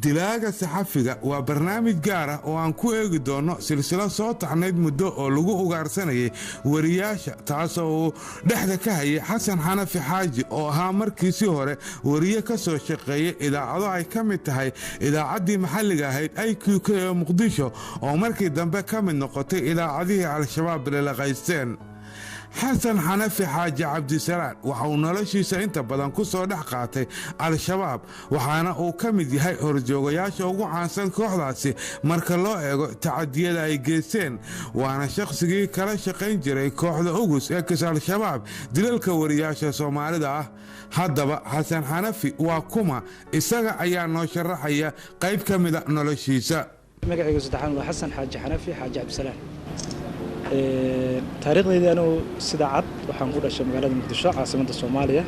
dilaaga saxafiga waa barnaamij gaar ah oo aan ku eegi doono silsilo soo taxnayd muddo oo lagu ugaarsanayay wariyaasha taasoo uu dhexda ka hayay xasan xanafi xaaji oo ahaa markiisii hore wariye ka soo shaqeeyay idaacado ay ka mid tahay idaacaddii maxalliga ahayd IQK ee muqdisho oo markii dambe ka mid noqotay idaacadihii al-shabaab lilaqaysteen xasan xanafi xaaji cabdisalaan waxa uu noloshiisa inta badan ku soo dhex qaatay al-shabaab waxaana uu ka mid yahay horjoogayaasha ugu caansan kooxdaasi marka loo eego tacadiyada ay geysteen waana shakhsigii kala shaqayn jiray kooxda ugus ee kis al-shabaab dilalka wariyaasha soomaalida ah haddaba xasan xanafi waa kuma isaga ayaa noo sharaxaya qayb ka mida noloshiisa magacaygu saddexaan waa xasan xaaji xanafi xaaji cabdisalaan taariikhdayda anuu sida cad waxaan ku dhashay magaalada muqdisho caasimadda soomaaliya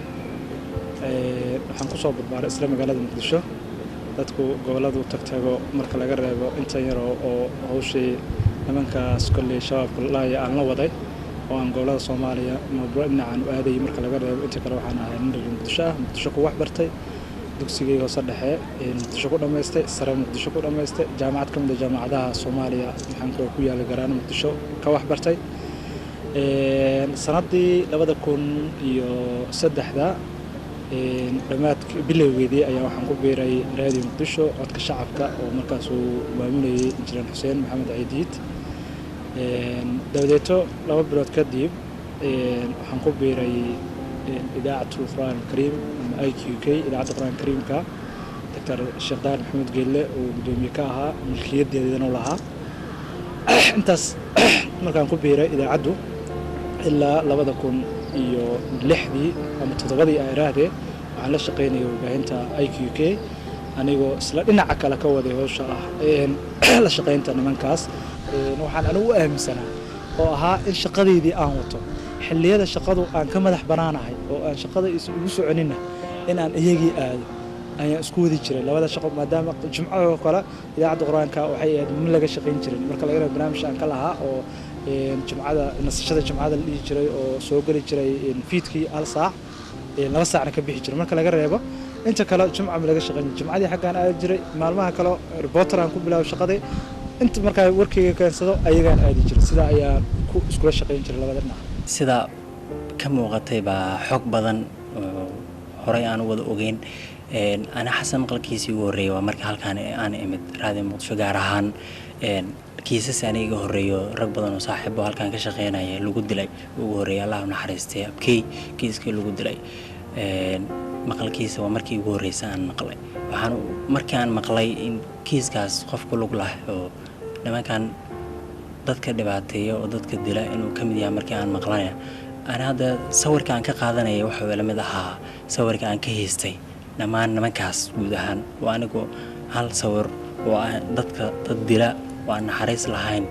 waxaan ku soo barbaaray isla magaalada muqdisho dadku gobolladu tagtago marka laga reebo inta yar oo hawshii nimankaas kolley shabaabka laaya aan la waday oo aan gobollada soomaaliya dhinacaan u aadayay marka laga reebo inta kale waxaan ahay nin reer muqdisho ah muqdisho ku wax bartay dugsigay hoose dhexe muqdisho ku dhammaystay sare muqdisho ku dhammaystay jaamacad ka mid ah jaamacadaha soomaaliya waxaan ku yaala garaano muqdisho ka wax bartay sanadii 2003 dhammaadkii bilowgeedii ayaa waxaan ku biiray raadiyo muqdisho codka shacabka oo markaas uu maamulayay injineer xuseen maxamed ciidiid dabadeeto 2 bilood kadib waxaan ku biiray إذاعة القرآن الكريم IQK إذاعة القرآن الكريم كا دكتور الشيخ دار محمد قيلة ودوميكاها ملكية دينا لها انتس مركان كبيرة إذا عدوا إلا لابد أكون إيو لحدي أما تتغذي أيراده وعلى شقيني وباهنتا IQK أنا يقول سلا إن عكلا كودي هو الشرح لا شقينتا نمنكاس نوحان أنا وأهم سنة وها إن شقدي دي أهوتو xilliyada shaqadu aan ka madax banaanahay oo aan shaqada isu soconina in aan iyagii aado ayaan isku wadi jiray labada shaqo maadaama jumcada kale idaacadda quraanka waxay aad min laga shaqeyn jiray marka laga reebo barnaamij aan ka lahaa oo jumcada nasashada jumcada la dhigi jiray oo soo gali jiray fiidkii hal saac 2 saacna ka bixi jiray marka laga reebo inta kale jumcada ma laga shaqeyn jumcadii xaqaan aad jiray maalmaha kale reporter aan ku bilaabo shaqadii inta marka warkayga kaansado ayagaan aadi jiray sida ayaa ku isku shaqeyn jiray labada dhinac sida ka muuqatay baa xog badan horay aan wada ogeyn ana xasan maqalkiisii ugu horeeyay waa markii halkaan aan imid raadiyo muqdisho gaar ahaan kiisas aniga horeeyo rag badan oo saaxiibo halkaan ka shaqeynaya lagu dilay ugu horeeyay Allah u naxariistay abkay kiiskii lagu dilay maqalkiisa waa markii ugu horeysay aan maqlay waxaan markii aan maqlay in kiiskaas qofku lug lahay oo nimankan dadka dhibaateeyo oo dadka dila inuu ka mid yahay markii aan maqlay ana hada sawirka aan ka qaadanay waxa weeye lamid ahaa sawirka aan ka heystay dhamaan nimankaas guud ahaan oo anigu hal sawir oo dadka dad dila oo aan naxariis lahayn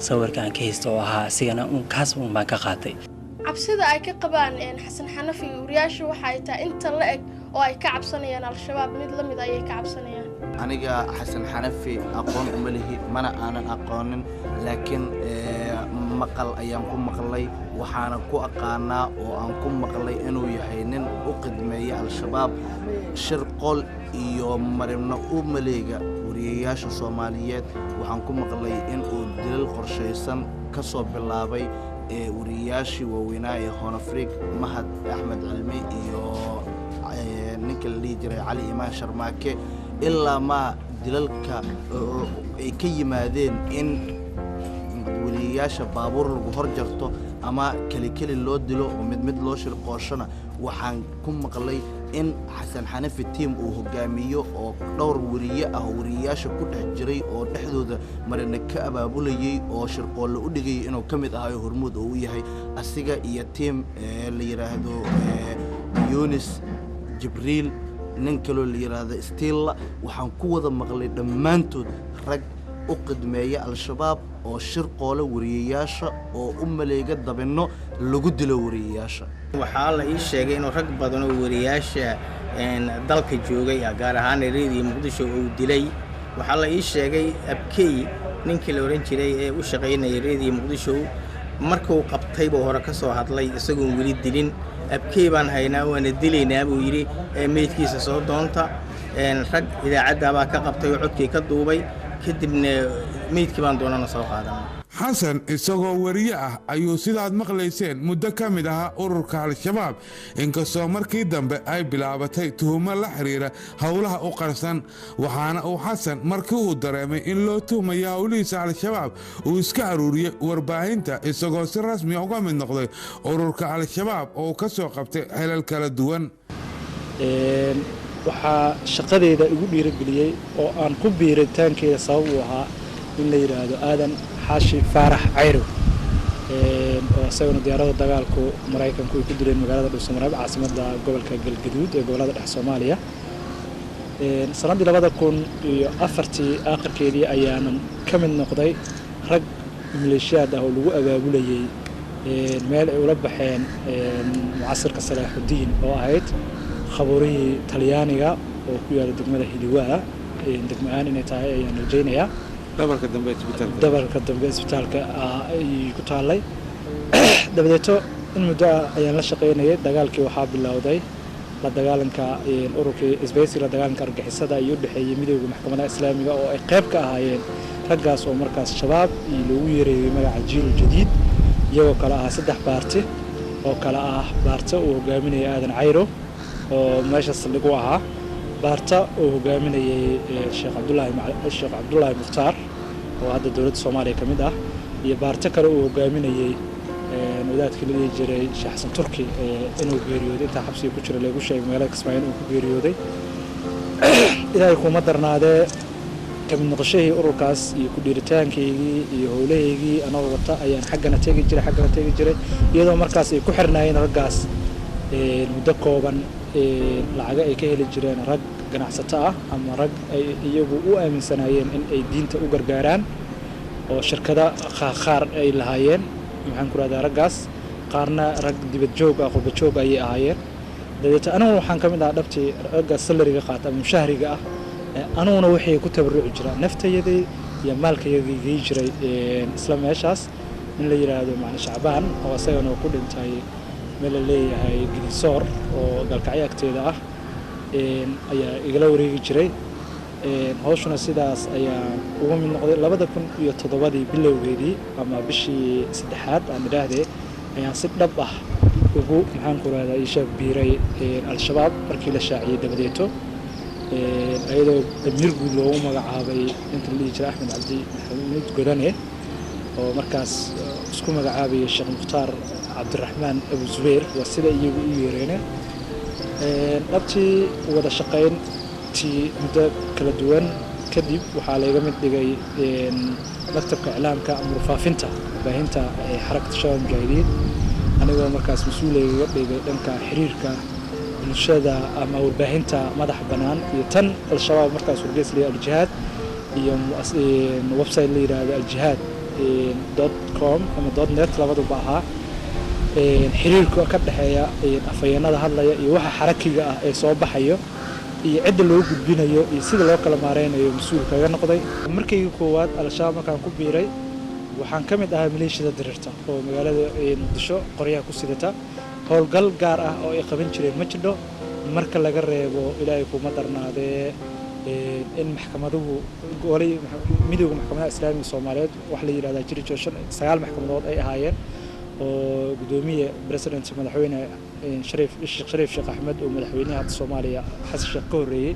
sawirka aan ka heystay oo ahaa sigana kaas baan ka qaatay cabsida ay ka qabaan xasan xanafi wariyaashu waxa ay tahay inta la eg oo ay ka cabsanayaan al-shabaab mid lamid ay ka cabsanayaan aniga xasan xanafi aqoon uma lihi mana aanan aqoonin laakiin maqal ayaan ku maqlay waxaana ku aqaanaa oo aan ku maqlay inuu yahay nin u qidmeeya al-shabaab shirqol iyo maribna u maleega wariyaasha Soomaaliyeed waxaan ku maqlay in uu dilal qorsheysan ka soo bilaabay wariyaashii waaweynaa ee Hoon Afriik Mahad Axmed Cilmi iyo ninka la jiray Cali Imaan Sharmaake ilaa ma dilalka ay ka yimaadeen in wariyaasha baabuur lagu hor jarto ama kali loo dilo oo mid loo shirqooshana waxaan ku maqlay in xasan xanafi team uu hogaamiyo oo dhowr wariye ah wariyaasha ku dhex jiray oo dhexdooda marina ka abaabulayay oo shirqool u dhigay inuu ka mid ahayo hormuud oo u yahay asiga iyo team la yiraahdo Yunis Jibriil nin kale la yiraahdo Stilla waxaan ku wada maqlay dhammaantood rag u qidmeeya al-shabaab oo shirqoole wariyaasha oo u maleega dabino lagu dilo wariyaasha waxaa la ii sheegay in rag badan oo wariyaasha dalka joogay gaar ahaan raadiyo muqdisho oo dilay waxaa la ii sheegay abkay ninkii la oran jiray ee u shaqeynayay raadiyo muqdisho markuu qabtay buu hore ka soo hadlay isagoo wali dilin abkay baan haynaa waana dilaynaa buu yiri meedkiisa soo doonta rag idaacadda baa ka qabtay oo codkii ka duubay kadibna meydkii baan doonana soo qaadanay xasan isagoo wariye ah ayuu sidaad maqlayseen muddo ka mid ahaa ururka al-shabaab inkastoo markii dambe ay bilaabatay tuhumo la xiriira howlaha u qarsan waxaana uu xasan markii uu dareemay in loo tuhmaya howlihiisa al-shabaab uu iska aruuriyey warbaahinta isagoo si rasmi uga mid noqday ururka al-shabaab oo ka soo qabtay xilal kala duwan waxaa shaqadeeda igu dhiirigeliyey oo aan ku biiritaankeeda sabab uu ahaa in la yidhaahdo aadan xaashi faarax cayrow oo isaguna diyaarada dagaalku maraykanku ay ku dileen magaalada dhuusamareeb caasimadda gobolka galgaduud ee gobolada dhex soomaaliya sannaddii 2004 aakhirkeedii ayaanan ka mid noqday rag maleeshiyaad ah oo lagu abaabulayey meel ay ula baxeen mucasirka salaaxudiin oo ahayd khabuurihii talyaaniga oo ku yaala degmada hiliwaa degmaan inay tahay ayaan rajaynayaa dabarka dambe isbitaalka ay ku taallay dabadeeto in muddo ayaan la shaqaynayay dagaalkii waxaa bilowday la dagaalanka ururkii isbahaysiga la dagaalanka argixisada iyo u dhexeeyay midowda maxkamadaha islaamiga oo ay qayb ka ahaayeen raggaas oo markaas shabaab iyo loogu yeereeyay magaca jiil jadiid iyagoo kale ah 3 baarti oo kale ah baarta uu hogaaminayay aadan cayro oo meesha saldhig u ahaa baarta uu hogaaminayay sheekh cabdullaahi mukhtaar oo hadda dowladda soomaaliya ka mid ah iyo baarta kale uu hogaaminayay wadaadkii la dhihi jiray sheekh xasan turki inuu geeriyooday intaa xabsiga ku jira lagu sheegay magaalada kismaayo inuu ku geeriyooday ilaahay kuma darnaadee ka mid noqoshahii ururkaas iyo ku dhiiritaankaygii iyo howlahaygii anagoo wata ayaan xaggana tegi jiray iyadoo markaas ay ku xirnaayeen raggaas muddo kooban lacaga ay ka heli jireen rag ganacsato ah ama rag ay iyagu u aaminsanaayeen in ay diinta u gargaaraan oo shirkada qaar ay lahaayeen maxaan ku raahdaa raggaas qaarna rag dibad joog ah qurba joog ayay ahaayeen dabeeta aniguna waxaan ka mid ahaa dhabtii raggaas salariga qaata ama mushahriga ah aniguna waxay ku tabaruci jiraan naftayadii iyo maalkayagii gey jiray isla meeshaas in la yidhaahdo macna shacbaan oo isagana ku dhintay meel la leeyahay gedisoor oo galkacyo agteeda ah ayaa igala wareegi jiray hawshuna sidaas ayaa ugu mid noqday 2007 bilowgeedii ama bishii 3aad aan idhaahdee ayaan si dhab ah ugu maxaan ku raahdaa isha biiray al-shabaab markii la shaaciyay dabadeeto ayadoo amiir guud loogu magacaabay inta la dhihi jiray axmed cabdi maxamuud godane oo markaas isku magacaabayay sheekh mukhtaar cabdiraxmaan abu zubayr waa sida iyagu u yeereen dhabtii wada shaqayntii muddo kala duwan kadib waxaa layga mid dhigay maktabka iclaamka ama warfaafinta warbaahinta xarakada shabaab mujaahidiin anigoo markaas mas-uuliga dhigay dhanka xiriirka bulshada ama warbaahinta madaxa bannaan iyo tan al-shabaab markaas wargeys leeyahay al-jihaad iyo website la yidhaahdo al-jihaad.com ama .net labaduba ahaa xiriirka ka dhexeeya afayeenada hadlaya iyo waxa xarakiga ah ee soo baxayo iyo cidda loo gudbinayo iyo sida loo kala maareynayo mas-uul kaga noqday markii koowaad al-shabaab markaan ku biiray waxaan ka mid ahaa maleeshiyada diriirta oo magaalada muqdisho qoryaha ku sidata howlgal gaar ah oo ay qaban jireen ma jidho marka laga reebo ilaahay kuma darnaadee in maxkamaduhu golay midowga maxkamadaha islaamiga Soomaaliyeed wax la yiraahdo jiri jiro 9 maxkamadood ay ahaayeen oo gudoomiye president madaxweyne Shariif Sheekh Axmed oo madaxweynaha hadda Soomaaliya xasan sheekh ka horeeyay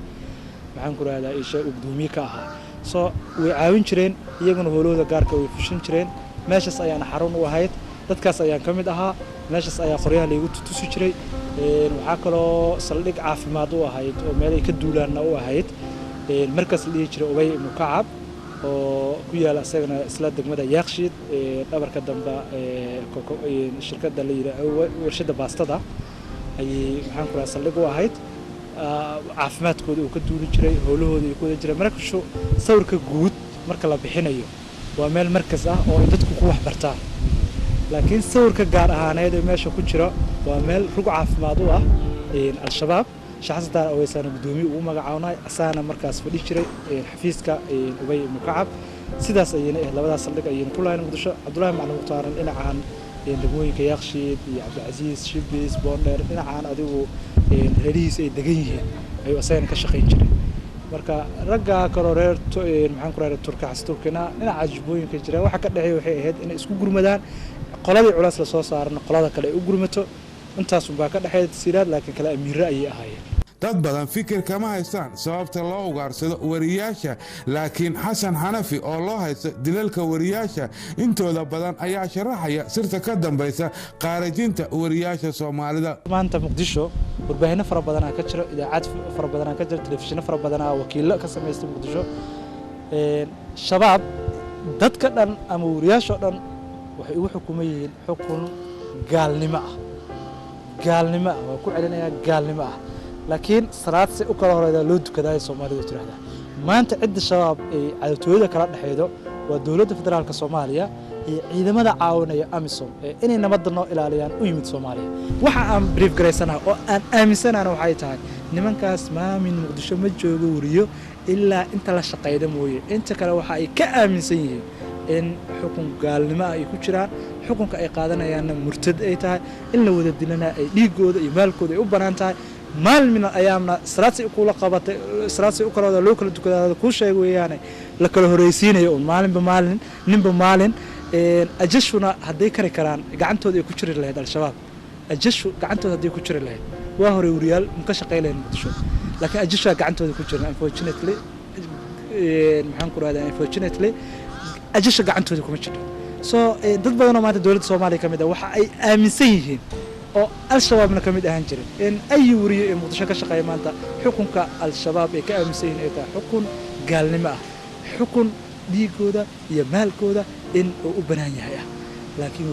waxaan ku raahdaa isha gudoomiye ka ahaa soo way caawin jireen iyaguna howlahooda gaarka way fushin jireen meeshaas ayaan xarun u ahayd dadkaas ayaan ka mid ahaa meeshaas ayaa qoryaha lagu tusi jiray waxaa kaloo saldhig caafimaad u ahayd oo meel ay ka duulaanna u ahayd markaas la dhihi jiray Ubay ibn Kacab oo ku yaala asagana isla degmada Yaaqshiid dhabarka dambe shirkadda la yiraahdo warshada baastada ay maxaan ku raahdaa saldhig u ahayd caafimaadkooda uu ka duuli jiray howlahooda ay ku wada jiray marka sawirka guud marka la bixinayo waa meel markas ah oo dadku ku wax bartaan laakiin sawirka gaar ahaaneed ee meesha ku jira waa meel rug caafimaad u ah al-shabaab shaxsada oo aysan gudoomiye ugu magacaabnay asaana markaas fadhi jiray xafiiska Ubay ibn Kacab sidaas ayayna labadaas saldhig ayayna ku lahayn Muqdisho Cabdullaahi Macalin Mukhtaar dhinacaan degmooyinka Yaaqshiid iyo Cabdilcasiis Shibis Boondheer dhinacaan adigu reerihiis ay degan yihiin ayuu asagana ka shaqayn jiray marka ragga kale reer maxaan ku raadin turka xasturkina dhinaca jubooyinka jira waxa ka dhaxay waxay ahayd in isku gurmadaan qoladii culays la soo saarno qolada kale ay u gurmato intaas baa ka dhaxay siiraad laakiin kala amiira ay ahaayeen dad badan fikir kama haystaan sababta loo ugaarsado wariyaasha laakiin xasan xanafi oo loo haysto dilalka wariyaasha intooda badan ayaa sharaxaya sirta ka dambaysa qaarajinta wariyaasha Soomaalida maanta Muqdisho warbaahinno fara badan ka jira idaacad fara badan ka jira telefishinno fara badan wakiilo ka sameystay Muqdisho shabaab dadka dhan ama wariyaasha dhan waxay u xukumayeen xukun gaalnimo waa ku celinaya gaalnimo laakiin salaad si u kala horeeyda loo dukaday Soomaalidu tiraahdaa maanta cid shabaab ay cadawtooyada kala dhaxeedo waa dawladda federaalka Soomaaliya iyo ciidamada caawinaya AMISOM inay nabadda noo ilaaliyaan u yimid Soomaaliya waxa aan brief gareysanahay oo aan aaminsanahay waxay tahay nimankaas maamin Muqdisho ma joogo wariyo ilaa inta la shaqeeyda mooyee inta kale waxa ay ka aaminsan yihiin in xukun gaalnimo ay ku jiraan xukunka ay qaadanayaan murtad ay tahay in la wada dilana ay dhiigooda iyo maalkooda ay u banaan tahay maalin min ayaamna salaasi ku la qabatay salaasi u kala loo kala dukada ku sheeg weeyaan la kala horeysiinayo maalinba maalin ninba maalin ajashuna haday kari karaan gacantooda ay ku jiri lahayd al-shabaab ajashu gacantooda haday ku jiri lahayd waa hore wariyaal ka shaqeeyeen Muqdisho laakiin ajashu gacantooda ku jiraan unfortunately maxaan ku raadaan unfortunately ajashu gacantooda kuma jiro so dad badan oo maanta dawladda Soomaaliya kamid ah waxa ay aaminsan yihiin oo al-shabaabna kamid ahaan jiray in ay wariyo ee Muqdisho ka shaqeeya maanta xukunka al-shabaab ay ka aaminsan yihiin ee xukun gaalnimo xukun dhiigooda iyo maalkooda in uu u banaan yahay laakiin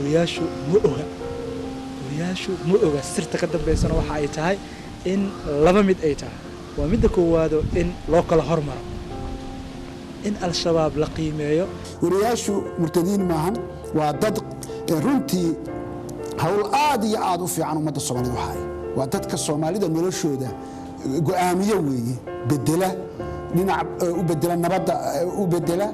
wariyaashu ma oga sirta ka dambeysana waxa ay tahay in laba mid ay tahay waa midda koowaad in loo kala hormaro in al-shabaab la qiimeeyo wariyaashu murtadiin maahan waa dad runtii hawl aad iyo aad u fiican ummadda Soomaaliyeed waa dadka Soomaalida noloshooda go'aamiyo weeye bedela dhinac u bedela nabadda u bedela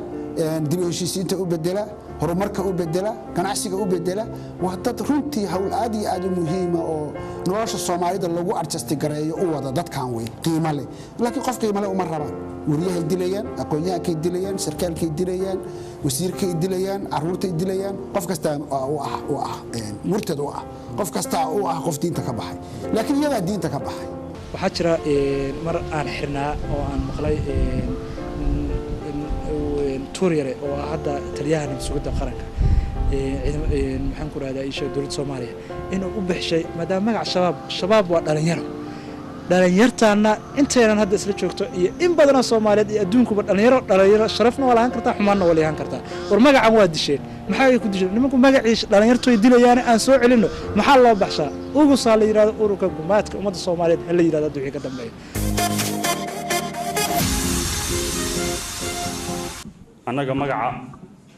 dib u heshiisiinta u bedela horumarka u bedela ganacsiga u bedela waa dad runtii hawl aad iyo aad u muhiim ah oo nolosha Soomaalida lagu adjust gareeyo u wada dadkan way qiimo leh laakiin qof qiimo leh uma rabaan wariyaha dilayaan aqoonyahanka dilayaan sarkaalka dilayaan wasiirka dilayaan caruurta dilayaan qof kasta oo ah murtad oo ah qof kasta oo ah qof diinta ka baxay laakiin iyada diinta ka baxay waxa jira mar aan xirnaa oo aan maqlay tuuryare oo hadda taliyaha sugidda qaranka maxaan ku raadayay isha dawladda Soomaaliya inuu u bixishay maadaama magac shabaab waa dhalinyartaana intaynan hadda isla joogto iyo in badan oo Soomaaliyeed iyo adduunkuba dhalinyaro sharafna waa lahan kartaa xumaanna waa lahan kartaa war magacan waa disheen maxaa ay ku disheen nimanku magaciisa dhalinyartu ay dilayaan aan soo celino maxaa loo baxshaa ugu saal yiraahdo ururka gumaadka ummadda Soomaaliyeed hal yiraahdo wixii ka dambeeyo annaga magaca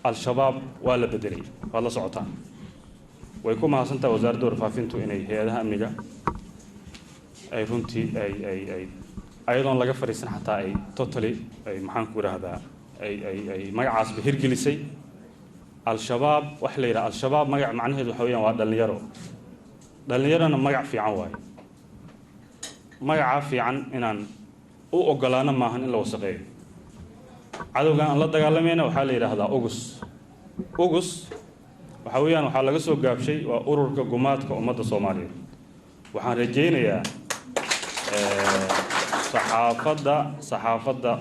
al-shabaab waa la bedelay waa la socotaan way ku mahadsantahay wasaaradda warfaafintu inay hay'adaha amniga ay runtii ay ayadoon laga fariisan xataa ay totally ay maxaan ku raahdaa ay magacaas hirgelisay al-shabaab wax la yiraahdo al-shabaab magac macnaheedu waxa weeyaan waa dhalinyarana magac fiican waaye magaca fiican inaan u ogolaano maahan in la wasaqeeyo cadawgan aan la dagaalamayna waxa la yiraahdaa ugus waxa weeyaan waxa laga soo gaabshay waa ururka gumaadka ummadda Soomaaliyeed waxaan rajaynayaa saxaafadda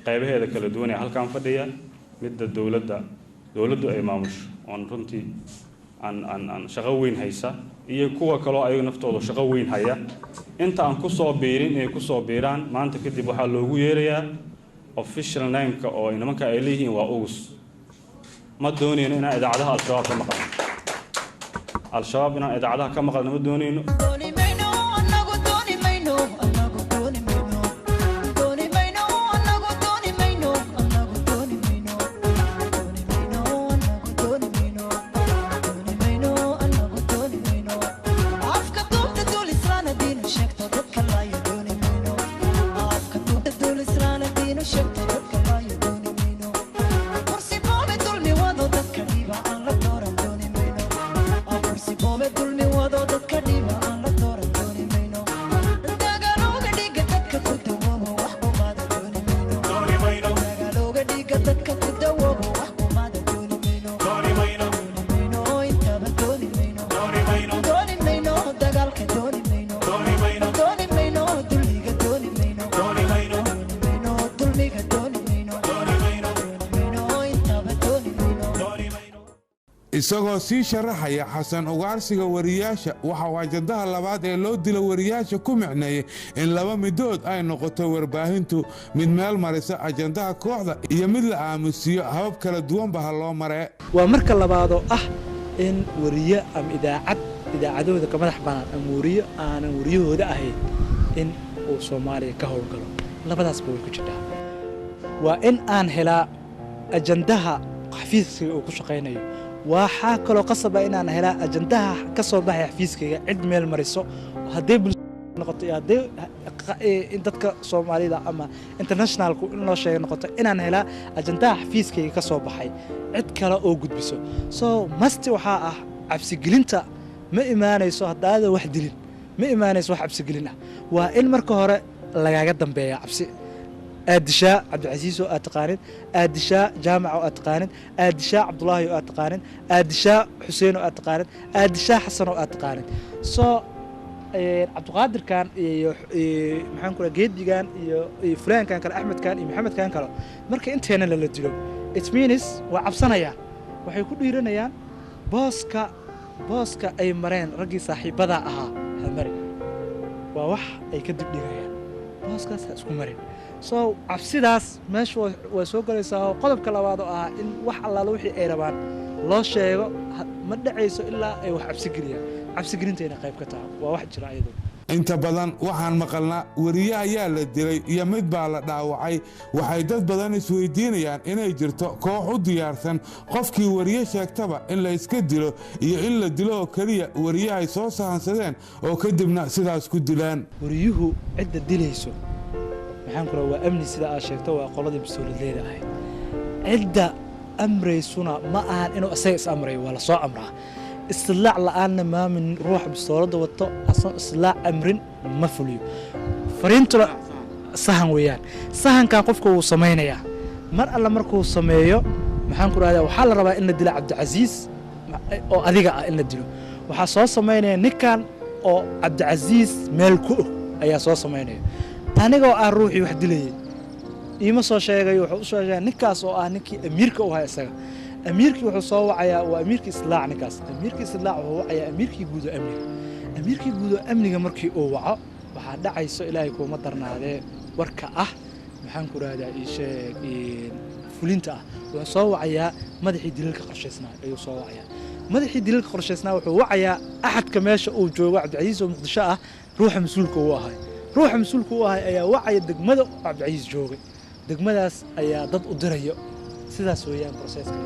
qaybaheeda kala duwan ee halkan fadhiya midda dawladdu ay maamusho on runtii aan shaqo weyn haysa iyo kuwa kale oo ayaga naftooda shaqo weyn haya inta aan ku soo biirin inay ku soo biiraan maanta kadib waxa loogu yeerayaa official name-ka oo nimanka ay leeyihiin waa ugus ma doonayno inaan idaacadaha al-shabaab inaan idaacadaha ka maqalno ma doonayno Come isagoo sii sharaxaya xasan ugaarsiga wariyaasha waxa uu ajandaha labaad ee loo dilo wariyaasha ku micneeyey in laba midood ay noqoto warbaahintu mid meel marisa ajandaha kooxda iyo mid la aamusiyo habab kala duwanba ha loo maree waa marka labaadoo ah in wariye ama idaacadooda ka madax banaan ama wariye aanan wariyahooda ahayn in uu Soomaaliya ka howlgalo labadaasba way ku jirtaa waa in aan helaa ajandaha xafiiska uu ku shaqeynayo waxaa kaloo qasaba inaan helaa ajandaha ka soo baxay xafiiskayga cid meel mariso haddii bulshada noqoto haddii in dadka Soomaalida ama internationalku in loo sheego noqoto inaan helaa ajandaha xafiiskayga ka soo baxay cid kale oo gudbiso soo masti waxaa ah cabsigelinta ma imaanayso haddaad wax dilin ma imaanayso wax cabsigelin ah waa in marka hore lagaaga dambeeya cabsi aadisha Cabdicasiis oo aad taqaanid aadisha Jaamac oo aad taqaanid aadisha Cabdullaahi oo aad taqaanid aadisha Xuseen oo aad taqaanid aadisha Xasan oo aad taqaanid soo Cabdiqaadir kan iyo maxaan ku geedigan iyo Fulaan kan kale Axmed kan iyo Maxamed kan kale marka inteena la dilo it means waa cabsanayaan waxay ku dhiiranayaan booska ay mareen ragii saaxiibada ahaa hamari waa wax ay ka dibdhigayaan booskaas isku marin soo cabsidaas meesha way soo galaysaa qodobka labaad oo ah in wax allaala wixii ay rabaan loo sheego ma dhacayso ilaa ay wax cabsigelinteena qayb ka tahay waa wax jira ayadoo inta badan waxaan maqalnaa wariye ayaa la dilay iyo mid baa la dhaawacay waxay dad badan isweydiinayaan inay jirto koox u diyaarsan qofkii wariye sheegtaba in la iska dilo iyo in la dilo oo kaliya wariye ay soo sahansadeen oo kadibna sidaas ku dilaan wariyuhu cidda dilayso maxaan ku waa amni sida aad sheegto waa qoladii mas'uuliyadda ahayd cidda amraysuna ma ahan inuu asaga is amray wala soo amraa استطلاع لأن ما من روح بصورة وطو أصلا استطلاع أمرين ما فليو فرينتو سهن ويان سهن كان قفكو سمينا يا مر الله مركو سميو محن كرا هذا وحال ربا إن الدلع عبد العزيز أو أذيقا إن الدلو وحصو سمينا نكان أو عبد العزيز ملكو أي صو سمينا أنا جو أروحي واحد لي إيما صو شيء يوحو صو شيء نكاس أو نكي أميركو هاي سجى أميركي وحصو وعيا وأميركي إسلاع نكاس أميركي إسلاع وهو وعيا أميركي جودو أميركي جودو أمني مركي أو وعاء وحد عيسو إلهيكو مطرنا هذا وركة محن كرا هذا إيش فلينتا وحصو وعيا مدحي دليلك قرشيسنا أيو صو وعيا مدحي دليلك قرشيسنا وحو وعيا أحد كماش أو جو عبد العزيز ومقدشاء روح مسؤولك هو هاي أيا وعيا دقمده عبد العزيز جوغي دقمداس أيا ضد أدريو sidaas weeyaan processka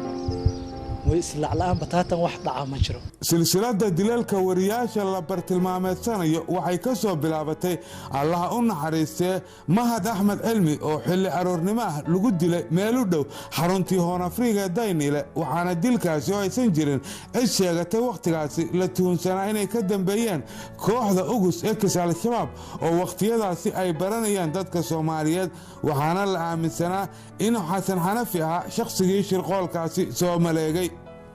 way islaac la'aan bataatan wax dhaca ma jiro silsilada dilalka wariyaasha la bartilmaameedsanayo waxay ka soo bilaabatay allaha u naxariistee Mahad Axmed Cilmi oo xilli aroornimo ah lagu dilay meel u dhow xaruntii Hoon Afrika Daynile waxaana dilkaasi oo aysan jirin cid sheegatay waqtigaasi la tuunsanaa inay ka dambeeyeen kooxda ugus ee Al-Shabaab oo waqtiyadaasi ay baranayaan dadka Soomaaliyeed waxaana la aaminsanaa in Xasan Xanafi ah shakhsigii shirqoolkaasi soo maleegay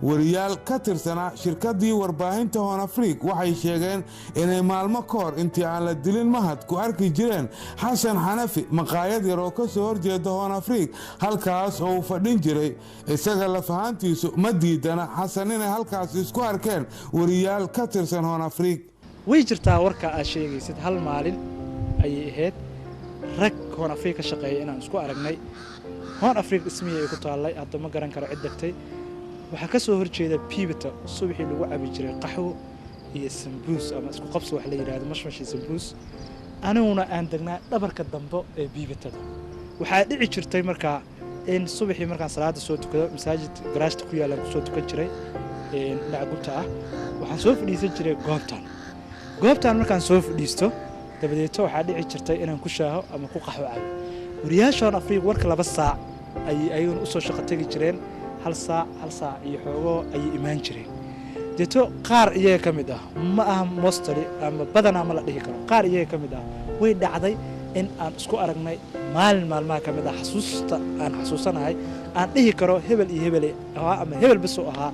wariyaal ka tirsanaa shirkadii warbaahinta Hoon Afrika waxay sheegeen inay maalmo ka hor intii aan la dilin Mahad ku arki jireen Xasan Xanafi maqaayad yar oo ka soo horjeeda Hoon Afrika halkaas oo uu fadhin jiray isaga la fahantiisu ma diidana Xasan inay halkaas isku arkeen wariyaal ka tirsan Hoon Afrika way jirtaa warka aad sheegaysid hal maalin ay ahayd rag Hoon Afrika shaqeeyay inaan isku aragnay Hoon Afrika ismiyay ku taalay hadda ma garan karo cid degtay waxa ka soo horjeeda Pibita subaxii lagu cabi jiray qaxwo iyo sambuus ama isku qabsi wax la yiraahdo mashmashi sambuus anaguna aan degnaa dhabarka dambe ee Pibitada waxa dhici jirtay markaa in subaxii markaan salaada soo tukado masaajid garaashta ku yaala soo tukan jiray lacagta ah waxaan soo fadhiisan jiray goobtan markaan soo fadhiisto dabadeed waxa dhici jirtay inaan ku shaaho ama ku qaxwo cabo wariyaashan Afrika warka 2 saac ay ayuun u soo shaqo tagi jireen hal saac iyo xogo ay imaan jireen deeto qaar iyaga kamid ah ma aha mostly ama badana ma la dhihi karo qaar iyaga kamid ah way dhacday in aan isku aragnay maalmaha kamid ah xasuusta aan xasuusanahay aan dhihi karo hebel iyo hebel ama hebel bas oo ahaa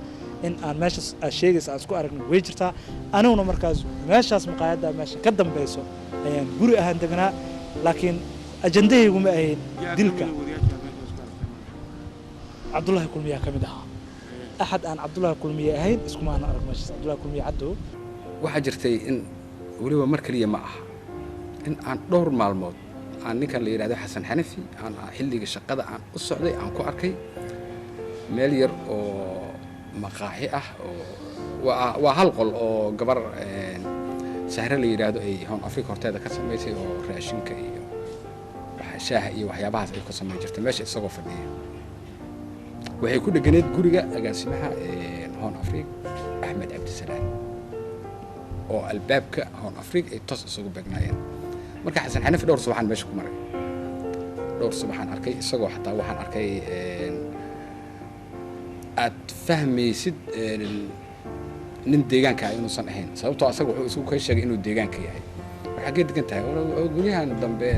in aan meeshaas sheegaysa aan isku aragnay way jirtaa anaguna markaas meeshaas maqaayada meesha ka dambayso ayaan guri ahaan degnaa laakiin ajandaygu ma ahayn dilka Abdullahi Kulmiya kamid ah أحد أن عبد الله كلمية أهين اسمه أنا أعرف ماشي عبد الله كلمية عدو وحجرتي إن ولو مركلية معه إن عن دور معلومات عن نكان اللي يراد حسن حنفي عن حلي الشقة عن السعودية عن كواركي مليار أو مقاحي وهالقل أو جبر سهر اللي يرادوا أي هون أفريقيا هرتادا كسميتي أو راشين كي شاه وحيابها أي كسمية جرت ماشي السقف دي وهي كل جنيد جورجا أجاسمها هون أفريقيا أحمد عبد السلام أو البابك هون أفريقيا يتصل سوق بجناين مركز حسن حنفي دور صباحا ماشي كمرة دور صباحا أركي السقف حتى وحن أركي أتفهمي سد nin deegaanka inuu san ahayn sababtoo asagu wuxuu isugu ka sheegay inuu deegaanka yahay waxa geed degan tahay oo guryahan dambe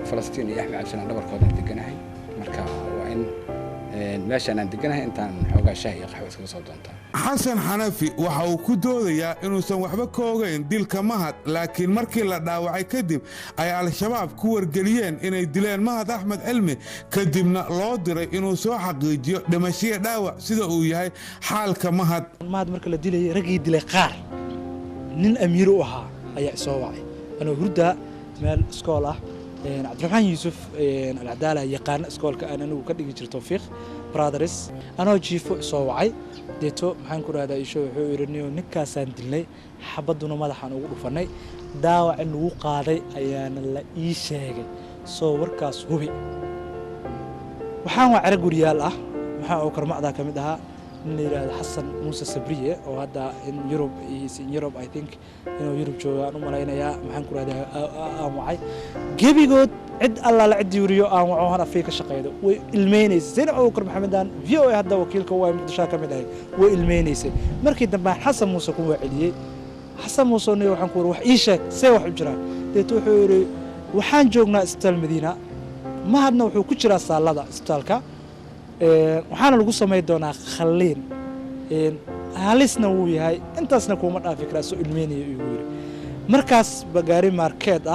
Falastiin iyo Axmed Cabdi dhabarkooda deganahay marka waa in meeshan aan deganahay intaan xoogaa shaah iyo qaxwo iska soo doontaa xasan xanafi waxa uu ku doodayaa inuusan waxba ka ogeyn dilka Mahad laakiin markii la dhaawacay kadib ay al-shabaab ku wargeliyeen inay dileen Mahad Axmed Cilmi kadibna loo diray inuu soo xaqiijiyo dhimashada dhaawac sida uu yahay xaalka Mahad marka la dilay ragii dilay qaar nin amiir u ahaa ayaa soo wacay anoo hurda meel iskool ah عبد الرحمن يوسف العدالة يقان اسكول كأنا نو كدي جري توفيق برادرز أنا جيفو صوعي ديتو محن كل هذا يشوف يرنيو نكا سندلني حبضنا ما لحنا وقفني داوع إنه قاضي أيان الله يشاق صور كاس هوبي وحنا عرق ريال وحنا أكرم معدا كمدها نير حسن موسى سبرية وهذا in Europe is in Europe I think إنه يوروب شو أنا ملاينا يا محن كل هذا معي جيبي جود عد الله لعد يوريو معه هنا فيك الشقيدة والمينيس زين أوكر محمدان فيو هذا وكيل كواي متشاكل من هاي والمينيس مركي دم حسن موسى كوا عليه حسن موسى نيو حن كور وح إيشك سوى حجرة تتوحوري وحن جوجنا استال مدينة ما هدنا وحو كشرة صالة استالك وحنا القصة ما يدونا خلين هالسنا وياي أنت أصلا كومر فكرة سو الميني يقول مركز بجاري ماركت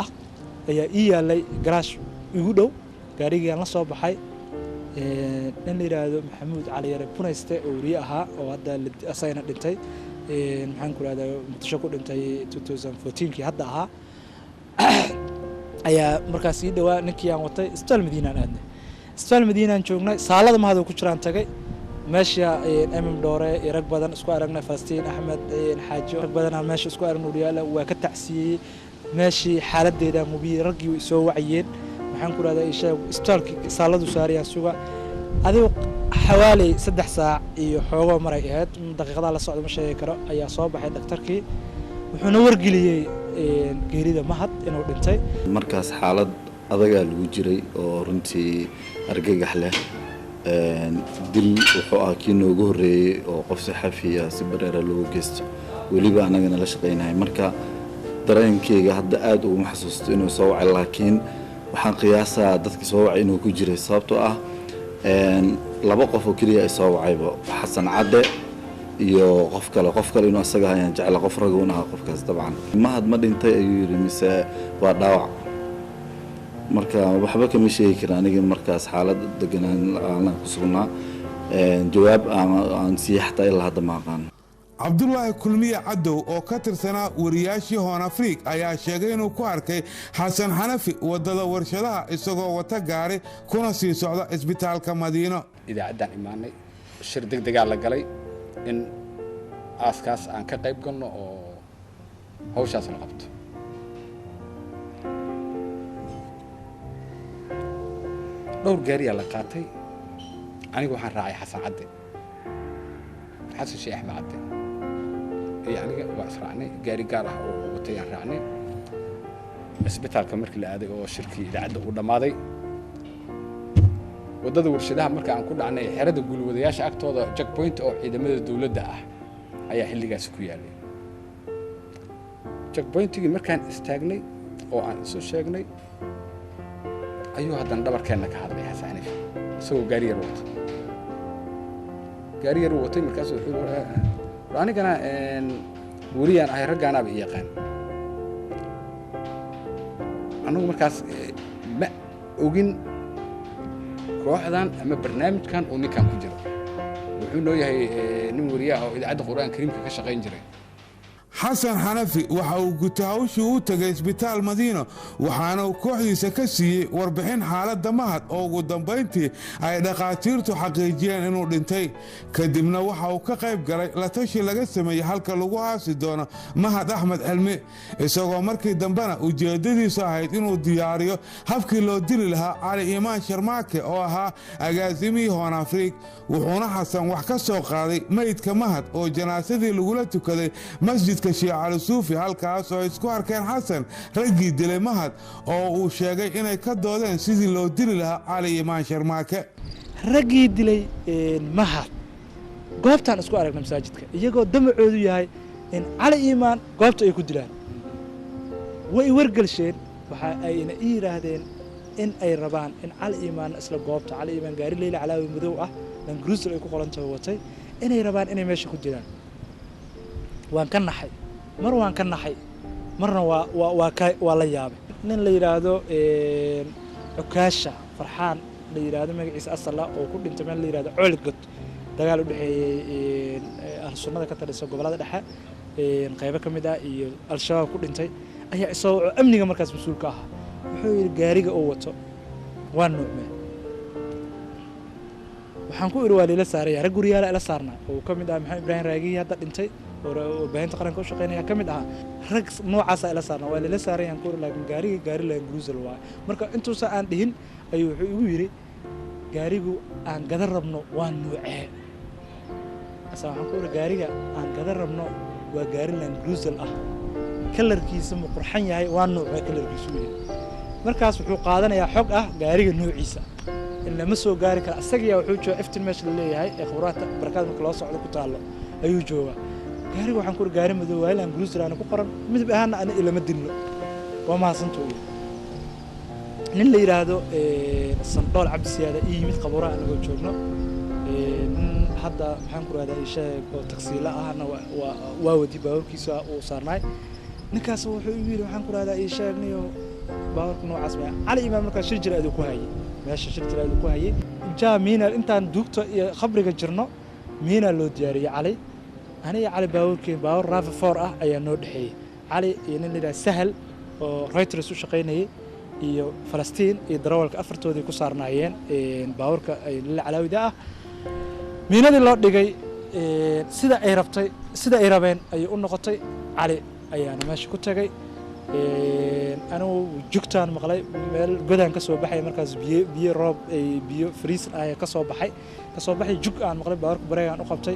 هي اللي جراش يقولوا جاري أنا صوب حي اللي هذا محمود علي ربنا يستأ وريها وهذا اللي أصينا دنتي محن كل هذا متشكر دنتي 2014 كي هذاها هي مركز يدوا نكيان وطي استال مدينة عندنا استال مدينة نشوفنا سالة ما هذا كشران تجي ماشي أمم دورة رك بدن اسكو أرجنا فلسطين أحمد حاج رك بدن ماشي اسكو أرجنا رياله وكتعسي ماشي حالة ده مبي رجي ويسوي عيين محن كل هذا إيش استال سالة وسارية سوا هذا حوالي 6 ساعة يحوغ مريات دقيقة على صعد مشي كرا أي صباح دكتوركي وحنور قليل جريدة مهد إنه بنتي مركز حالة أضيق الوجري ورنتي أرجع له دل وحاكينه جهري وقف صحفية سبرر لوجست واللي بقى أنا جنا لشقينا مركز درين كي قاعد أد ومحسوس إنه صوع لكن وحن قياسه دتك صوع إنه كجري صابته laba qof oo kaliya ay soo wacayba xasan cade iyo qof kale inuu asaga hayaan jecel qof rag una qofkaas dabcan mahad ma dhintay ayuu yiri mise waa dhaawac marka waxba kama sheegi karaan aniga markaas xaalad deganaan aan ku sugnaa jawaab aan si xataa ilaa hadda ma aqaan Abdullahi Kulmiye Cadow oo ka tirsanaa wariyaashii Hoon Afrika ayaa sheegay inuu ku arkay Xasan Xanafi wadada warshadaha isagoo wata gaari kuna sii socda isbitaalka Madiino idaacadan imaanay shir degdeg ah la galay in aaskaas aan ka qayb galno oo hawshaas la qabto dhowr gaari la qaatay anigu waxaan raacay Xasan Cade xasan Sheekh Axmed Cade يعني وأسرعني جاري قاره وطيان رعني إسبتال كمركل هذا أو شركة إذا عدوا ولا ماضي وضد ورشدها مركل عن كل عنه حرد يقول وذياش أكتر جاك بوينت أو إذا مدة الدولة ده أي حل جالس كويالي جاك بوينت تيجي مركل استغني أو عن سوشيغني أيوه هذا ندبر كأنك هذا حساني سو جاري روتي مركز أنا كنا وريان أي رجعنا بيقين أنا مركز ما أوجن كواحدان أما برنامج كان أوني كان كجرا wuxuu noo yahay nin wariyaha oo idaacadda qur-aan kariimka ka shaqayn jiray. xasan xanafi waxa uu guta hawshii u tagay isbitaal madiino waxaana uu kooxdiisa ka siiyey warbixin xaaladda mahad oo ugu dambayntii ay dhakhaatiirtu xaqiijiyeen inuu dhintay kadibna waxa uu ka qayb galay la tashi laga sameeyey halka lagu aasi doono mahad axmed cilmi isagoo markii dambena ujeeddadiisu ahayd inuu diyaariyo habkii loo dili lahaa cali imaan sharmaake oo ahaa agaasimihii hoon afriig wuxuuna xasan wax ka soo qaaday meydka mahad oo janaasadii lagula tukaday masjidka sheekh cali suufi halkaas oo isku arkeen xasan raggii dilay mahad oo uu sheegay inay ka doodeen sidii loo dili lahaa cali imaan sharmaake raggii dilay mahad goobtaan isku aragna masaajidka iyagoo damacoodu yahay in cali imaan goobta ay ku dilaan way wargelsheen waxa ayna yiraahdeen in ay rabaan in cali imaan isla goobta cali imaan gaari leeyla calaawi madow ah lan gruusel ay ku qolantahay watay inay rabaan inay meesha ku dilaan waan ka naxay marna waa la yaabay nin la yiraahdo cukaasha farxaan la yiraahdo magaciisa asal ah oo ku dhintay meel la yiraahdo coolgod dagaal u dhaxeeyay al-sunnada ka tirsan gobolada dhexe qaybo ka mid ah iyo al-shabaab ku dhintay ayaa isoo amniga markaas mas'uul ka ah wuxuu yiri gaariga oo wato waa nuucmeen waxaan ku iri waa leela saaraya rag guriyaala ila saarnaa oo ka mid ah maxamed ibraahim raagi hadda dhintay oo baahinta qaranka u shaqeynaya ka mid ah rag noocaas ila saarnaa waa leela saarayaan ku iri laakiin gaari la gruusel waa marka intuusa aan dhihin ayuu wuxuu igu yiri gaarigu aan gadan rabno waa nuucee asa waxaan ku iri gaariga aan gadan rabno waa gaari la gruusel ah kalarkiisa ma qurxan yahay waa nuucee kalarkiisu yahay markaas wuxuu qaadanayaa xog ah gaariga nuuciisa in lama soo gaari karo asagiya wuxuu joogaa iftiin meesha la leeyahay ee khibraadka barakaad marka loo socdo ku taalo ayuu joogaa gaariga waxaan ku iri gaari madow waa ilaan gruusel aan ku qoran midab ahaana ana ilama dilno waa mahadsantuu nin la yiraahdo sandool cabdi siyaada ii yimid qabuuraha anagoo joogno hadda maxaan ku raahdaa isheeg oo taksiila ahna waa wadi baawarkiisa uu saarnaay ninkaas wuxuu igu yiri waxaan ku raahdaa isheegniyo baawarka noocaas ma cali imaan markaas shir jira ku hayay meesha shir jira ku hayay jaamiina intaan duugto iyo khabriga jirno miina loo diyaariyay cali aniga cali baawarkeen baawar raafa foor ah ayaa noo dhaxeeyay cali iyo nin la yiraahdo sahal oo Reuters u shaqeynayay iyo Falastiin iyo darawalka afartoodii ku saarnaayeen baawarka ay la calaawida ah miinadii loo dhigay sida ay rabeen ay u noqotay cali ayaana meesha ku tagay anuu jugtaan maqlay meel godaan ka soo baxay markaas biyo roob ay biyo freez ah ka soo baxay jug aan maqlay baawarka bareegaan u qabtay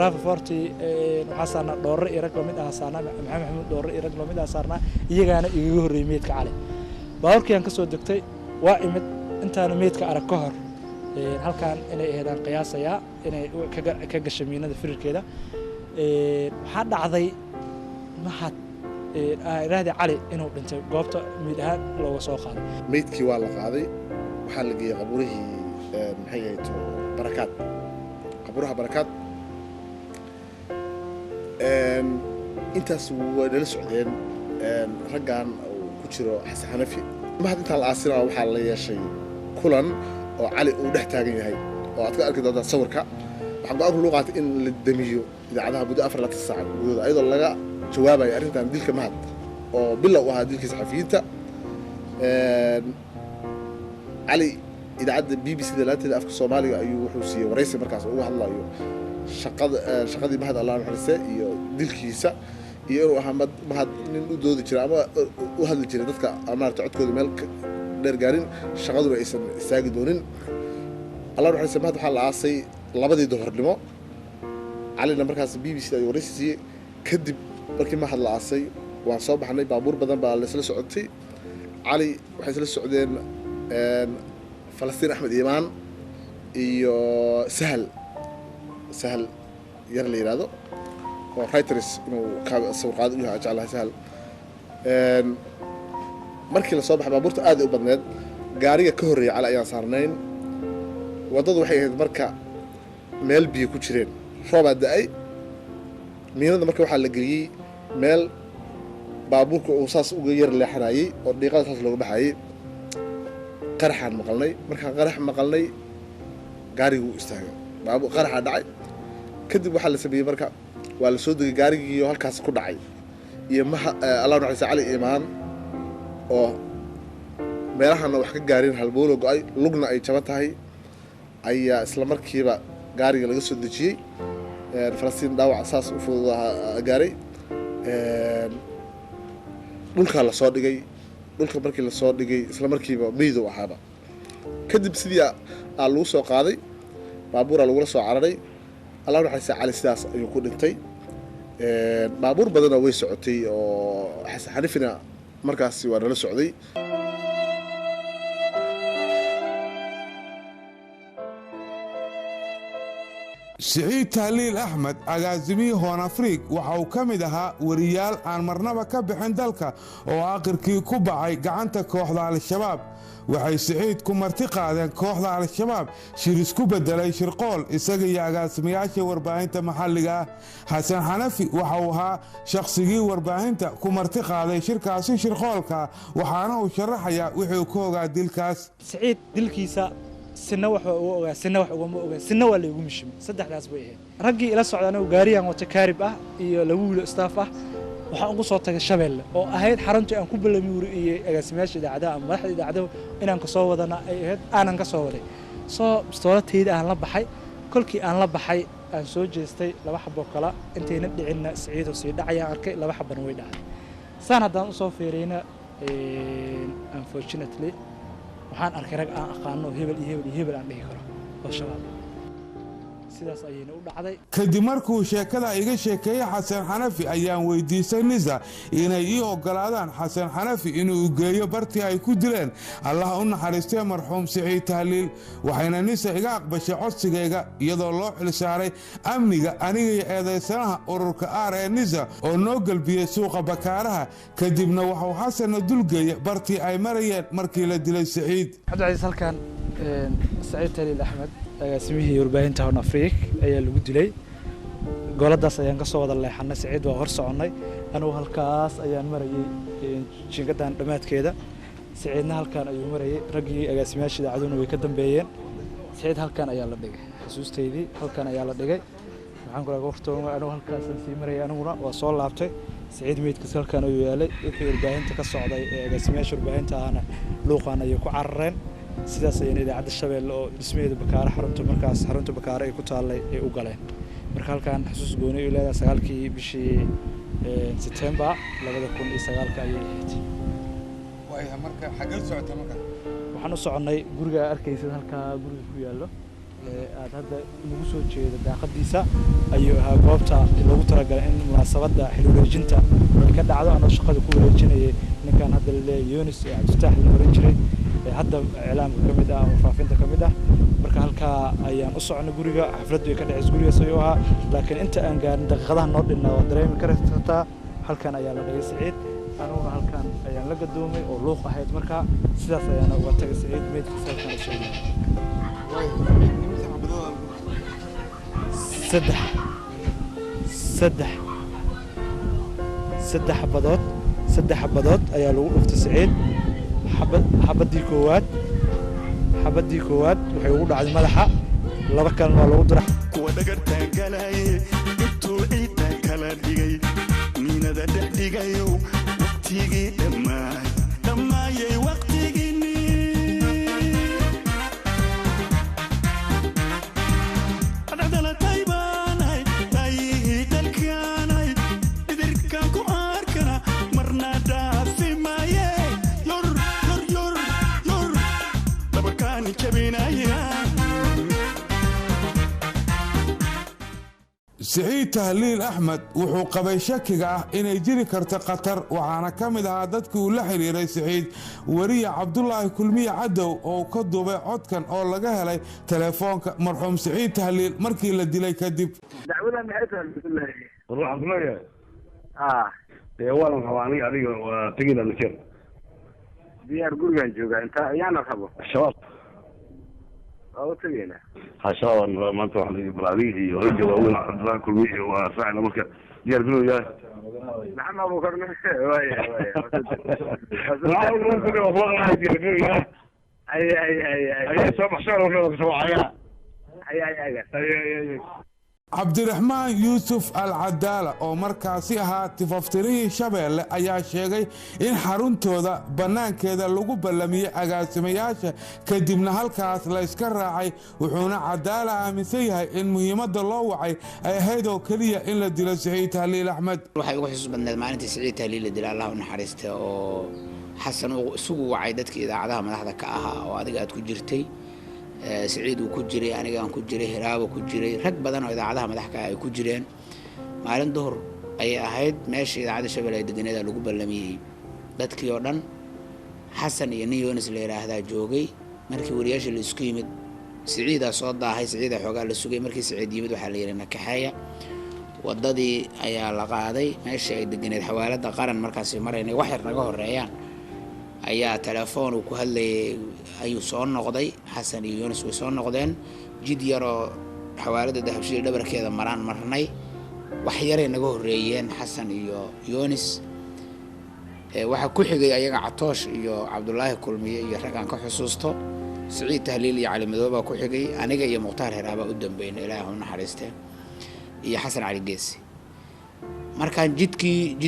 raafa forti waxaa saarnaa dhoorre iyo rag lamid ah saarnaa maxamed maxamuud dhoorre iyo rag lamid ah saarnaa iyagaana igaga horreeyay meydka cali baawarkiyaan ka soo degtay waa imid intaana meydka arag ka hor halkaan inay aheedaan qiyaasayaa inay ka gashay miinada firirkeeda waxaa dhacday mahad iraahday cali inuu dhintay goobta meyd ahaan looga soo qaaday meydkii waa la qaaday waxaa la geeyey qabuurihii maxay ahayd barakaad qabuuraha barakaad intaas way nala socdeen raggan ku jiro xasan xanafi mahad intaan la aasinaa waxaa la yeeshay kulan oo cali uu dhex taagan yahay oo aad ka arki doontaa sawirka waxaan go-aanku loo qaatay in la damiyo idaacadaha muddo 24 saac gudahooda ayadoo laga jawaabayo arrintan dilka mahad oo bilow u ahaa dilkii saxafiyiinta cali idaacadda BBC da laanteeda afka Soomaaliga ayuu wuxuu siiyay wareysi markaas uga hadlayo shaqadii mahad Allah naxariistay iyo dilkiisa iyo inuu ahaa mahad nin u doodi jiray ama u hadli jiray dadka amaarta codkooda meel dheer gaarin shaqaduna aysan istaagi doonin Allah naxariistay mahad waxaa la aasay 2 duhurnimo calina markaas BBC ayuu wareysi siiyay kadib markii mahad la aasay waan soo baxnay baabuur badan baa la isla socotay cali waxay isla socdeen Falastiin Axmed Imaan iyo Sahal yar la yiraahdo oo Reuters inuu sawir qaado u yahay jeclahay Sahal markii la soo baxay baabuurta aad u badneed gaariga ka horeeyay cali ayaan saarnayn wadadu waxay ahayd marka meel biyo ku jireen roob da'ay miinada marka waxaa la geliyay meel baabuurka uu saas uga yar leexanayay oo dhiiqada saas looga baxayay qaraxaan maqalnay markaan qarax maqalnay gaarigu istaagay qaraxa dhacay kadib waxaa la sameeyey marka waa la soo degay gaarigii oo halkaas ku dhacay iyo allah naxariista cali imaan oo meelahana wax ka gaarin halbowlo go'ay lugna ay jaban tahay ayaa isla markiiba gaariga laga soo dejiyey falastiin dhaawac saas u fudud gaaray dhulkaa la soo dhigay dhulka markii la soo dhigay isla markiiba meydow ahaaba kadib sidii lagu soo qaaday baabuuraa lagula soo cararay allah naxariista cali sidaas ayuu ku dhintay baabuur badanna way socotay oo xasan xanifina markaasi waa nala socday siciid tahliil axmed agaasimihii hoon afriig waxa uu ka mid ahaa wariyaal aan marnaba ka bixin dalka oo aakhirkii ku bacay gacanta kooxda al-shabaab waxay siciid ku marti qaadeen kooxda al-shabaab shir isku beddelay shirqool isaga iyo agaasimayaasha warbaahinta maxalliga ah xasan xanafi waxa uu ahaa shakhsigii warbaahinta ku marti qaaday shirkaasi shirqoolka waxaana uu sharaxayaa wixii uu ka ogaa dilkaas siciid dilkiisa sina wax ugu ogaa sina wax uguma ogaan sina waa la igu mishimay saddexdaas bay ahayd raggii ila socdaan oo gaariyaan wata kaarib ah iyo lagu wiilo staff ah waxaan ugu soo tagay Shabeelle oo ahayd xaruntii aan ku balamiyo iyo agaasimayaasha idaacadaha ama madaxda idaacadaha inaan ka soo wadana ay ahayd aanan ka soo waday soo bistoolatayda aan la baxay kolkii aan la baxay aan soo jeestay laba xabo kala intayna dhicinna siciid oo sii dhacayaan arkay laba xabana way dhacday saan haddaan u soo fiiriyna unfortunately waxaan arkay rag aan aqaano hebel iyo hebel iyo hebel aan dhihi karo oo shabaab sidaas ayayna u dhacday kadib markuu sheekada iga sheekeeyay xasan xanafi ayaan weydiisay nisa inay ii ogolaadaan xasan xanafi inuu geeyo bartii ay ku dileen allah u naxariistay marxuum siciid tahliil waxayna nisa iga aqbashay codsigayga iyadoo loo xilsaaray amniga aniga iyo eedaysanaha ururka aar ee nisa oo noo galbiyey suuqa bakaaraha kadibna waxuu xasanna dulgeeyey bartii ay marayeen markii la dilay siciid cabdicasiis halkan siciid tahliil axmed agaasimihii warbaahinta Horn Afrique ayaa lagu dilay goladaas ayaan ka soo wada leexanay siciid waa hor soconnay anigu halkaas ayaan marayay jingadan dhamaadkeeda siciidna halkan ayuu marayay raggii agaasimayaasha idaacaduna way ka dambeeyeen siciid halkan ayaa la dhigay xusuusteydii halkan ayaa la dhigay waxaan ku ragaa waqtiga anigu halkaas sii marayay aniguna waa soo laabtay siciid meydkiisa halkan ayuu yaalay wixii warbaahinta ka socday ee agaasimayaasha warbaahinta ahna luuqan ayay ku carareen sidaas ayay idaacadda Shabeelle oo dhismeeda bakaara xarunta bakaara ay ku taallay ay u galeen marka halkan xusuus gooni u leedahay 9kii bishii September 2009 ayay ahayd way marka xagee socotay marka waxaan u soconay guriga arkaysid halka guriga ku yaalo aad hadda ugu soo jeedo daaqadiisa ayuu ahaa goobta lagu talagalay in munaasabada xil wareejinta ay ka dhacdo anoo shaqada ku wareejinayay ninkan hadda la leeyahay Yunus ee Cabdifatax la oran jiray hadda islaamka kamid ah faafinta kamid ah marka halka ayaan u soconay guriga xafladdu ay ka dhacayso guriga sayoo ah laakiin inta aan gaarin daqiiqadaha noo dhinaa waa dareemi kartaa halkan ayaa la dhigay siciid anuguna halkan ayaan la gadoomay oo luuq ahayd marka sidaas ayaan uga tagay siciid meedkiisa halkan u soo saddex xabadood ayaa lagu dhuftay siciid xabadii koowaad waxay ugu dhacday madaxa laba kalena waa lagu diray kuwa dhagartaan galay intuu ciidan kala dhigay miinada dhex dhigayo waqtigii dhammaayay waqtigiinni adhadalatay baanahay taayihii dalkaanahay idirkaan ku arkana marna dhaafi maaye siciid tahliil axmed wuxuu qabay shakiga ah inay jiri karto khatar waxaana ka mid ahaa dadkii uu la xiriiray siciid wariye cabdulaahi kulmiye cadow oo ka duubay codkan oo laga helay telefoonka marxuum siciid tahliil markii la dilay kadib dacwada maxay tahay waxaan ku leeyahay waan rabaa adiga waa tegida nakir diyaar gurigaan joogaa inta ayaana rabo shabaab oo tagayna shabaab maanta waxaan balaadiga iyo rajada waaweyn cabdulaahi kulmiye waa saacna marka diyaar garow yahay maxamed abu karne ay soo baxshaan wuxuu soo caya cabdiraxmaan yuusuf alcadaala oo markaasi ahaa tifaftirihii shabeelle ayaa sheegay in xaruntooda bannaankeeda lagu ballamiyey agaasimayaasha kadibna halkaas la yska raacay wuxuuna cadaala aaminsan yahay in muhiimadda loo wacay ay ahayd oo keliya in la dilo siciid tahliil axmed waxay ugu xusuus badneed maalintii siciid tahliil la dila allah u naxariista oo xasan isugu wacay dadkii idaacadaha madaxda ka ahaa oo adiga aad ku jirtay سعيد وكجري أنا كان كجري هراب وكجري ركب بدن وإذاعة مدحك كجرين مالن ظهر أي أحد ماشي إذاعة شباب الدنيا ده لقوا بلمي بدك يوردن حسن يعني يونس اللي راه هذا جوجي مركي ورياش اللي سكيمد سعيد صاد هاي سعيد حقا للسوق مركي سعيد يبدو حاليا إنك حياة وضدي أي لقاضي ماشي الدنيا حوالات قارن مركز مرة وحر نجاه الريان ayaa telefoon ku hadlay ayuu soo noqday xasan iyo Yunus way soo noqdeen jid yaro xawaalada dahabshiil dhabarkeeda maraan marnay wax yar ay naga horeeyeen xasan iyo Yunus waxa ku xigay ayaga Catoosh iyo Cabdullaahi Kulmiye iyo ragaan ka xusuusto Siciid Tahliil iyo Cali Madooba ku xigay aniga iyo Muqtaar Hiraaba u dambeeyay Ilaahay u naxariistay iyo Xasan Cali Geesi markaan jid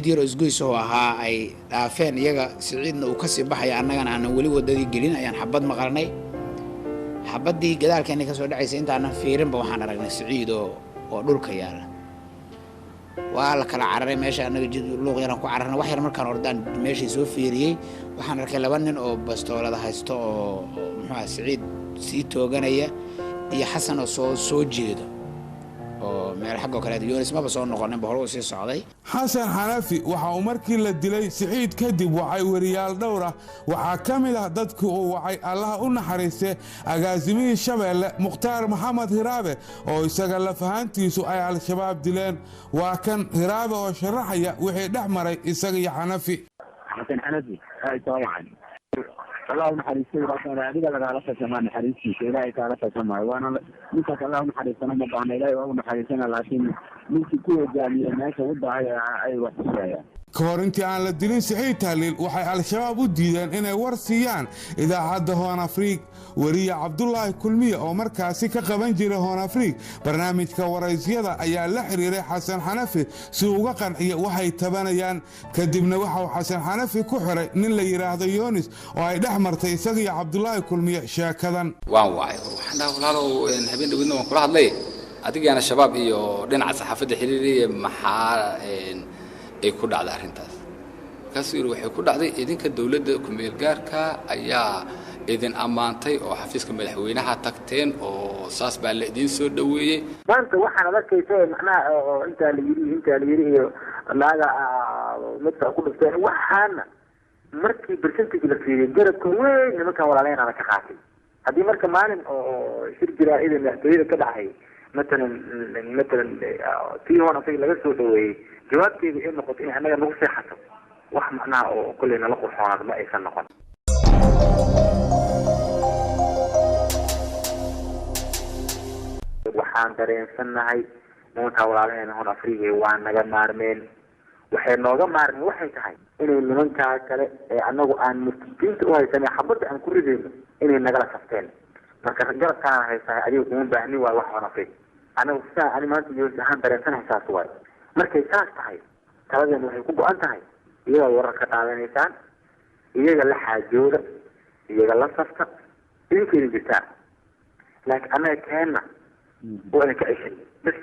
yar isgoysoo ahaa ay dhaafeen iyaga Siciidna uu ka sii baxay annagana aan wali wadadii gelin ayaan xabad maqalnay xabadii gadaalkeena ka soo dhacaysay inta aan fiirinba waxaan aragnay Siciid oo dhulka yaala waa la kala cararay meesha annaga jid luuq yaran ku cararna wax yar markaan ordaan meeshii soo fiiriyay waxaan arkay laba nin oo bastoolada haysto oo muxuu Siciid sii tooganaya iyo Xasan oo soo jeedo meel xaqo kale Yunus ma soo noqonin bahor sii socday xasan xanafi waxa uu markii la dilay Siciid kadib wacay wariyaal dhowr ah waxa kamid ah dadku uu wacay Allah u naxariistay agaasimihii shabeelle Muqtaar Maxamed Hiraabe oo isaga la fahantiisu ay al-shabaab dileen waa kan Hiraabe oo sharaxaya wixii dhaxmaray isaga iyo xanafi xasan xanafi ay tawaan الله محريسي راسنا هذه لا لا سما محريسي لا يتعرف سما وانا نسك الله محريسنا ما بعنا لا هو محريسنا لكن نسي كل جامعة الناس وضع أي وحشة kahor intii aan la dilin Siciid Tahliil waxay al-shabaab u diideen inay war siiyaan idaacadda Hoon Afrika wariye Cabdullaahi Kulmiye oo markaasi ka qaban jiray Hoon Afrika barnaamijka waraysyada ayaa la xiriiray Xasan Xanafi si uu uga qanciyo waxay tabanayaan kadibna waxa uu Xasan Xanafi ku xiray nin la yiraahdo Yunus oo ay dhex martay isaga iyo Cabdullaahi Kulmiye sheekadan waan waxna walaalo habeen dhawidna waan kula hadlay adigana shabaab iyo dhinaca saxaafadda xiriiriyay maxaa ay ku dhacday arintaas kaasir waxay ku dhacday idinka dawladda ku meel gaarka ayaa idin amaantay oo xafiiska madaxweynaha tagteen oo saas baa la idin soo dhaweeyay maanta waxaan arkaysaa macnaha oo inta la yiri iyo laaga midka ku dhigtay waxaana markii percentage la fiiriyay garabka weyn nimanka walaaleyna ka qaatay hadii marka maalin oo shir jiraa idin madaxweynaha ka dhacay مثلا في هون في laga soo dhaweeyay jawaabteedu in noqoto in anaga nagu seexato wax macnaa oo kulleena la qurxoonad ma aysan noqon waxaan dareensanahay nimanka walaalaheen Hoon Afrika waa naga maarmeen waxay nooga maarmeen waxay tahay inay nimanka kale ee anagu aan murtiinta u haysanay xabada aan ku ridayno inay nagala safteen marka garabkaan haysaa adiga kuma baahni waa wax Hoon Afrika أنا وسا أنا ما أنت جالس عن دراسة حساس واي مركز ساس تحي ترى إنه هيكون أنت هاي إذا ورقة على الإنسان إذا قال حاجورة إذا قال صفقة يمكن الجتاع لكن أنا كأنه وأنا كأشي بس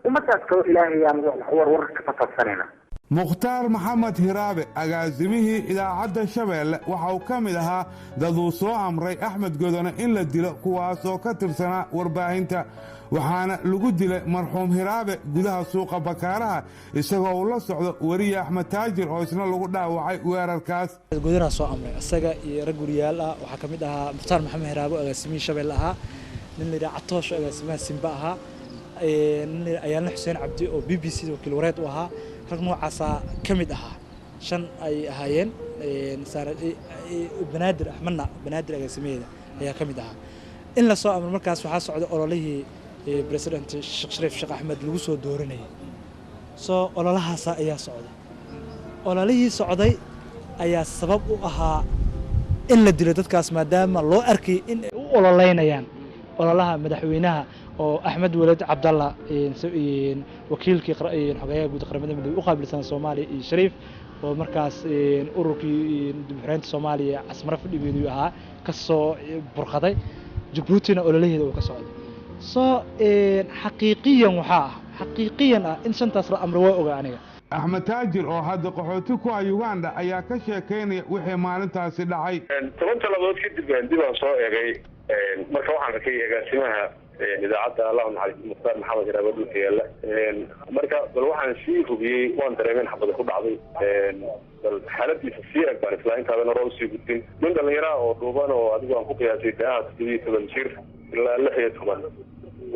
ومتى تقول إلهي يا ورقة تصفرنا Muqtaar Maxamed Hiraabe agaasimihii idaacadda Shabeelle waxa uu kamid ahaa dad uu soo amray Axmed Godone in la dilo kuwaas oo ka tirsanaa warbaahinta waxaana lagu dilay marxuum Hiraabe gudaha suuqa Bakaaraha isagoo uu la socdo wariye Axmed Taajir oo isna lagu dhaawacay weerarkaas Godona soo amray isaga iyo rag guriyaal ah waxa kamid ahaa Muqtaar Maxamed Hiraabe agaasimihii Shabeelle ahaa nin la yiraahdo Catoosh agaasimaha Simba ahaa ayaan Xuseen Cabdi oo BBC wakiil wareed u ahaa rag noocaasa kamid ahaa shan ay ahaayeen banaadir Axmadna banaadir agaasimeeda ayaa kamid ahaa in la soo amray markaas waxa socday ololihii president Sheekh Shariif Sheekh Axmed lagu soo dooranayay soo ololahaas ayaa socday ololihii socday ayaa sabab u ahaa in la dilo dadkaas maadaama loo arkay in ay u ololeynayaan ololaha madaxweynaha oo Axmed Walad Cabdalla wakiilkii xogayaha guud qaramada midoobay u qaabilsan Soomaaliya iyo Shariif oo markaas ururkii dibxiraynta Soomaaliya asmara fadhigeedu ahaa ka soo burqaday Djibouti-na ololaheeda uu ka socday soo xaqiiqiyan in shantaas la amro waa ogaa aniga Axmed Taajir oo hadda qaxooti ku ah Uganda ayaa ka sheekeynaya wixii maalintaasi dhacay 10 talabood kadib dib aan soo eegay marka waxaan arkay agaasimaha idaacadda Allah naxariisto Mukhtaar Maxamed Raabad uu yeela marka bal waxaan sii hubiyay waan dareemay xabada ku dhacday bal xaaladiisa sii agbar isla intaada noo sii gudbin min dhalinyaro oo dhuuban oo adigu aan ku qiyaasay daad 17 jir ilaa 16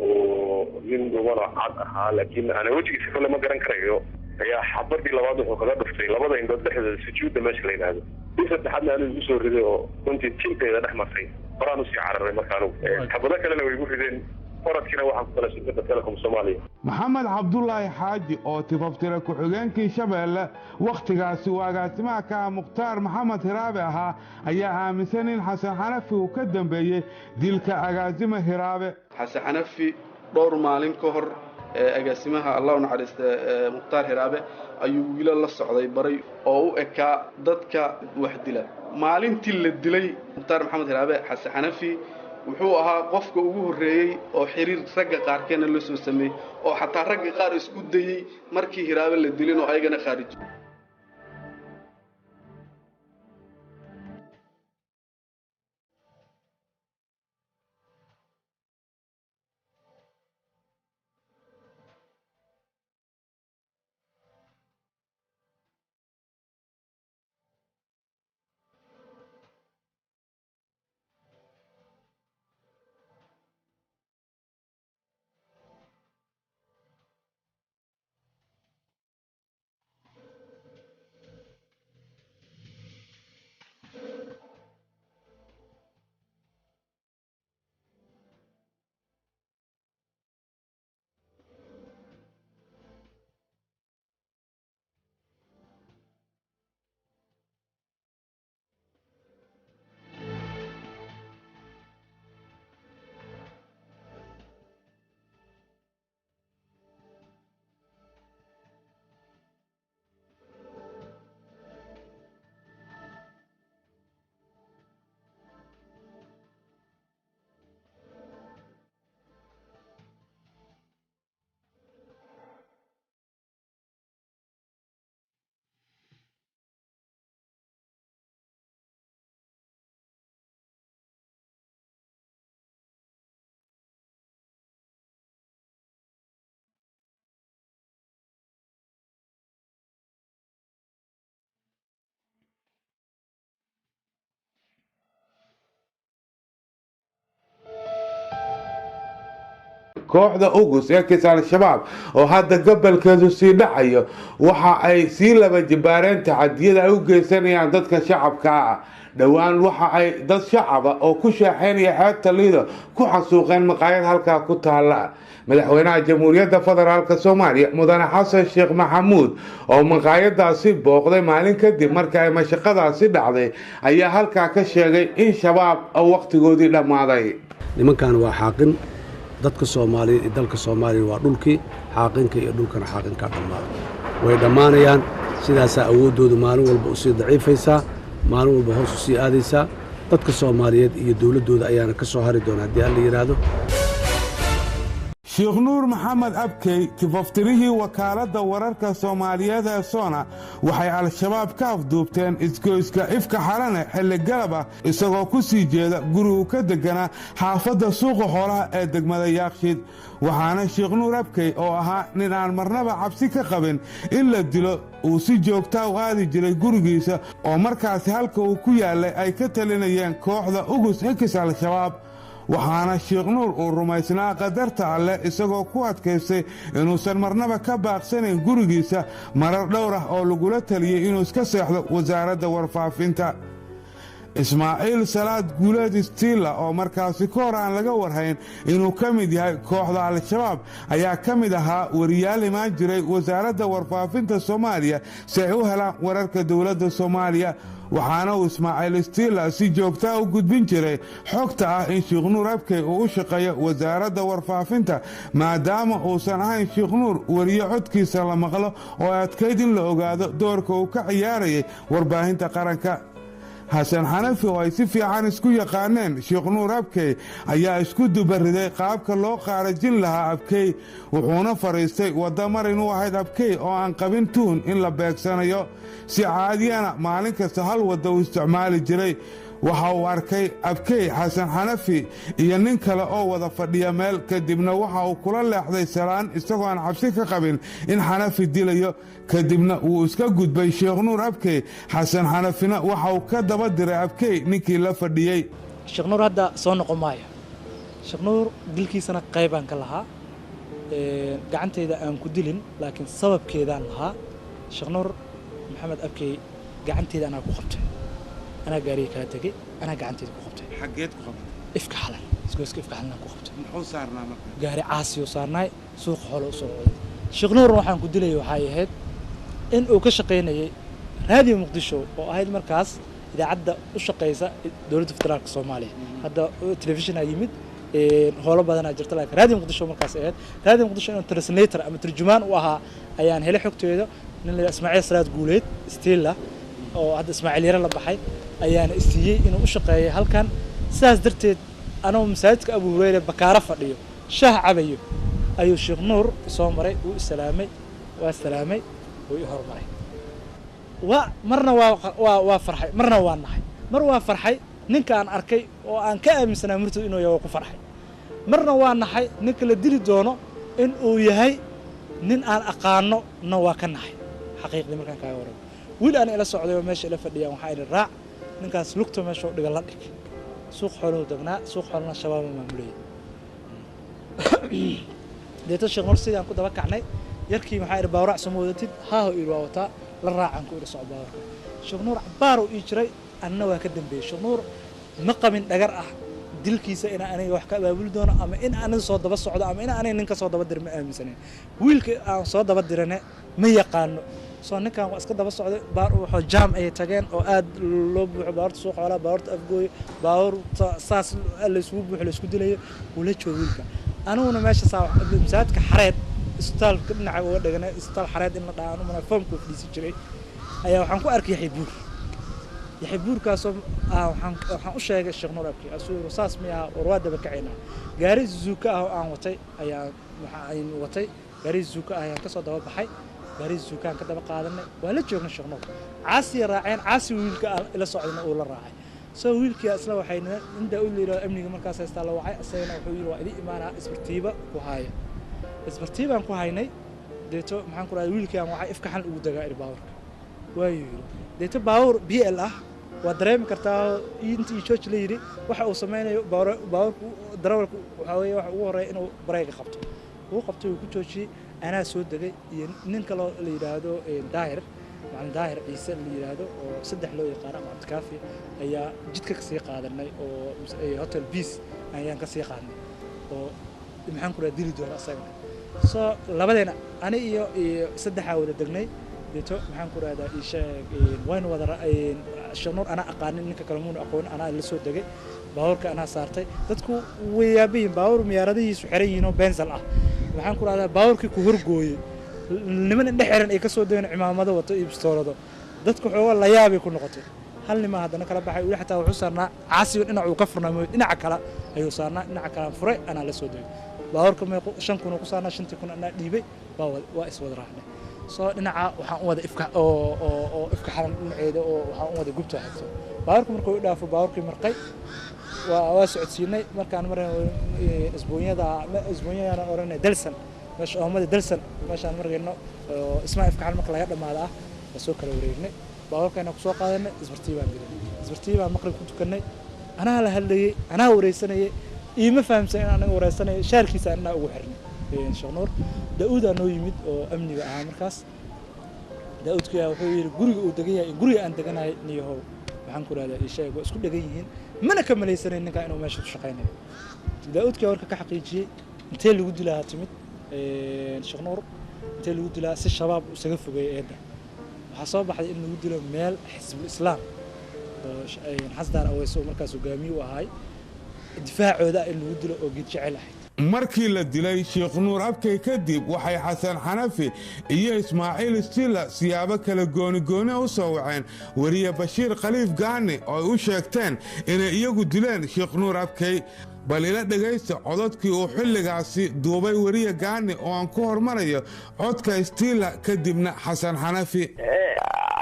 oo min dhuuban oo cad ahaa laakiin ana wajigiisa kale ma garan karayo ayaa xabadii labaad wuxuu kaga dhuftay labada indhood dhexdooda sujuudda meesha la yiraahdo si saddexaadna anigu igu soo riday oo runtii tinteeda dhex martay qoraan u sii cararay markaanu xabado kalena way igu rideen orodkiina waxaan ku kala shirkadda Telecom Soomaaliya Maxamed Cabdullaahi Xaaji oo tifaftira ku-xigeenkii Shabeelle wakhtigaasi uu agaasimaha ka Mukhtaar Maxamed Hiraabe ahaa ayaa aaminsan in Xasan Xanafi uu ka dambeeyay dilka agaasima Hiraabe Xasan Xanafi dhowr maalin ka hor agaasimaha Allah naxariista Mukhtaar Hiraabe ayuu wiilal la socday baray oo u ekaa dadka wax dila maalintii la dilay Mukhtaar Maxamed Hiraabe Xasan Xanafi wuxuu ahaa qofka ugu horeeyay oo xiriir ragga qaarkeena la soo sameeyay oo xataa ragga qaar isku dayay markii Hiraabe la dilin oo ayagana kharij kooxda ugus ee Al-Shabaab oo hadda gobolkeedu sii dhacayo waxa ay sii laba jibaareen tacadiyada ay u geysanayaan dadka shacabka ah dhawaan waxa ay dad shacab oo ku shaaxeynaya xeebta Lido ku xasuuqeen maqaayad halka ku taala madaxweynaha jamhuuriyadda federaalka Soomaaliya mudane Xasan Sheekh Maxamuud oo maqaayadaasi booqday maalin kadib markii ay mashaqadaasi dhacday ayaa halka ka sheegay in shabaab waqtigoodii dhamaaday nimankan waa xaqin dadka Soomaaliyeed iyo dalka Soomaaliya waa dhulkii xaqinka iyo dhulkana xaqinka dhamaaday way dhamaanayaan sidaas awoodoodu maalin walba u sii daciifaysaa maalin walba hoos u sii aadaysaa dadka Soomaaliyeed iyo dawladooda ayaana ka soo hari doona hadii la yiraahdo Sheekh Nuur Maxamed Abkey tifaftirihii wakaaladda wararka Soomaaliyeed ee Sona waxay Al-Shabaab ka afduubteen isgoyska ifka xarane xilli galaba isagoo ku sii jeeda guriga ka deganaa xaafadda suuqa xoolaha ee degmada Yaaqshiid waxaana Sheekh Nuur Abkey oo ahaa nin aan marnaba cabsi ka qabin in la dilo uu si joogta u aadi jiray gurigiisa oo markaasi halka uu ku yaalay ay ka talinayeen kooxda ugus xikis Al-Shabaab waxaana Sheekh Nuur uu rumaysnaa qadarta alle isagoo ku adkaystay inuusan marnaba ka baaqsanayn gurigiisa marar dhowr ah oo lagula taliyay inuu iska seexdo wasaaradda warfaafinta ismaaciil salaad guuleed istiila oo markaasi ka hor aan laga warhayn inuu ka mid yahay kooxda al-shabaab ayaa ka mid ahaa wariyaal imaan jiray wasaaradda warfaafinta soomaaliya si ay u helaan wararka dowladda soomaaliya waxaana uu ismaaciil istiila si joogtaa u gudbin jiray xogta ah in sheekh nuur abkey uu u shaqeeyo wasaaradda warfaafinta maadaama uusan ahayn sheekh nuur wariye codkiisa la maqlo oo adkayd in la ogaado doorka uu ka ciyaarayay warbaahinta qaranka xasan xanafi oo ay si fiican isku yaqaaneen sheekh nuur abkey ayaa isku dubariday qaabka loo qaarajin lahaa abkey wuxuuna fadhiistay wadda mar inuu ahayd abkey oo aan qabin tuhun in la beegsanayo si caadiyana maalin kasta hal wadda uu isticmaali jiray waxa uu arkay abkey xasan xanafi iyo nin kale oo wada fadhiya meel kadibna waxa uu kula leexday salaan isagoo aan cabsi ka qabin in xanafi dilayo kadibna wuu iska gudbay sheekh nuur abkey xasan xanafina waxa uu ka daba diray abkey ninkii la fadhiyey sheekh nuur hadda soo noqon maayo sheekh nuur dilkiisana qaybaan ka lahaa gacantayda aan ku dilin laakiin sababkeedaan lahaa sheekh nuur maxamed abkey gacantayda anaa ku qabtay أنا قاري كاتجي أنا قعدت كقبتي حقيت كقبتي إفك حلال سكوس كيف كحلنا كقبتي محو صارنا قاري عاصي وصارناي سوق حلو سوق شغنور روحان كدلي وحاي هاد إن وكشقينا هذه مقدشو وهاي المركز إذا عدى وشقيسة دولة فترة الصومالية هذا تلفزيون يمد هولا بدنا جرت لك هذه مقدشو مركز هاد هذه مقدشو إنه ترسليتر أما ترجمان وها أيان هلا حكتو هذا إن إسماعيل سراد قوليت ستيلا oo hadda Ismaaciil yar la baxay ayaan isiyay inuu u shaqeeyo halkan saas darteed anoo masaajidka Abu Hurayra bakaara fadhiyo shaah cabayo ayuu Sheekh Nuur soo maray uu salaamay uu hormaray marna waa farxay marna waa naxay mar waa farxay ninka aan arkay oo aan ka aaminsanaa murtad inuu yahay ku farxay marna waa naxay ninka la dili doono in uu yahay nin aan aqaano waa ka naxay xaqiiqdii markaan ka waran wiil aan ila socday meesha ila fadhiya waxa ay raac ninkaas lugta meesha dhiga la dhig suuq xoolo dagnaa suuq xoolna shabaab maamulay deeto sheekh Nuur sidaan ku daba kacnay yarkii waxa ay baawrac samoodatid haa uu wata la raacan ku ila socdaa sheekh Nuur cabaar uu jiray anna waa ka dambeeyay sheekh Nuur ma qabin dhagar ah dilkiisa in aniga wax ka abaabul doono ama in aan soo daba socdo ama in aan ninka soo daba dir ma aaminsaneen wiilka aan soo daba dirane ma yaqaano soo ninkan waa iska daba socday baar wuxuu jaam ay tageen oo aad loo buuxo baarta soo xoolaa baarta afgooy baar saas la isku buuxo la isku dilayo wala joogo wiilka anuguna meesha saa masaajidka xareed isbitaalka dhinaca uga dhaganay isbitaal xareed in la dhaano mana foomku fadhiisi jiray ayaa waxaan ku arkay yaxibuurkaasoo waxaan u sheegay Sheekh Nuur Abkey asuur saas miyaa warwaadaba kacayna gaari zuuka ah oo aan watay ayaa waxaan watay gaari zuuka ah ayaan ka soo daba baxay gaari zuukaan ka daba qaadanay waa la joognay Sheekh Nuur caasi raaceen caasi wiilka ila socdana uu la raacay soo wiilkii asla waxayna inta uu leeyahay amniga markaas haysta la wacay asayna wuxuu yiri waa idin imaana isbartiiba ku haaya isbartiibaan ku haynay deeto maxaan ku raay wiilkii aan wacay ifka xal ugu dagaa baawrka waayo deeto baawr BL ah waa dareemi kartaa intii church la yiri waxa uu sameeyo baawrku darawalku waxa weeye waxa ugu horeeya inuu bareega qabto uu qabtay uu ku joojiyay أنا سود دقي ننكلو اللي يرادو داهر مع داهر عيسى اللي يرادو وصدح له يقارع مع الكافي هي جدك كسيق هذا الناي أو هوتيل بيس هي كسيق هذا أو محن كره ديري دور أصلا so لبدينا أنا صدح هذا دقني ديتو محن كره هذا إيش وين وذا الشنور أنا أقاني إنك كلامون أقول أنا اللي سود دقي باور كأنا صارتي تدكو ويابين باور مياردي سحريينو بنزل waxaan ku raadaa baawrkii ku horgooyay niman dhexeeran ay ka soo deeyeen cimaamada wato iyo bistoolado dadku xooga la yaabay ku noqotay hal nima hadana kala baxay wili xataa wuxuu saarnaa caasi dhinac uu ka furnaa dhinaca kale ayuu saarnaa dhinaca kale furay ana la soo deeyay baawrka ma 5 kun ku saarnaa 5 kun ana dhiibay waa is wada raacnay soo dhinaca waxaan u wada ifka oo ifka xaran dhinaceeda oo waxaan u wada gubta xigto baawrku markuu dhaafo baawrkii marqay waa socodsiinay markaan mareen isbuunyada oranay dalsan meesha oomada dalsan meeshaan margeeno ismaa ifka xal marka laga dhamaado ah soo kala wareegnay baawrkayna ku soo qaadanay isbartiibaan maqrib ku tukanay anaa la hadlayay anaa wareysanayay iima fahamsan in anaga wareysanay shaarkiisa anaa ugu xirnay Sheekh Nuur Daawud anoo yimid oo amniga ah markaas Daawudkii wuxuu yiri guriga uu degan yahay guriga aan deganahay niyahow waxaan ku raadaya isheeg waa isku dhagan yihiin mana ka malaysanayn ninka inuu meesha ku shaqeynayo daawudka warka ka xaqiijiyay intee lagu dilaa timid Sheekh Nuur intee lagu dilaa si shabaab isaga fogeeyay eedda waxaa soo baxday in lagu dilo meel xisbul islaam xasdaan aweyso markaas hogaamiye u ahay difaacooda in lagu dilo oo geed jecel ahayd markii la dilay Sheekh Nuur Abkay kadib waxay Xasan Xanafi iyo Ismaaciil Stila siyaabo kala gooni u soo waceen wariye Bashiir Khaliif Gaani oo u sheegteen inay iyagu dileen Sheekh Nuur Abkay bal ila dhagaysta codadkii uu xilligaasi duubay wariye Gaani oo aan ku hormarayo codka Stila kadibna Xasan Xanafi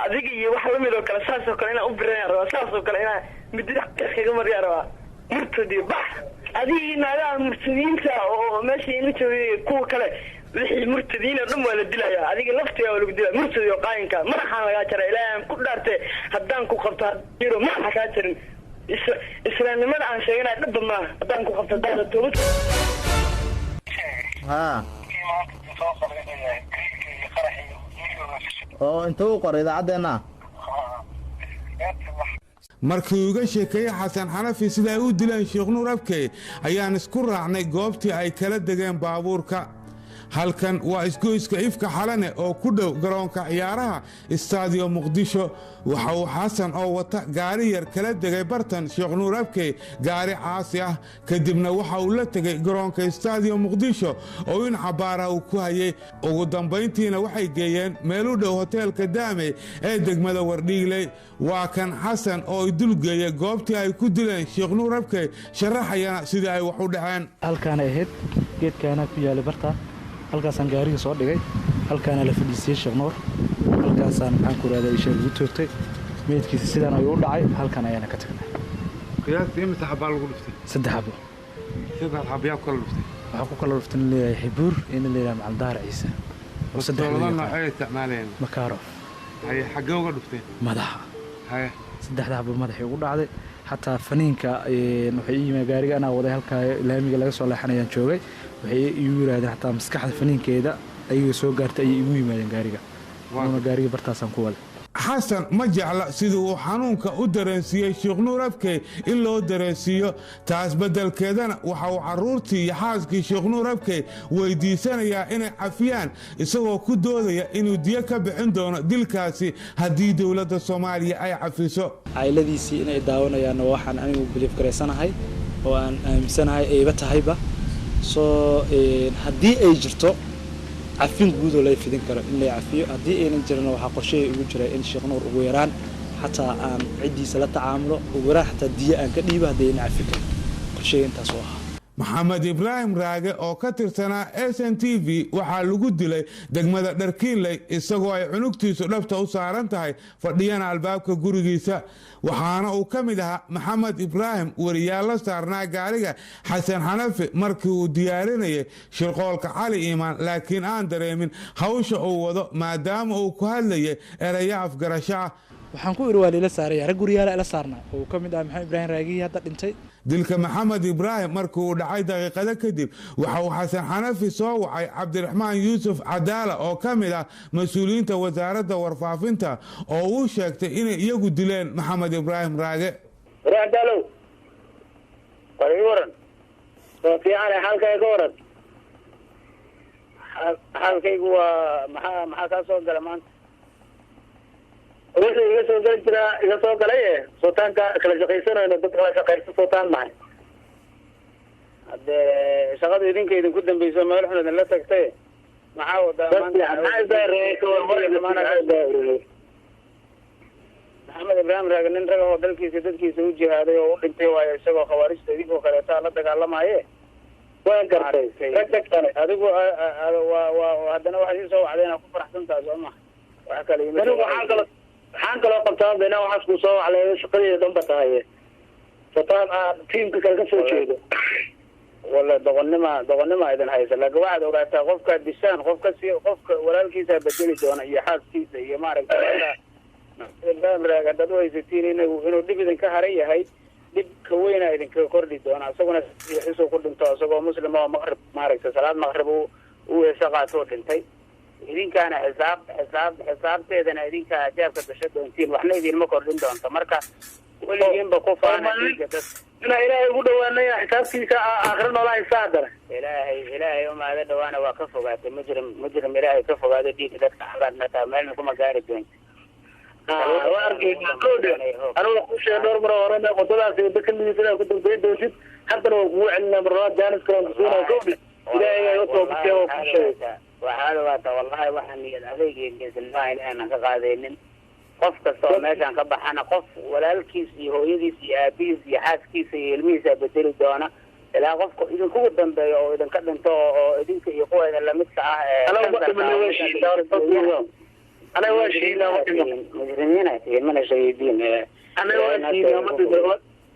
adiga iyo wax la mid oo kale saas oo kale inaan u bireeyay raba saas oo kale inaan midda kaga mariyaa raba murtadi bax adiga naagaha murtadiinta oo meesha ina joogay kuwa kale wixii murtadiin oo dhan waa la dilayaa adiga laftiga waa lagu dilaa murtadi oo qaayinka madaxaan laga jaray ilaahay ku dhaartay haddaan ku qabto jiro ma ka jarin islaamnimada aan sheeganay dhab ma haddaan ku qabto dad toobad oo intuu qoray idaacaddeena markii uga sheekeeyay Xasan Xanafi sida ay u dileen Sheekh Nuur Abkay ayaan isku raacnay goobtii ay kala degeen baabuurka halkan waa isgoyska ifka xalane oo ku dhow garoonka ciyaaraha Stadium Muqdisho waxa uu Xasan oo wata gaari yar kala degay bartan Sheekh Nuur Abkay gaari caasi ah kadibna waxa uu la tagay garoonka Stadium Muqdisho oo in xabaara uu ku hayay ugu dambeyntiina waxay geeyeen meel u dhow hoteelka Daame ee degmada Wardhiigley waa kan Xasan oo dul geeyay goobtii ay ku dileen Sheekh Nuur Abkay sharaxayana sida ay wax u dhaceen halkaan ahayd geedkaana ku yaala barta halkaasaan gaariga soo dhigay halkaana la fadhiisiyay Sheekh Nuur halkaasaan maxaan ku raadayay sheeg ugu toogtay meedkiisa sidaan ayuu u dhacay halkaan ayaana ka tagnay qiyaastii imisa xabaa lagu dhuftay 3 xabo 3 xabiyaa kala dhuftay waxa ku kala dhuftay leeyahay xibuur in leeyahay Macalin Daar Ciise oo 3 nooc ay isticmaaleen makaaro ay xagga uga dhuftay madaxa hay 3 xabo madaxii ugu dhacday حتى فنينك وحي ما قاري أنا وضع هالك لامي قال صالح حنا ينشوي وحي يقول هذا حتى مسكح فنين كذا أي سوق قارت أي يقول ما ينقاريها وما قاري برتاسن كوال حسن ما جعل سيدو حنونك ودرنسيه Sheekh Nuur Abkay in loo dareensiyo taas bedelkeedana waxa uu caruurtii xaaskii Sheekh Nuur Abkay weydiisanaya inay cafiyaan isagoo ku doodaya inuu diya ka bixin doono dilkaasi haddii dawladda Soomaaliya ay cafiso ayladiisii inay daawanayaan waxaan anigu biliif gareysanahay oo aan aaminsanahay ayba tahayba soo haddii ay jirto عفين جودو لا يفيدين كرا إن لا عفيو هذه إن جرنا وحقشة يوجرا إن Sheekh Nuur ويران حتى أن عدي سلا تعامله وراح حتى دي أن كديبه هذه نعفيك كل شيء أنت صوها محمد إبراهيم راجع أو كتر سنة SNTV وحلو جود لي دقمة دركين لي السجوا عنقتي سلفت أو صارنتهاي فدينا على الباب كجورجيسا وحنا وكملها محمد إبراهيم وريال صارنا قارجة حسن حنفي مركو ديارنا شرقولك على إيمان لكن أندري من هوش أو ما دام أو كهلية رياف قرشة waxaan ku irwaalay la saaray rag guriyaal la saarnaa oo kamid ah Maxamed Ibraahim Raagi hadda dhintay dilka Maxamed Ibraahim markuu dhacay daqiiqada kadib waxa uu Xasan Xanafi soo wacay Cabdiraxmaan Yuusuf Cadaala oo kamid ah mas'uuliyiinta wasaaradda warfaafinta oo uu sheegtay inay iyagu dileen Maxamed Ibraahim Raagi Raadalo waran soo fiican halkayga waran halkaygu waa maxaa ka soo galay maanta wixii iga soo galay sultaanka kala shaqaysanayno dad kala shaqaysto sultaan mahay hadde shaqada idinku dambayso meel xun idin la tagtay maxaa wada Maxamed Ibraahim Raagi nin rag oo dalkiisa dadkiisa u jihaaday oo u dhintay waayo isagoo khawaarijta idinkoo kaleeta la dagaalamaye waan gartay adigu haddana waxaad ii soo wacday inaad ku faraxsantahay soo maha wax kale waxaan kaloo qabtaa beenaa waxaas ku soo waclay shaqadeeda dhanba tahay fataan tiimka kale ka soo jeedo wala doqonnima idin haysa laakiin waxaad ogaataa qofka dishaan qofka walaalkiisa bedeli doona iyo xaaskiisa iyo maaragtay dad waysatiin inuu dhib idinka haran yahay dhib ka weyna idinka kordhi doona isaguna isoo ku dhinto isagoo muslim oo maqrib maaragtay salaad maqrib uu heesa qaato dhintay idinkaana xisaabteedana idinka ajaabka gasho doontiin waxna idinma kordhin doonto marka weligiinba ku faana ina ilaahay ugu dhawaanaya xisaabtiisa aakhira noolaa hisaadara ilaahay umaada dhawaana waa ka fogaatay mujrim ilaahay ka fogaado dhiigga dadka xabaadna taa meelna kuma gaari doonto أنا وقوش دور مرة ورانا قطلات بكل سنة كنت بيد وشد حتى لو وعندنا مرات جانس كلام سونا كوبي إلى يوتيوب كيو كل وهذا والله وحني الأذيك يجلس الله إن أنا كقاعدين قف كسر ماشي عن كبح أنا قف ولا الكيسي هو يديسي أبيسي حاسكيسي الميسا بدل الدونا لا قف إذا كود دم أو إذا كذا أنت أو إذا يقوى إذا لم تسعى أنا وقت من وشي دار التصوير أنا واشي لا مجرمين من شهيدين أنا واشي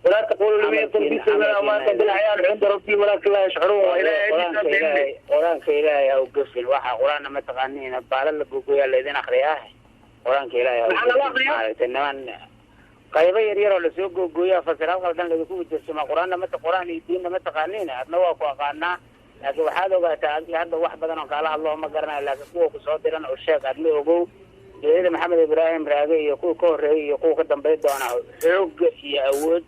ولا تقولوا لي يطلب بسم ما تدل عيال عند ربي ولكن لا يشعرون قرآن كإلهي أو قفل واحد قرآن ما تغنين بارل بقويا الذين أخرياه قرآن كإلهي أو قفل إنما قيبة يرير ولا سوق قويا فسرات قلنا لذكوه جسم قرآن ما تقرآن يدين ما تغنين أدنوا قوانا لكن وحده قاعد هذا واحد بدنا قال اللهم قرنا لكن قوة صادرنا والشيخ أدنى وقو إذا محمد إبراهيم راجع يقول كوري يقول قدام بيت دهنا حوج يعود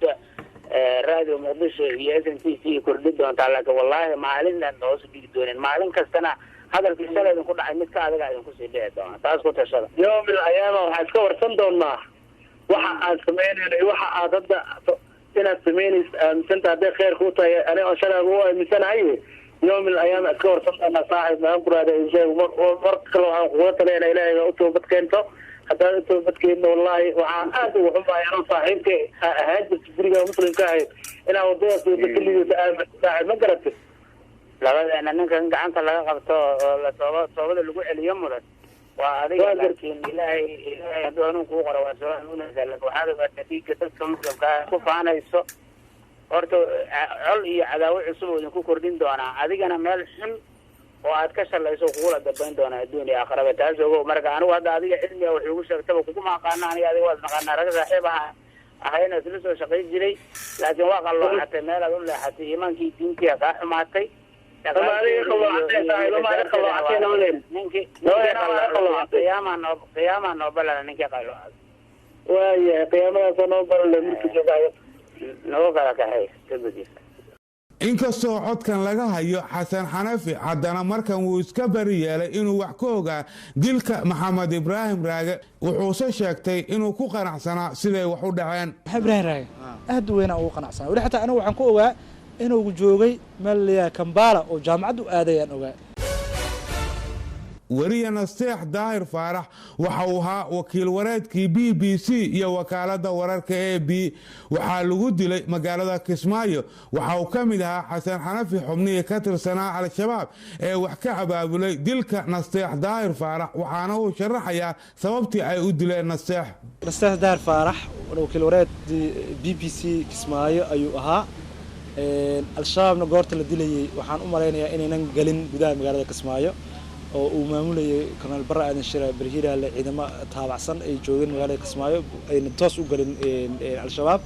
راديو مقدس يأذن في كردي دهنا تعالى والله ما علينا نوصل بيدون ما علينا كستنا هذا الكسل اللي نقول عن مسكا هذا قاعد نقول سيدي دهنا تاسكو تشلا يوم من الأيام وحسكور صندوق ما وح سمين وح ضد سنة سمين سنة هذا خير خوطة أنا أشرب هو مثلا عيني يوم من الأيام أذكر صدقنا صاحب ما أنقر هذا الشيء ومرق كلوا عن قوة لنا إلهي أتوا بتكينته حتى أتوا بتكينه والله وعن آدم وحبا يرون صاحبك هاجب تفريقه مسلم كاهد إلا وضيع في بكل صاحب ما قرأته لا أنا نكن عنك لا قبته صوب اللجوء اليوم ولا وهذا لكن إلهي هدوانو قوة وسواء نزل وهذا النتيجة تسكن كفانا يسوع horta col iyo cadaawo cusub oo idinku kordhin doonaa adigana meel xun oo aad ka shalayso kuula dambayn doonaa adduun iyo aakhiraba taas ogow marka anigu hadda adiga cilmiga wuxuu igu sheegtaba kuguma aqaana aniga adiga waad naqaanaa rag saaxiib ahayna isla soo shaqayn jiray laakiin waa qalooxatay meel aad u leexatay iimaankii diintiya kaa xumaatay qiyaamaha noo balana ninkii qalooxatay waaya qiyaamadaasa noo balale markii joogayo inkastoo codkan laga hayo xasan xanafi haddana markan wuu iska bari yeelay inuu wax ka ogaa dilka maxamed ibraahim raage wuxuuse sheegtay inuu ku qanacsanaa siday wax u dhaceen ibraahim raage aad weyn ugu qanacsanaa wali xataa anigu waxaan ku ogaa inuu joogay meel la Kampala oo jaamacad u aadayaan ogaa wariye nasteex daahir faarax waxa uu ahaa wakiil wareedkii BBC iyo wakaalada wararka AB waxaa lagu dilay magaalada Kismaayo waxa uu ka mid ahaa xasan xanafi xubniye ka tirsanaa al-shabaab ee wax ka abaabulay dilka nasteex daahir faarax waxaana uu sharaxayaa sababtii ay u dileen nasteex daahir faarax wakiil wareedkii BBC Kismaayo ayuu ahaa al-shabaabna goorta la dilayay waxaan u maleynayaa inaynan galin gudaha magaalada Kismaayo oo uu maamulayay Colonel Barra Aadan Shira Barhira la ciidamo taabacsan ay joogeen magaalada Kismaayo ayna toos u galin al-shabaab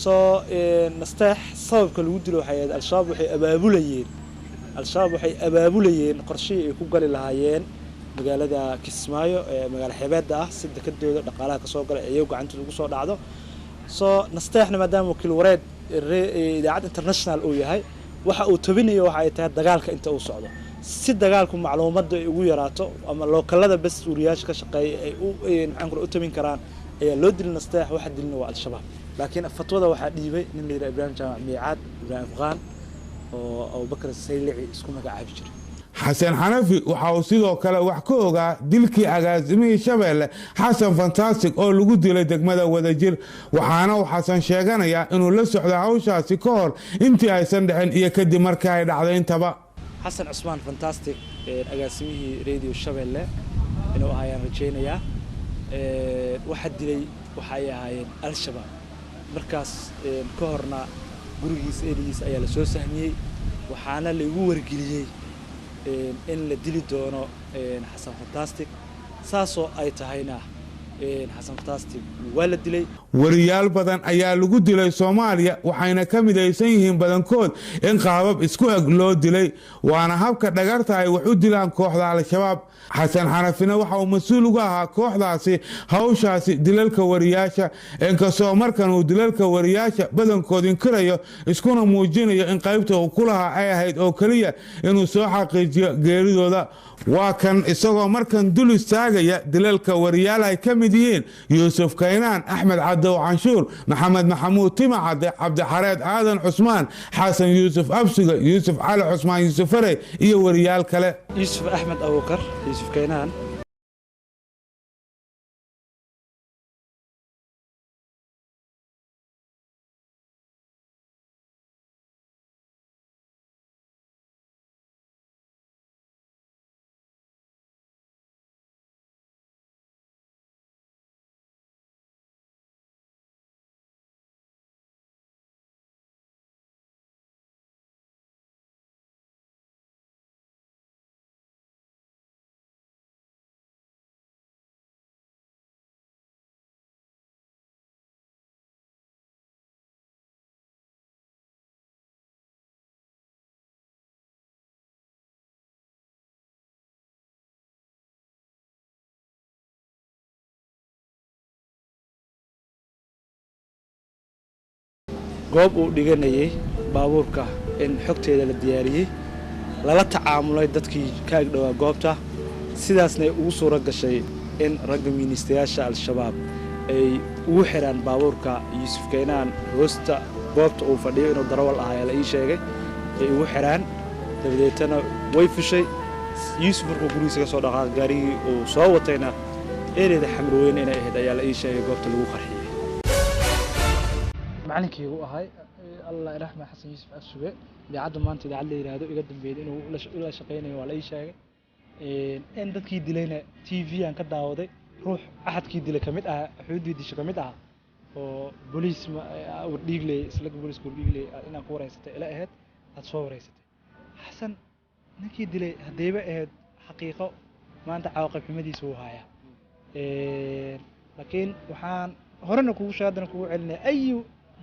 soo nasteex sababka lagu dilo waxay al-shabaab waxay abaabulayeen qorshe ay ku gali lahaayeen magaalada Kismaayo magaalo xeebeedda ah si dekadooda dhaqaalaha ka soo galay ayuu gacanta ugu soo dhacdo soo nasteexna maadaama wakiil wareed idaacad international uu yahay waxa uu tabinayo waxa ay tahay dagaalka inta uu socdo si dagaalku macluumaadda ay ugu yaraato ama lookalada bas suuriyaasha ka shaqeeya ay u tabin karaan ayaa loo dilin nasteex waxa dilin waa al-shabaab laakiin fatwada waxaa dhiibay nin la yiraahdo Ibrahim Jaamac Miicaad Ibrahim Afqaan oo Abu Bakr Saylici isku magacaabi jiray xasan xanafi waxa uu sidoo kale wax ka ogaa dilkii agaasimihii Shabeelle Xasan Fantastic oo lagu dilay degmada Wadajir waxaana uu xasan sheeganayaa inuu la socdo hawshaasi ka hor intii aysan dhicin iyo kadib markii ay dhacday intaba حسن عثمان فانتاستيك أجاسمه راديو شبله إنه هايان رجينيا واحد دلي وحيا هايان الشباب مركز كهرنا جروجيس إيريس أيال سوسهني وحنا اللي هو رجليه إن الدلي دونه حسن فانتاستيك ساسو أي تهينا xasan fantastic waa la dilay wariyaal badan ayaa lagu dilay Soomaaliya waxayna ka midaysan yihiin badankood in qaabab isku eg loo dilay waana habka dhagarta ay wax u dilaan kooxda Al-Shabaab xasan xanafina waxa uu mas'uul uga ahaa kooxdaasi hawshaasi dilalka wariyaasha inkastoo markan uu dilalka wariyaasha badankood inkirayo iskuna muujinayo in qaybta uu ku lahaa ay ahayd oo kaliya inuu soo xaqiijiyo geeridooda waa kan isagoo markan dul istaagaya dilalka wariyaal ay ka mid yihiin Yuusuf Kaynaan Axmed Cadow Canshuur Maxamed Maxamuud Timacade Cabdi Xareed Aadan Cusmaan Xasan Yuusuf Absiga Yuusuf Cali Cusmaan Yuusuf Fare iyo wariyaal kale Yuusuf Axmed Abubakar Yuusuf Kaynaan goob uu dhiganayay baabuurka in xogteeda la diyaariyay lala tacaamulay dadkii ka agdhawaa goobta sidaasna ugu suura gashay in ragga ministayaasha Al-Shabaab ay ugu xiraan baabuurka Yuusuf Kaynaan hoosta goobta uu fadhiyo inuu darawal ahaa la ii sheegay ay ugu xiraan dabadeetana way fushay Yuusuf markuu gurigiisa ka soo dhaqaaqay gaarigii uu soo watayna eerida xamrooyin inay ahayd ayaa la ii sheegay goobta lagu qarxiyay macalinkii uu ahay Allah irahma Xasan Yuusuf Absuge idaacada maanta idaacad la yiraahdo iga dambeeyay inuu la shaqeynayo waa la ii sheegay in dadkii dilayna TV aan ka daawaday ruux ahadkii dilay kamid ah xuduudii disho kamid ah oo booliis dhiigley isla booliisku dhiigley inaan ku wareysatay ila ahayd aad soo wareysatay Xasan ninkii dilay hadayba ahayd xaqiiqo maanta caawaqab xumadiisa uu haya laakiin waxaan horena kugu sheegay kugu celinay ayu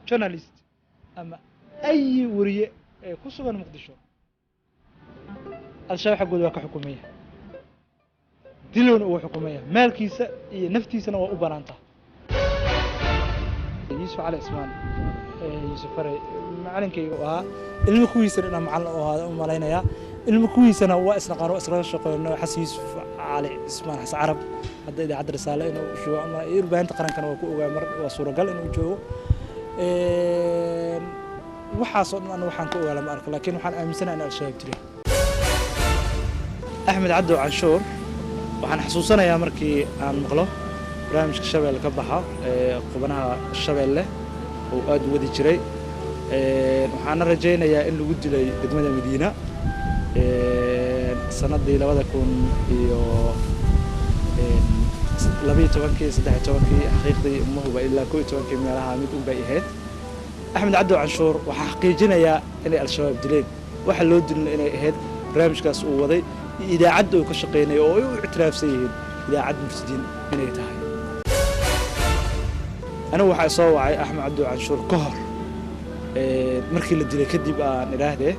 journalist ama ay wariye ku sugan Muqdisho Al-Shabaab xaqooda waa ka xukumaya diloon uu xukumaya maalkiisa iyo naftiisana waa u banaanta Yuusuf Cali Cusmaan Yuusuf Fare macalinkayga waa ilmo kuwiisana inaan macallin oo ahaa u malaynaya ilmo kuwiisana waa isla qaar isla shaqeynaa Xasan Yuusuf Cali Cusmaan Xasan Carab hadda idaacad risaale inuu joogo ama irbaanta qarankana waa ku ogaa mar waa suuragal inuu joogo waxaasoo dhan waxaan ku ogaala ma arko laakiin waxaan aaminsanahay in Al-Shabaab jiray Axmed Cadow Canshuur waxaan xasuusanayaa markii aan maqlo barnaamijka Shabeelle ka baxa qubanaha Shabeelle oo aad u wadi jiray waxaan rajaynayaa in lagu dilay degmada Madiina sanadii 2000 iyo 12 xaqiiqdii ma huba ilaa 12 meelaha mid u bay ahayd Axmed Cadow Canshuur waxa xaqiijinaya inay Al-Shabaab dileen waxa loo dilay inay ahayd barnaamijkaas uu waday idaacad uu ka shaqeynay oo ay u ictiraafsan yihiin idaacad mursidiin inay tahay ana waxa soo wacay Axmed Cadow Canshuur ka hor markii la dilay kadib aan iraahdee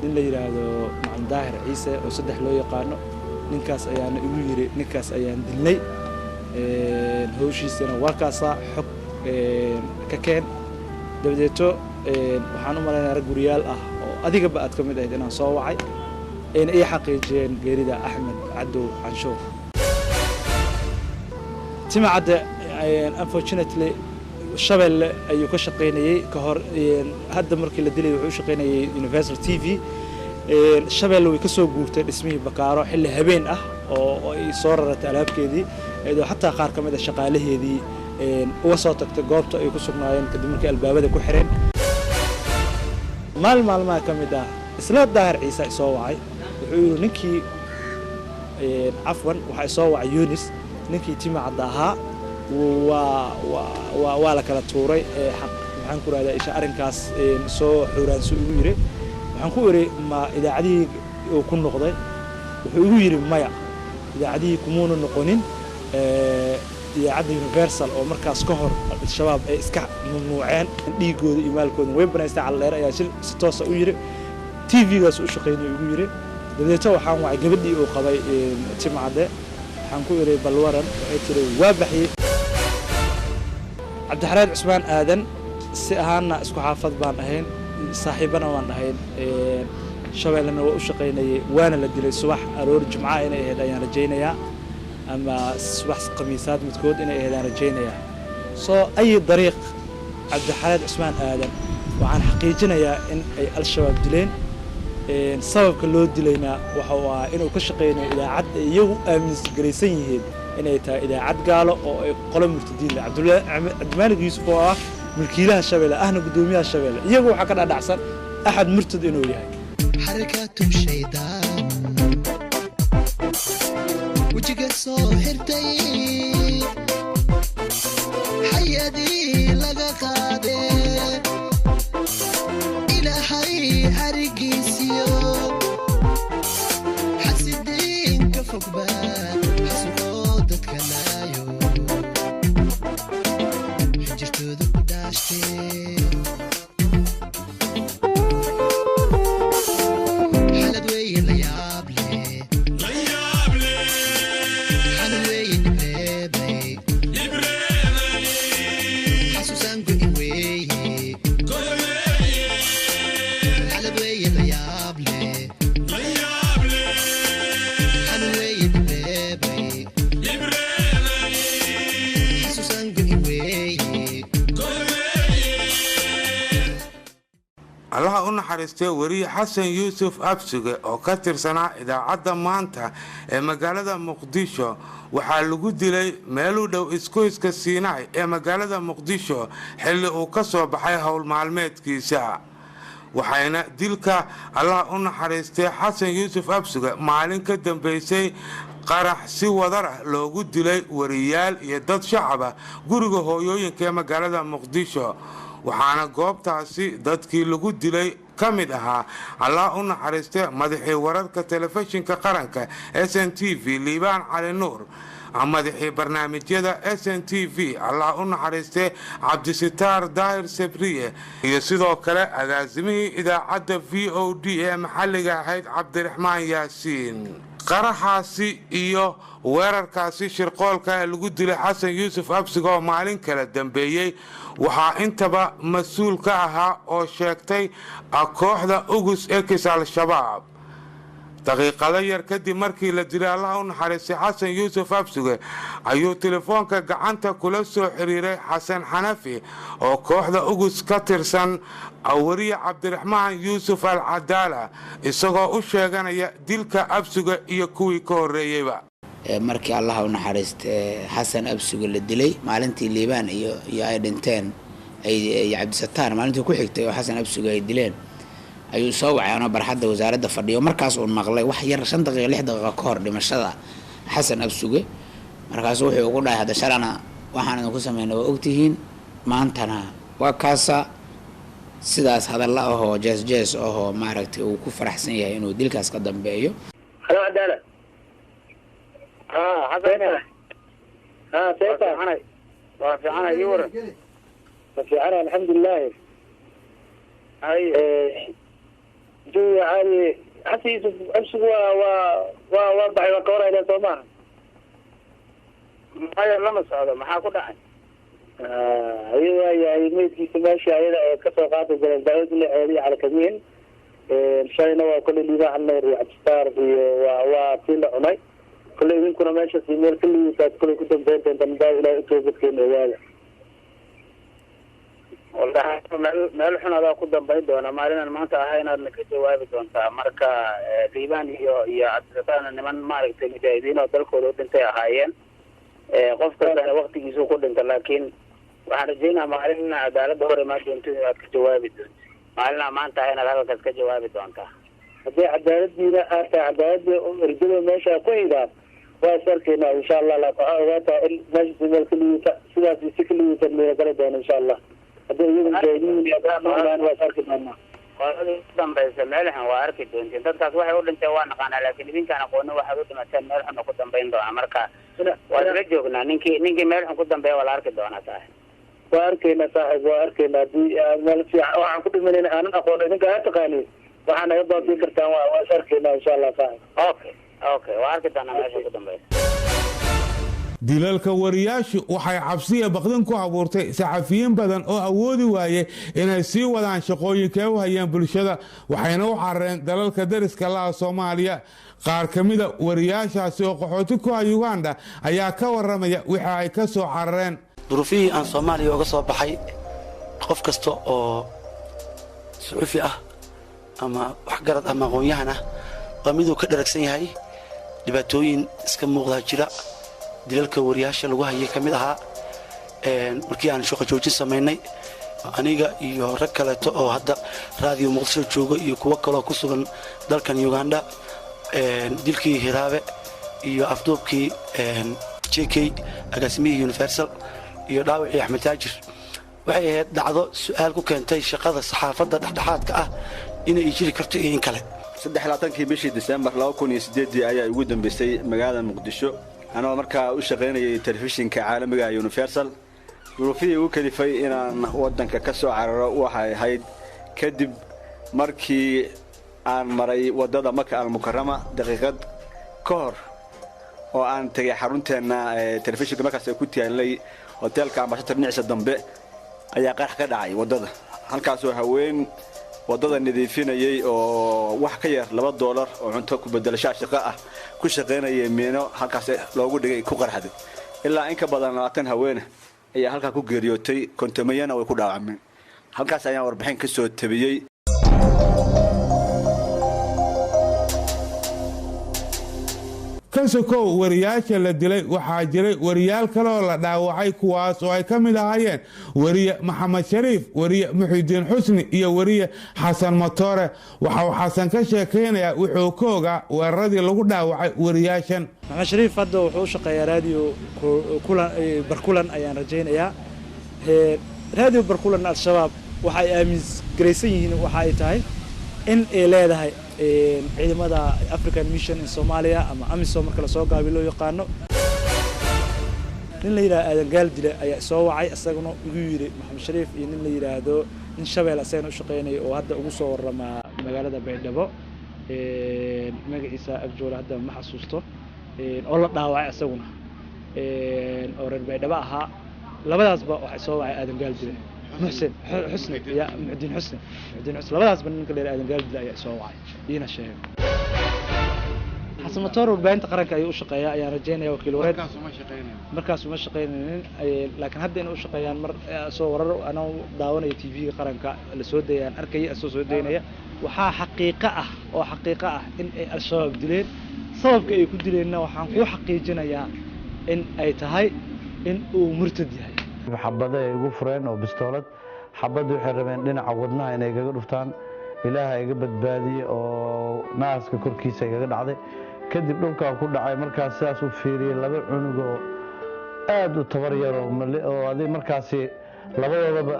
in la yiraahdo Maxamed Daahir Ciise oo saddex loo yaqaano ninkaas ayaan igu yiri ninkaas ayaan dilnay hawshiisana waa kaasa xog ka keen dabadeeto waxaan u maleynayaa rag guriyaal ah oo adigaba aad ka mid ahayd inaan soo wacay in ay xaqiijiyeen geerida Axmed Cadow Canshuur Timacade unfortunately Shabeelle ayuu ka shaqeynayay ka hor hadda markii la dilay wuxuu shaqeynayay Universal TV Shabeelle way ka soo guurtay dhismihii Bakaaro xilli habeen ah oo ay soo raratay alaabkeedii iyadoo xataa qaar ka mid ah shaqaalaheedii uga soo tagtay goobta ay ku sugnaayeen kadib markii albaabada ku xireen maalmaha ka mid ah isla Daahir Ciise soo wacay wuxuu ninkii afwan waxa soo wacay Yunis ninkii Timacade ahaa waa la kala tuuray waxaan ku raadayay isha arinkaas soo xuraanso ugu yiri waxaan ku yiri ma idaacadii uu ku noqday wuxuu ugu yiri maya idaacadii kumuuna noqonin idaacadda universal oo markaas ka hor al-shabaab ay iska mamnuuceen dhiigooda iyo maalkooda way banaystay calleer ayaa si toosa u yiri TV-gaas u shaqeynay ugu yiri dabeeto waxaan wacay gabadhii uu qabay Timcade waxaan ku yiri bal waran waxay tiri waa baxay cabdixaraad cusmaan aadan si ahaana isku xaafad baan ahayn saaxiibana waan ahayn shabeellana waa u shaqeynayay waana la dilay subax aroor jimca inay ahayd ayaan rajaynayaa ama subax khamiisaad midkood inay ahayd ayaan rajaynayaa soo ay dariiq cabdixaraad cusmaan aadan waxaan xaqiijinayaa in ay al-shabaab dileen sababka loo dilayna waxa uu ahaa inuu ka shaqeynayo idaacad iyagu aaminsan yihiin inay tahay idaacad gaalo oo ay qolo murtadiin cabdimaalig yuusuf oo ah mulkiilaha shabeelle ahna gudoomiyaha shabeelle iyagu waxaa ka dhaadhacsan axad murtad inuu yahay حركات الشيطان وجهك صاحرتي حيادي لغا قادي إلى حي أرقيسيو حسدين كفوك بان حسودك كلايو حجرتو ذو داشتي allaha u naxariistay wariye xasan yuusuf absuge oo ka tirsanaa idaacadda maanta ee magaalada muqdisho waxaa lagu dilay meel u dhow isgoyska Siinaay ee magaalada muqdisho xilli uu ka soo baxay howl maalmeedkiisa waxayna dilka allaha u naxariistay xasan yuusuf absuge maalin ka dambeysay qarax si wadar ah loogu dilay wariyaal iyo dad shacab ah guriga hooyooyinka ee magaalada muqdisho waxaana goobtaasi dadkii lagu dilay ka mid ahaa allah u naxariistay madaxii wararka telefishinka qaranka SNTV Liibaan Cali Nuur madaxii barnaamijyada SNTV allah u naxariistay Cabdisitaar Daahir Sabriye iyo sidoo kale agaasimihii idaacadda VOD ee maxalliga ahayd Cabdiraxmaan Yaasiin qaraxaasi iyo weerarkaasi shirqoolka ee lagu dilay xasan yuusuf absuge oo maalin kala dambeeyay waxaa intaba mas'uul ka ahaa oo sheegtay kooxda ugus ekis al-shabaab daqiiqado yar kadib markii la dilay allaha u naxariistay xasan yuusuf absuge ayuu telefoonka gacanta kula soo xiriiray xasan xanafi oo kooxda ugus ka tirsan wariye cabdiraxmaan yuusuf al-cadaala isagoo u sheeganaya dilka absuge iyo kuwii ka horreeyeyba markii allaha u naxariistay xasan absuge la dilay maalintii liibaan iyo ay dhinteen ay cabdisataar maalintii ku xigtay oo xasan absuge ay dileen ayuu soo wacay anoo barxadda wasaaradda fadhiyo markaas uu maqlay wax yar 5 daqiiqo 6 daqiiqo ka hor dhimashada xasan absuge markaas wuxuu ugu dhahay hada shalana waxaan idinku sameynay waa ogtihiin maantana waa kaasa sidaas hadalla ahoo jees ahoo maaragtay uu ku faraxsan yahay inuu dilkaas ka dambeeyo halo cadaala حسن سيفا وفي عنا يورا وفي عنا الحمد لله هاي جو عالي حسيس أمسك وضعي وقورة إلى صومها هاي اللمس هذا ما حاكو دعي أيوة يا ميت كيس ماشي عيدا كسر قاطع زي الدعوة اللي عيدي على كمين شاينا وكل اللي ذا عنا يريد ستار وفيلا عناي كل يمكن ماشي في ميل كل يساعد كل كتب بيت أنت مداوي لا توجد كلمة واجد والله مال حنا ذا قدام بيت وانا مالنا ما أنت هاينا نكتب واجد وأنت مركا ليبان يا عدتنا نمن مارك تجاهدين وتلك ولود أنت هايين قفت على وقت يسوق كل أنت لكن وحرجينا مالنا عدالة دور ما كنت كتب واجد مالنا ما أنت هاينا هذا كتب واجد وأنت هذه عدالة دينا عدالة رجل ماشى كويدا وأسألكنا إن شاء الله لا تعاوض ماشي في الكلية سلا في الكلية تنمية بلدنا إن شاء الله هذا يوم جايين يدعمون وأسألكنا قالوا دم بس مالح وأركض أنت تدرس واحد يقول أنت وانا قانا لكن إذا كان قونا واحد يقول مثلا مالح نقدم بين دو أمريكا waa isla joognaa ninkii meel xun ku dambeeya waa la arki doonaa saaxib waa arkaynaa saaxib waa arkaynaa haddii meel fiican waxaan ku dhimanayna aanan aqoon idinka ha taqaaniin waxaa naga baabiin kartaan waa is arkaynaa insha allah saaxib okay waa arki doonaa meesha ku dambeysa dilalka wariyaashu waxay cabsiya baqdin ku abuurtay saxafiyiin badan oo awoodi waaye inay sii wadaan shaqooyinkay u hayaan bulshada waxayna u carareen dalalka dariska laha Soomaaliya qaar kamida wariyaashaasi oo qaxooti ku ah Uganda ayaa ka waramaya waxa ay ka soo carareen duruufihii aan Soomaaliya uga soo baxay qof kasta oo suxufi ah ama wax garad ama aqoon-yahan ah waa miduu ka dharagsan yahay dhibaatooyin iska muuqda jira dilalka wariyaasha lagu hayay kamid ahaa markii aan shaqo joojin sameynay aniga iyo rag kale oo hadda raadiyo Muqdisho joogo iyo kuwa kale oo ku sugan dalkan Uganda dilkii Hiraabe iyo afduubkii JK agaasimihi Universal iyo dhaawacii Axmed Taajir waxay ahayd dhacdo su'aal ku keentay shaqada saxaafadda dhexdhexaadka ah inay jiri karto in kale 23 bishii December 2008 ayaa ugu dambeysay magaalada Muqdisho أنا مركا وشغلني تلفزيون كعالمي يونيفرسال ظروفي وكلفي إن ودن ككسو على وحي هيد كدب مركي عن مري وددا مكة المكرمة دقيقة كور وأن تجي حرونتنا تلفزيون كمكة سكوتي لي هوتيل كعباشة نعس الدنباء أي قرح كدعي وددا هالكاسو هوين wadada nadiifinayay oo wax ka yar $2 oo cunto ku bedel shaashqa ah ku shaqeynayay meeno halkaas loogu dhigay ku qarxaday ilaa in ka badan 20 haween ayaa halka ku geeriyootay kontamayana way ku dhaawacmeen halkaas ayaan warbixin ka soo tabiyay kansoko wariyaasha la dilay waxaa jiray wariyaal kale oo la dhaawacay kuwaas oo ay ka mid ahaayeen wariye Maxamed Shariif wariye Muxidiin Xusni iyo wariye Xasan Matoore waxa uu Xasan ka sheekeynayaa wuxuu ka ogaa weeraradii lagu dhaawacay wariyaashan Maxamed Shariif hadda wuxuu shaqeeyaa raadiyo barkulan ayaan rajaynayaa raadiyo barkulan al-shabaab waxay aaminsan yihiin waxa ay tahay in ay leedahay ciidamada African Mission in Soomaaliya ama AMISOM marka la soo gaabiyo loo yaqaano nin la yiraahdo Aadan Gaaldile ayaa soo wacay asaguna ugu yiri Maxamed Shariif iyo nin la yiraahdo in Shabeelle asagana u shaqeynay oo hadda ugu soo warama magaalada Baydhabo magaciisa Abjool hadda ma xasuusto oo la dhaawacay asaguna oo reer Baydhabo ahaa labadaasba waxay soo wacay Aadan Gaaldile محسن حسني يا معدين حسني labadaas ban ninka leeyahay Aadan Gaaldile ayaa soo wacay ina sheeg Xasan Matoor warbaahinta qaranka ayuu u shaqeeyaa ayaan rajaynayaa wakiil wareed markaas uma shaqeynaynin laakiin hadda inuu u shaqeeyaan mar soo warar ana daawanayo TV-ga qaranka la soo deeyaan arkay asoo soo deynaya waxa xaqiiqo ah in ay al-shabaab dileen sababka ay ku dileenna waxaan ku xaqiijinayaa in ay tahay in uu murtad yahay xabada ay ugu fureen oo bistoolad xabadu waxay rabeen dhinaca wadnaha inay kaga dhuftaan ilaahay iga badbaadiyay oo naaska korkiisa iga dhacday kadib dhulka ku dhacay markaas sidaas u fiiriyay laba cunug oo aad u tabar yar oo aday markaas labadoodaba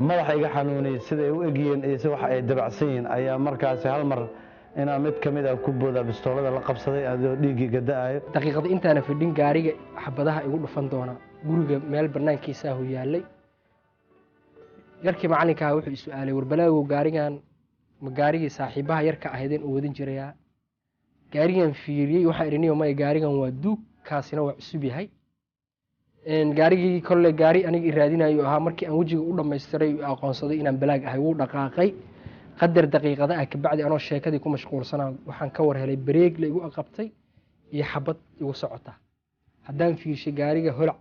madaxa iga xanuunay sida ay u egiyeen iyo waxa ay dabacsan yihiin ayaa markaas hal mar inaa mid kamid ah ku booda bistoolada la qabsaday adoo dhiigi gadaayo daqiiqad intaana fidhin gaariga xabadaha igu dhufan doona guriga meel banaankiisa ah yaalay yarkii macalinka wuxuu su'aalay warbalaago gaarigan ma gaarigii saaxiibaha yarka ahaydeen uu wadan jiray gaarigan fiiriyay waxa iriniyo ma gaarigan waa duug kaasina waa cusub yahay gaarigii kolle gaari aniga iraadinayo ahaa markii aan wajiga u dhameystiray aqoonsaday inaan balaag ahay wuu dhaqaaqay qadar daqiiqada ah ka bacdi anoo sheekadii ku mashquulsanaa waxaan ka war helay bareeg la igu aqabtay iyo xabad igu socota haddaan fiirshay gaariga holac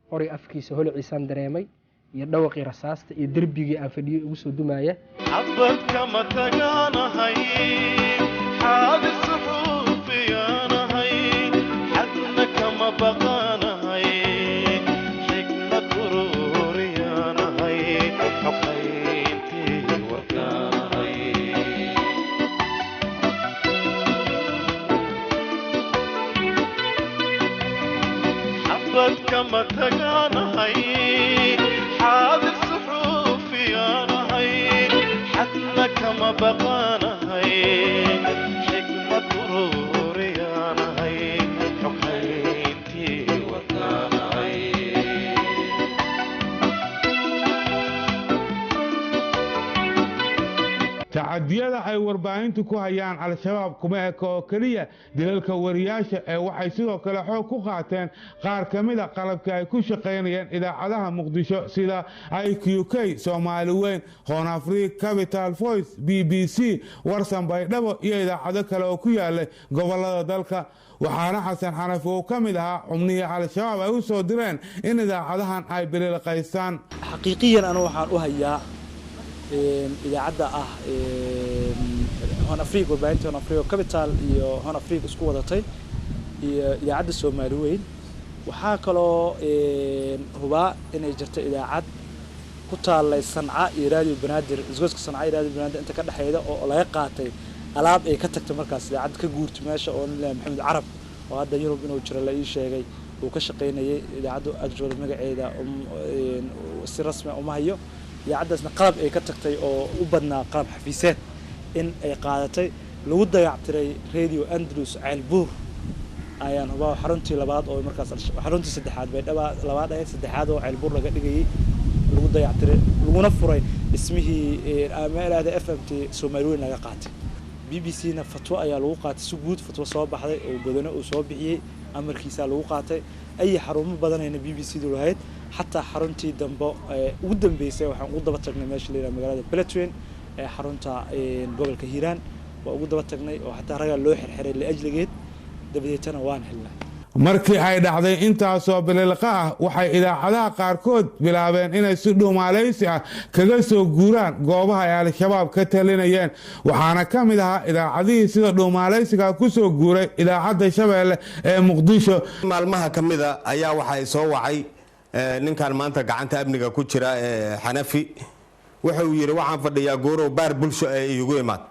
qoray afkiisa holaciisaan dareemay iyo dhawaqii rasaasta iyo derbigii aan fadhiyo igu soo dumaaya xabad kama tagaanahay xaadi suxuufiyaanahay xadna kama baqaanahay xikmad ururiyaanahay xoqayntii warkaanahay xabad kama tagaanahay xaadi suxuufiyaanahay xadna kama baqaanahay xikmad ururiyaanahay xoqayntii tacadiyada ay warbaahintu ku hayaan al-shabaab kuma eka oo keliya dilalka wariyaasha ee waxay sidoo kale xoog ku qaateen qaar ka mid a qalabka ay ku shaqaynayeen idaacadaha muqdisho sida IQK Soomaali Weyn Horn Africa Capital Voice BBC Warsan Baydhabo iyo idaacado kale oo ku yaala gobolada dalka waxaana xasan xanafi oo ka mid ahaa xubnihii al-shabaab ay u soo direen in idaacadahan ay biliilqaystaan xaqiiqiyan anu waxaan u hayaa idaacadda ah Horn Africa warbaahinta Horn Africa Capital iyo Horn Africa isku wadatay iyo idaacadda Soomaali Weyn waxaa kaloo hubaa inay jirto idaacad ku taalay Sanca iyo Radio Banaadir isgoyska Sanca iyo Radio Banaadir inta ka dhaxeeyda oo laga qaatay alaab ay ka tagtay markaas idaacad ka guurtay meesha oo Maxamed Carab oo hadda Yurub inuu jiro la ii sheegay uu ka shaqeynayay idaacaddu ajwal magaceeda si rasmi ah uma hayo idaacadaasna qalab ay ka tagtay oo u badnaa qalab xafiiseed in ay qaadatay lagu dayactiray Radio Andalus Ceelbuur ayaan hubaa xaruntii labaad oo markaas xaruntii saddexaad bay labaad ay saddexaad oo Ceelbuur laga dhigay lagu dayactiray laguna furay ismihii ameelada FMT Soomaali Weyn laga qaatay BBC-na fatwo ayaa lagu qaatay si guud fatwo soo baxday oo badana uu soo bixiyay amarkiisa lagu qaatay ay xarumo badan ay BBC-du lahayd حتى حرنتي دمبو ودم بيسي وحن قد بتقني ماشي لنا مقالة بلاتوين حرنتا قبل كهيران وقد بتقني وحتى رجال لوح الحرير لأجل جد دبديتنا وان حلا markii ay dhacday intaasoo biliilqa ah waxay idaacadaha qaarkood bilaabeen inay si dhuumaalaysi ah kaga soo guuraan goobaha ay al-shabaab ka talinayeen waxaana ka mid ahaa idaacadihii sida dhuumaalaysiga ku soo guuray idaacadda Shabeelle ee Muqdisho maalmaha ka mid ah ayaa waxay soo wacay ninkan maanta gacanta amniga ku jira Xanafi wuxuu yiri waxaan fadhiyaa gooro baar bulsho ay igu imaad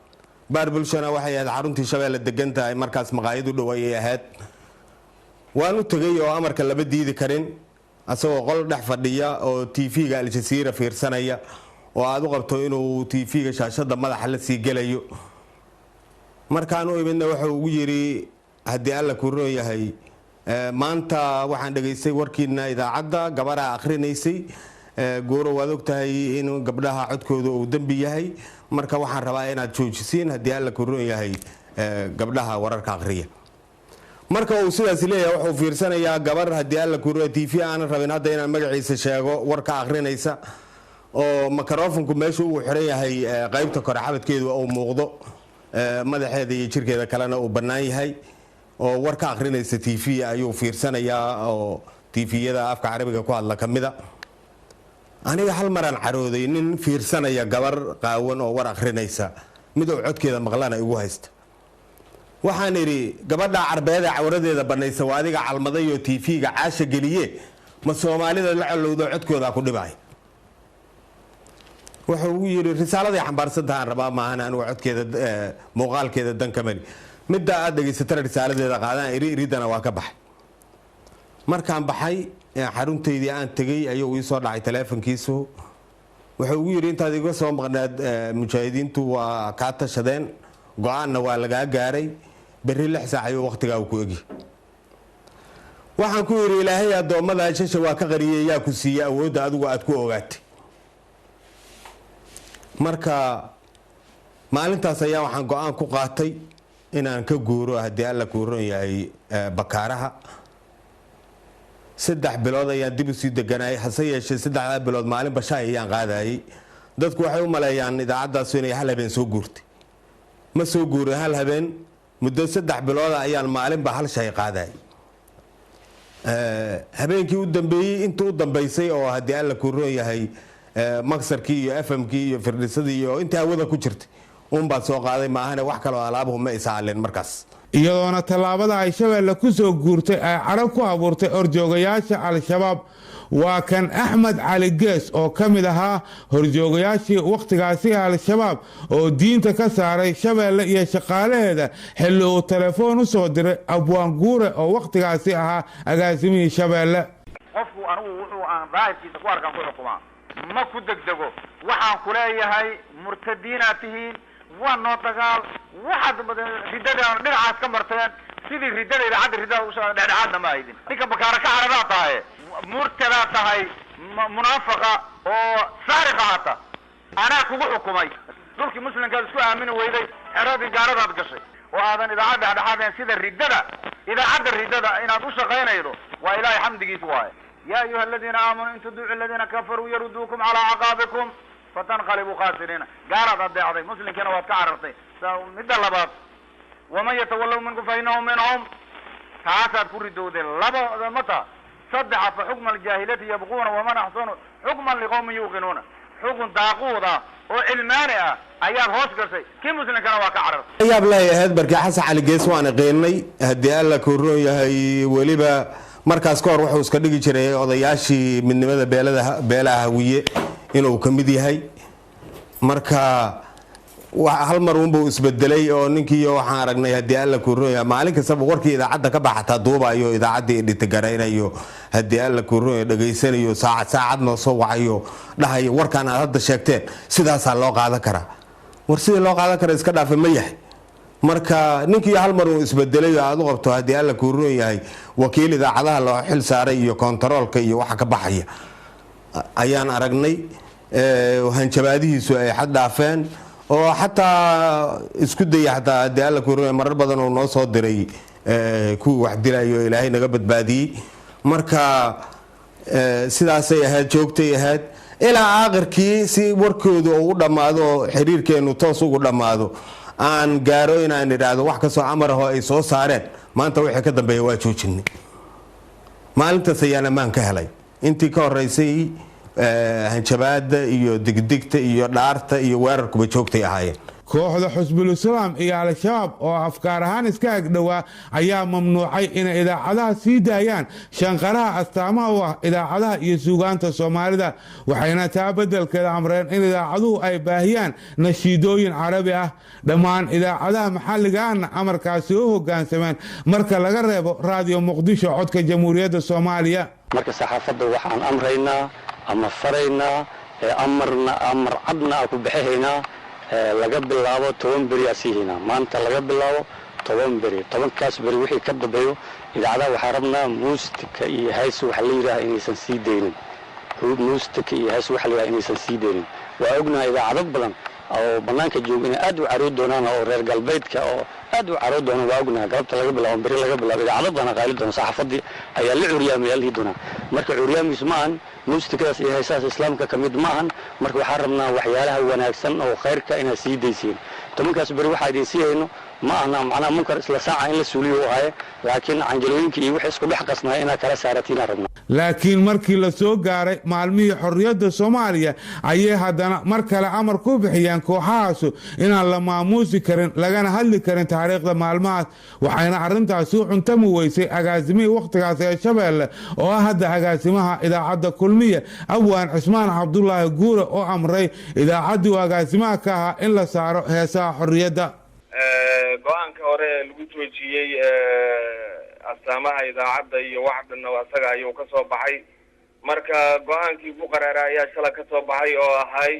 baar bulshona waxay ahayd xaruntii Shabeelle degantahay markaas maqaayad u dhow ay ahayd waan u tagay oo amarka laba diidi karin asagoo qol dhex fadhiya oo TV-ga Al Jazeera fiirsanaya oo aad u qabto inuu TV-ga shaashada madaxa la sii gelayo markaan u imidna wuxuu ugu yiri hadii alla ku roon yahay maanta waxaan dhageystay warkiina idaacadda gabadha akhrinaysay gooro waad ogtahay in gabdhaha codkooda uu dambi yahay marka waxaan rabaa inaad joojisiin hadii alla ku roon yahay gabdhaha wararka akhriya marka uu sidaas leeyahay wuxuu fiirsanayaa gabar hadii alla ku roon TV aan rabin hadda inaan magaciisa sheego warka akhrinaysa oo microphone-ku meesha uu xiran yahay qaybta kore xabadkeedu uu muuqdo madaxeeda iyo jirkeeda kalena uu bannaan yahay oo warka akhrinaysa TV ayuu fiirsanayaa oo TV-yada afka Carabiga ku hadla kamida aniga hal maran carooday nin fiirsanaya gabar qaawan oo war akhrinaysa mid uu codkeeda maqlana igu haysta waxaan iri gabadha carbeeda cawradeeda banaysa waa adiga calmaday oo TV-ga caasha galiye ma Soomaalida la colowdo codkooda ku dhibay wuxuu yiri risaaladii xambaarsantahay rabaa maahan anigu codkeeda muuqaalkeeda dan kamali midda aad dhageysatay risaaladeeda qaadaan iridana waa ka baxay markaan baxay xarunteydii aan tagay ayuu ii soo dhacay teleefankiisu wuxuu ugu yiri intaad iga soo maqnaad mujaahidiintu waa ka tashadeen go'aanna waa laga gaaray berri 6 saac ayuu waqtiga ku egi waxaan ku yiri ilaahay adoomada shasha waa ka qariyay yaa ku siiyay awood adigu aad ku ogaatay marka maalintaas ayaa waxaan go'aan ku qaatay inaan ka guuro hadii alla ku roon yahay Bakaaraha 3 bilood ayaan dib u sii deganay hase yeeshee 3 bilood maalin bashaay ayaan qaadayay dadku waxay u maleeyaan idaacadaas inay hal habeen soo guurtay ma soo guuray hal habeen muddo 3 bilood ayaan maalinba hal shay qaaday habeenkii u dambeeyay inta u dambeysay oo hadii alla ku roon yahay maksarkii iyo FM-kii iyo firdhisadii iyo inta hawada ku jirtay baa soo qaaday maahane wax kale oo alaabuhu ma isaaleen markaas iyadoona tallaabada ay Shabeelle ku soo guurtay ay carab ku abuurtay horjoogayaasha al-shabaab waa kan Axmed Cali Gees oo kamid ahaa horjoogayaashii waqtigaasi al-shabaab oo diinta ka saaray Shabeelle iyo shaqaalaheeda xilli uu telefoon u soo diray Abwaan Guure oo waqtigaasi ahaa agaasimihii Shabeelle qofku anigu wuxuu aan raaykiisa ku arkaan ku xukumaa ma ku degdego waxaan ku leeyahay murtadiinatihiin waa noo dagaal waxaad ridadaan dhinacaas ka marteen sidii ridadayda cadda ridada u soo dhexdhexaadna ma aydin ninka Bakaara ka caradaa tahay murtada tahay munaafiqa oo saariqa hata anaa kugu xukumay dhulkii muslimkaad isku aamini weyday xeradii gaaradaad gashay oo aadan idaacad dhexdhexaadeen sida riddada idaacadda riddada inaad u shaqaynaydo waa ilaahay xamdigiis waaye yaa ayuha aladiina aamanuu in tudiicu aladiina kafaruu yaruduukum calaa caqaabikum fatanqalibuu khaasiriina gaaraad adeecday muslimkiina waad ka carartay midda labaad waman yatawallaw minkum fa innahu minhum taasaad ku ridowday labada mata saddexa fa xukma aljaahiliyati yabquuna waman axsanu xukman liqowmin yuuqinuuna xukun daaquud ah oo cilmaani ah ayaad hoos gashay kii muslimkana waa ka carartay yaab lay ahayd barkii xasan cali gees waan aqeenay haddii alla ku roon yahay weliba markaas ka hor wuxuu iska dhigi jiray odayaashii midnimada beelaha hawiye inuu ka mid yahay marka hal mar unbuu isbedelay oo ninkii waxaan aragnay haddii alla ku roon yahay maalin kastaba warkii idaacadda ka baxataa duubayo idaacaddii dhitigaraynayo haddii alla ku roon yahay dhegaysanayo saacad noo soo wacayo dhahayo warkaan aad hadda sheegteen sidaasaa loo qaadan karaa war sidii loo qaadan kara iska dhaafa ma yahay marka ninkii hal mar uu isbedelay oo aad u qabto haddii alla ku roon yahay wakiil idaacadaha loo xil saaray iyo kontaroolka iyo waxa ka baxaya ayaan aragnay hanjabaadihiisu ay xad dhaafeen oo xataa isku daya xataa haddii alla ku roon yahay marar badan uu noo soo diray kuwii wax dilayo ilaahay naga badbaadiyey marka sidaasay ahayd joogtay ahayd ilaa aakhirkii si warkooda uu u dhammaado oo xiriirkeenu toos ugu dhammaado aan gaaro inaan idhaahdo wax kastoo amar ahoo ay soo saareen maanta wixii ka dambeeya waa joojinay maalintaas ayaan ammaan ka helay intii ka horeysay hanjabaada iyo digdigta iyo dhaarta iyo weerarkuba joogtay ahaayeen kooxda xusbul islaam iyo al-shabaab oo afkaar ahaan iska agdhowaa ayaa mamnuucay inay idaacadaha sii daayaan shanqaraha astaamaha u ah idaacadaha iyo suugaanta soomaalida waxayna taa beddelkeeda amreen in idaacaduhu ay baahiyaan nashiidooyin carabi ah dhammaan idaacadaha maxalligaana amarkaasi u hoggaansameen marka laga reebo raadiyo muqdisho codka jamhuuriyadda soomaaliya marka saxaafadda waxaan amraynaa ama faraynaa amar cadna ku bixinaynaa laga bilaabo 10 beri asiina maanta laga bilaabo 10 beri 10kaas beri wixii ka dambeeyo idaacadaha waxaa rabnaa muustika iyo hees waxa la yiraahdo inaysan sii deynin muustika iyo hees waxa la yiraahdo inaysan sii deynin waa ognahay idaacado badan oo banaanka jooga inay aad u carood doonaan oo reer galbeedka oo aad u carood doonaan waa ognahay galabta laga bilaabo beri laga bilaabo idaacado badan qaali doona saxaafadii ayaa la curyaamay lii doona marka curyaamis maahan muustikadaas iyo heesaas islaamka kamid maahan marka waxaan rabnaa waxyaalaha wanaagsan oo khayrka inay sii deyseen tobankaas beri waxa idin siiyayno ma ahna macna munkar isla saaca in la suuliyo waaye laakiin canjalooyinka iyo wixii isku dhex qasnaa inaa kala saaratiin rabnaa laakiin markii la soo gaaray maalmihii xorriyadda Soomaaliya ayay haddana mar kale amar ku bixiyeen kooxahaasu inaan la maamuusi karin lagana hadli karin taariikhda maalmahaas waxayna arrintaasi u cuntami weysay agaasimihii wakhtigaas ee Shabeelle oo ah hadda agaasimaha idaacadda kulmiye Abwaan Cismaan Cabdullaahi Guure oo amray idaacaddii uu agaasimaha ka ahaa in la saaro heesaha xorriyadda go-aanka hore lagu joojiyey astaamaha idaacadda iyo wax dhanna asaga ayuu ka soo baxay marka go-aankii ku qaraara ayaa shala ka soo baxay oo ahay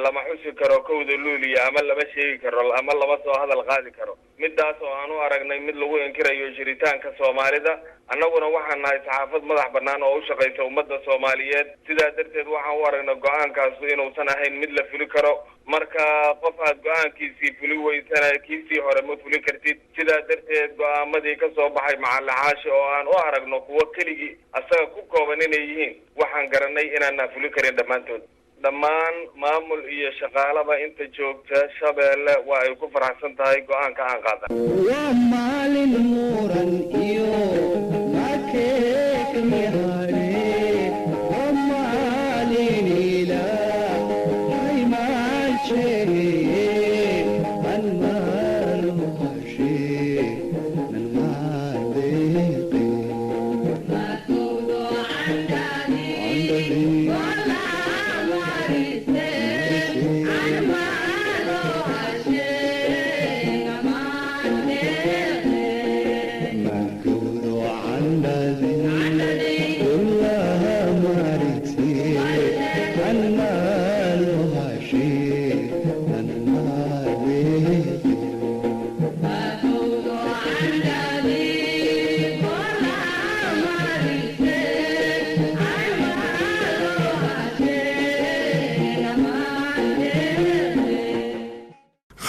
lama xusi karo kowda luuliya ama lama sheegi karo ama lama soo hadal qaadi karo midaas oo aan u aragnay mid lagu inkirayo jiritaanka Soomaalida annaguna waxaan nahay saxaafad madax bannaan oo u shaqeysa ummadda Soomaaliyeed sidaa darteed waxaan u aragnay go-aankaas inuusan ahayn mid la fuli karo marka qof aad go-aankiisii fuli weysana kiisii hore ma fuli kartid sidaa darteed go-aamadii ka soo baxay macalixaasha oo aan u aragno kuwo keligii asaga ku kooban inay yihiin waxaan garanay inaanaan fuli karin dhammaantood dhammaan maamul iyo shaqaalaba inta joogta Shabeelle waa ay ku faraxsan tahay go-aanka aan qaadan waa maalin muran iyo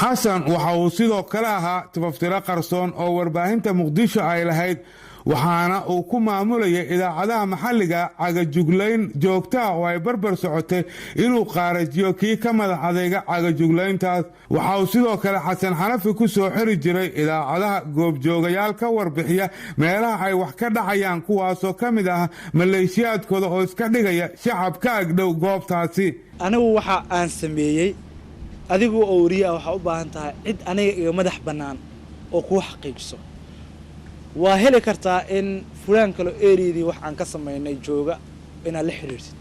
xasan waxa uu sidoo kale ahaa tifaftiro qarsoon oo warbaahinta muqdisho ay lahayd waxaana uu ku maamulayay idaacadaha maxalliga cagajuglayn joogtaa oo ay barbar socotay inuu qaarajiyo kii ka madax adayga cagajuglayntaas waxa uu sidoo kale xasan xanafi ku soo xiri jiray idaacadaha goobjoogayaal ka warbixiya meelaha ay wax ka dhacayaan kuwaasoo ka mid ah maleeshiyaadkooda oo iska dhigaya shacab ka agdhow goobtaasi. anigu waxa aan sameeyey adigu oo wariya waxa u baahan tahay cid aniga iga madax bannaan oo kuu xaqiijiso waa heli kartaa in fulaan kale ereydii wax aan ka samaynay jooga inaad la xiriirtid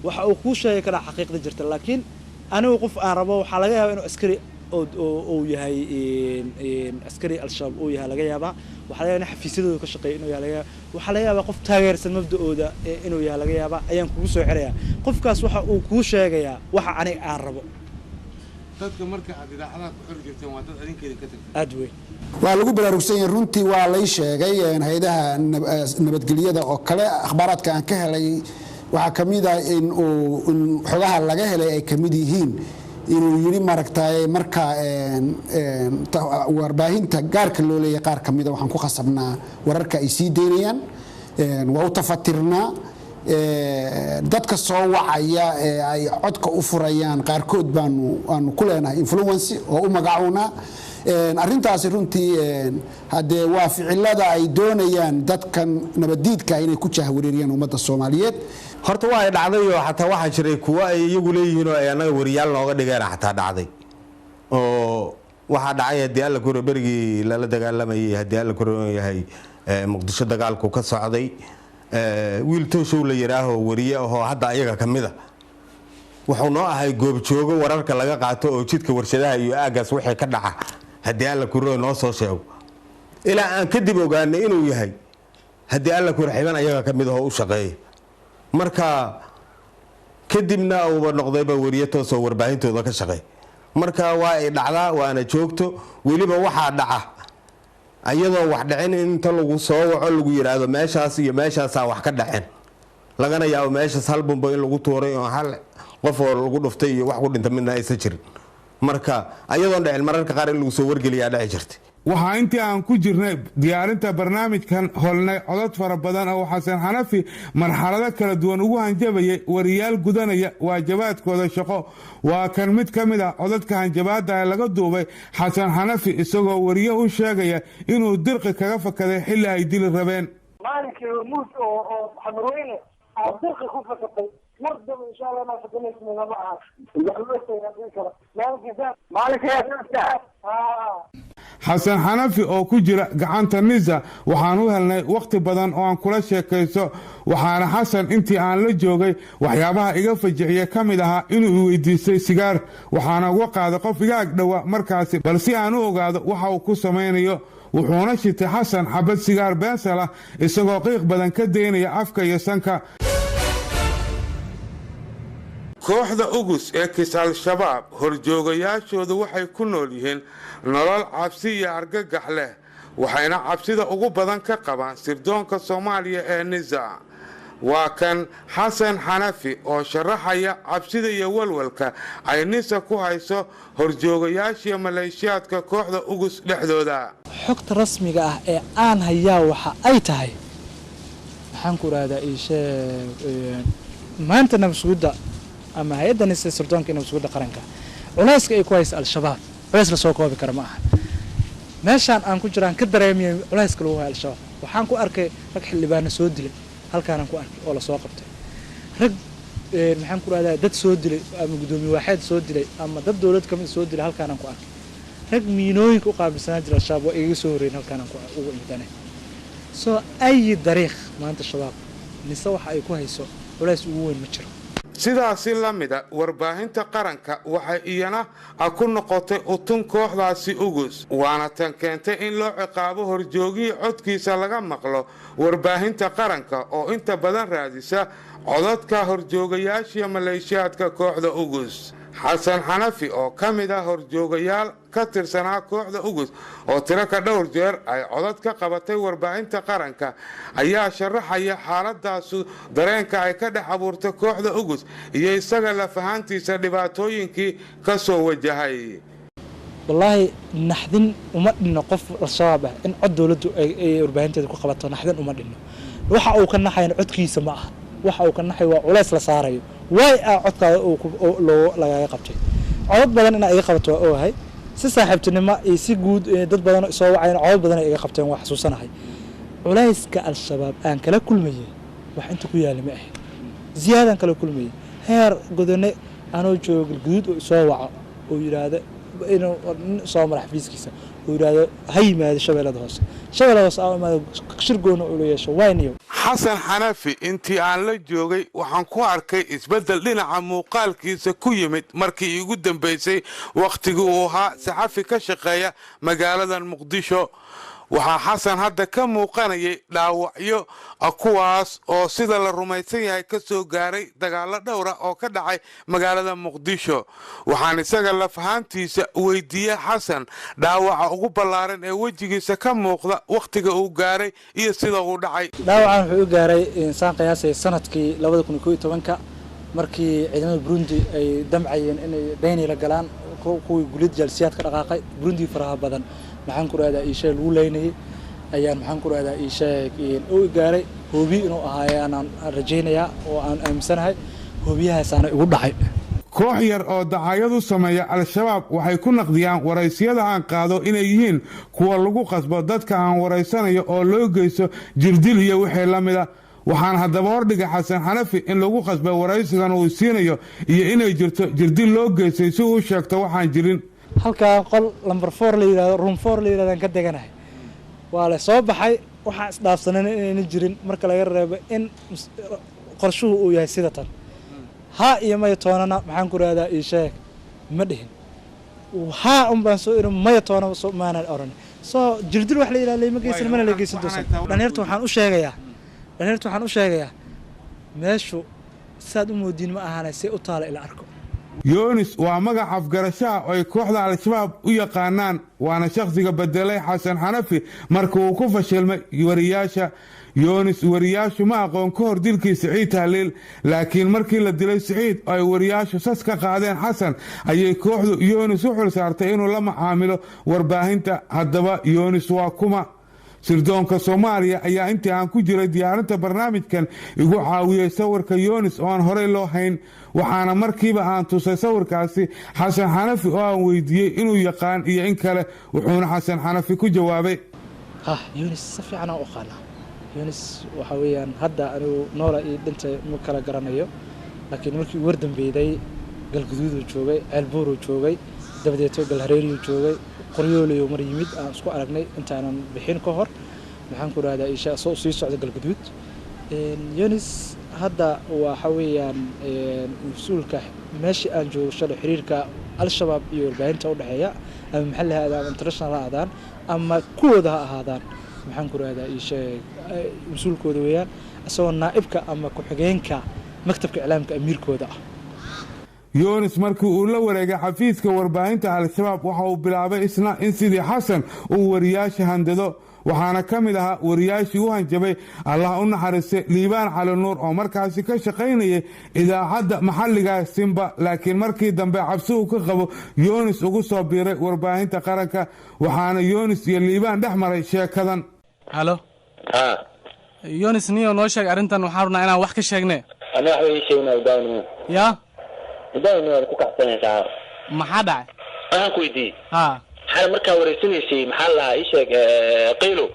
waxa uu kuu sheegi karaa xaqiiqda jirta laakiin anigu qof aan rabo waxaa laga yaabaa inuu askari uu yahay askari al-shabaab uu yahay laga yaabaa waxaa laga yaabaa in xafiisyadooda ka shaqeeya inuu yahay laga yaabaa waxaa laga yaabaa qof taageersan mabda'ooda inuu yahay laga yaabaa ayaan kugu soo xirayaa qofkaas waxa uu kuu sheegayaa waxa aniga aan rabo dadka marka aad idaacadaha ku xiri jirteen waa dad adinkeeda ka tagtay aad weyn waa lagu baraarugsan yahay runtii waa lay sheegay hay'adaha nabadgelyada oo kale akhbaaraadka aan ka helay waxaa ka mid ah in xogaha laga helay ay ka mid yihiin inuu yidhi maaragtay marka warbaahinta gaarka loo leeyahay qaar ka mida waxaan ku khasabnaa wararka ay sii daynayaan waa u tafatirnaa dadka soo wacaya ee ay codka u furayaan qaarkood baanu ku leenahay influence oo u magacownaa arrintaasi runtii haddee waa ficilada ay doonayaan dadkan nabaddiidka inay ku jahwareeriyaan ummadda Soomaaliyeed horta waa ay dhacday oo xataa waxaa jiray kuwa ay iyagu leeyihiin oo ay anaga wariyaal nooga dhigeen xataa dhacday oo waxaa dhacay haddii alla kuro berigii lala dagaalamayay haddii alla kuro yahay muqdisho dagaalku ka socday wiil tooshow la yiraaho wariye ahoo hadda ayaga ka mid a wuxuu noo ahay goobjoogo wararka laga qaato oo jidka warshadaha iyo aagaas wixii ka dhaca haddii alla kuro noo soo sheego ilaa aan kadib ogaanay inuu yahay haddii alla kuro xiban ayaga ka mid ahoo u shaqeeya marka kadibna uuba noqdayba wariye toosoo warbaahintooda ka shaqeey marka waa ay dhacdaa waana joogto weliba waxaa dhaca ayadoo wax dhicin inta lagu soo waco lagu yiraahdo meeshaas iyo meeshaasaa wax ka dhaceen lagana yaabo meeshaas hal bumbo in lagu tuuray oo hal qof oo lagu dhuftay iyo wax ku dhinta midna aysan jirin marka ayadoon dhicin mararka qaar in lagu soo wargeliyaa dhici jirtay waxaa intii aan ku jirnay diyaarinta barnaamijkan holnay codad fara badan oo xasan xanafi marxalado kala duwan ugu hanjabayay wariyaal gudanaya waajibaadkooda shaqo waa kan mid ka mid ah codadka hanjabaadda ee laga duubay xasan xanafi isagoo wariye u sheegaya inuu dirqi kaga fakaday xilli ay dili rabeen maalinkii hormuud oo xamarweyne aa dirqi ku fakatay mar daba insha allah ma fakanaysnina ma aha xasan xanafi oo ku jira gacanta nisa waxaan u helnay wakhti badan oo aan kula sheekayso waxaana xasan intii aan la joogay waxyaabaha iga fajiciya ka mid ahaa inuu i weydiistay sigaar waxaana uga qaaday qof iga agdhowa markaasi bal si aan u ogaado waxa uu ku samaynayo wuxuuna shitay xasan xabad sigaar beensal ah isagoo qiiq badan ka daynaya afka iyo sanka kooxda ugus ee kis al-shabaab horjoogayaashoodu waxay ku nool yihiin nolol cabsi iyo argagax leh waxayna cabsida ugu badan ka qabaan sirdoonka Soomaaliya ee nisa waa kan xasan xanafi oo sharaxaya cabsida iyo walwalka ay nisa ku hayso horjoogayaasha maleeshiyaadka kooxda ugus dhexdooda xogta rasmiga ah ee aan hayaa waxa ay tahay waxaan ku raadaa maanta nabsuuda ama hay'adda nisa sirdoonka nabsuuda qaranka culayska ay ku hayso al-shabaab culays la soo koobi kara ma aha meeshaan aan ku jiraan ka dareemiyay culayska lagu hayo al-shabaab waxaan ku arkay rag xildhibaano soo dilay halkaan ku arkay oo la soo qabtay rag maxaan ku raadaa dad soo dilay ama gudoomiye waaxeed soo dilay ama dad dawlad kamid soo dilay halkaan ku arkay rag miinooyinka u qaabilsanaa jira al-shabaab oo iga soo horeeyay halkaan ku ugu imdanay soo ay dariiq maanta shabaab nisa waxa ay ku hayso culays ugu weyn ma jiro sidaasi la mida warbaahinta qaranka waxay iyana ku noqotay utun kooxdaasi ugus waana tan keentay in loo ciqaabo horjoogihii codkiisa laga maqlo warbaahinta qaranka oo inta badan raadisa codadka horjoogayaasha maleeshiyaadka kooxda ugus xasan xanafi oo ka mid ah horjoogayaal ka tirsanaa kooxda ugus oo tiro ka dhowr jeer ay codad ka qabatay warbaahinta qaranka ayaa sharaxaya xaaladaasu dareenka ay ka dhex abuurtay kooxda ugus iyo isaga lafahantiisa dhibaatooyinkii ka soo wajahay wallaahi naxdin uma dhinno qof al-shabaab ah in cod dowladdu ay warbaahinteeda ku qabato naxdin uma dhinno waxa uu ka naxayn codkiisa ma aha waxa uu ka naxay waa culays la saarayo way codkaada lagaga qabtay codad badan in ay iga qabato waa ogahay si saaxiibtinimo iyo si guud dad badan soo wacayna codad badan ay iga qabteen waa xasuusanahay culayska al-shabaab aan kala kulmayay wax inta ku yaala ma ahayn ziyaadan kala kulmayay heer godone anoo joogo galguduud oo soo waco oo yidhaahdo inuu soo mara xafiiskiisa oo yidhaahdo ha yimaado shabeellada hoose aa imaado shirgoona oo la yeesho wayniyo xasan xanafi intii aan la joogay waxaan ku arkay isbeddel dhinaca muuqaalkiisa ku yimid markii iigu dambaysay wakhtigii uu ahaa saxafi ka shaqeeya magaaladan muqdisho waxaa xasan hadda ka muuqanayay dhaawacyo kuwaas oo sida la rumaysan yahay ka soo gaaray dagaallo dhowra oo ka dhacay magaalada muqdisho waxaan isaga lafahaantiisa weydiiyey xasan dhaawaca ugu ballaaran ee wejigiisa ka muuqda wakhtiga uu gaaray iyo sida uu dhacay dhaawacan wuxuu u gaaray insaan qiyaasay sanadkii 2011 markii ciidamada Burundi ay damcayeen inay Beni la galaan kuwii gulid jalsiyaad ka dhaqaaqay Burundi faraha badan maxaan ku raadaa isha lagu leeynay ayaan maxaan ku raadaa isha oo gaaray hoobi inuu ahaayaan rajeynaya oo aan aaminsanahay hoobiyahaas aan ugu dhacay koox yar oo dacayadu sameeya al-shabaab waxay ku naqdiyaan waraysiyada aan qaado inay yihiin kuwa lagu qasbo dadka aan waraysanayo oo loo geysto jirdil iyo wixii la mid ah waxaan haddaba hordhigay xasan xanafi in lagu qasbay waraysigan uu siinayo iyo inay jirto jirdil loo geystay si uu sheegto waxaan jirin halkaa qol number 4 la yiraahdo room 4 la yiraahdo ka deganahay waa la soo baxay waxa isdhaafsanan inayna jirin marka laga reebo in qorshuhu uu yahay sida tan ha iyo may toonana maxaan ku raadaa ii sheeg ma dhihin ha baan soo irin may toona soo maanan oran soo jirdil wax la yiraahdo ma geysan mana la geysan doosan dhalinyartu waxaan u sheegayaa meeshu saad u moodiin ma ahaanay si u taala ila arko yoonis waa magac afgarashaha oo ay kooxda al-shabaab u yaqaanaan waana shakhsiga bedelay xasan xanafi marka uu ku fashilmay wariyaasha yoonis wariyaashu ma aqoon ka hor dilkii Siciid Tahliil laakiin markii la dilay Siciid ay wariyaashu sas ka qaadeen xasan ayay kooxdu yoonis u xil saartay inuu la macaamilo warbaahinta haddaba yoonis waa kuma sirdoonka Soomaaliya ayaa intii aan ku jiray diyaarinta barnaamijkan igu caawiyay sawirka yoonis oo aan horey loo hayn waxaana markiiba aan tusay sawirkaasi xasan xanafi oo aan weydiiyey inuu yaqaan iyo in kale wuxuuna xasan xanafi ku jawaabay yoonis si fiican u qana yoonis waxa weeyaan hadda anigu noola ii dhintay ma kala garanayo laakiin markii war dambeeyay galguduud joogay ceelbuur joogay dabadeed galhareeriyo joogay qoryooliyo mar yimid aan isku aragnay intaanan bixin ka hor maxaan ku raadaa isha soo sii socda galguduud yoonis hadda waxa weeyaan mas'uulka meeshii aan joogo shalay xiriirka al-shabaab iyo warbaahinta u dhaxeeya ama maxalliga ama international aadaan ama kuwada ha ahaadaan maxaan ku raadaa isha mas'uulkooda weeyaan asoo naa'ibka ama ku-xigeenka maktabka iclaamka amiirkooda ah yoonis markii uu la wareegay xafiiska warbaahinta al-shabaab waxa uu bilaabay isna in sidii xasan uu wariyaasha handado waxaana ka mid ahaa wariyaashii u hanjabay allah u naxariistay liibaan cali nuur oo markaasi ka shaqaynayay idaacadda maxalliga Simba laakiin markii dambe cabsi uu ka qabo yoonis ugu soo biiray warbaahinta qaranka waxaana yoonis iyo liibaan dhex maray sheekadan halo yoonis niyo noo sheeg arrintan waxaan rabnaa inaan wax ka sheegne ana wax way sheegnaa daawno ya daawno ku kaxsanaysaa maxaa dhacay waxaan ku weydiiyey xal markaa wareysanaysay maxaa la ii sheeg qaylo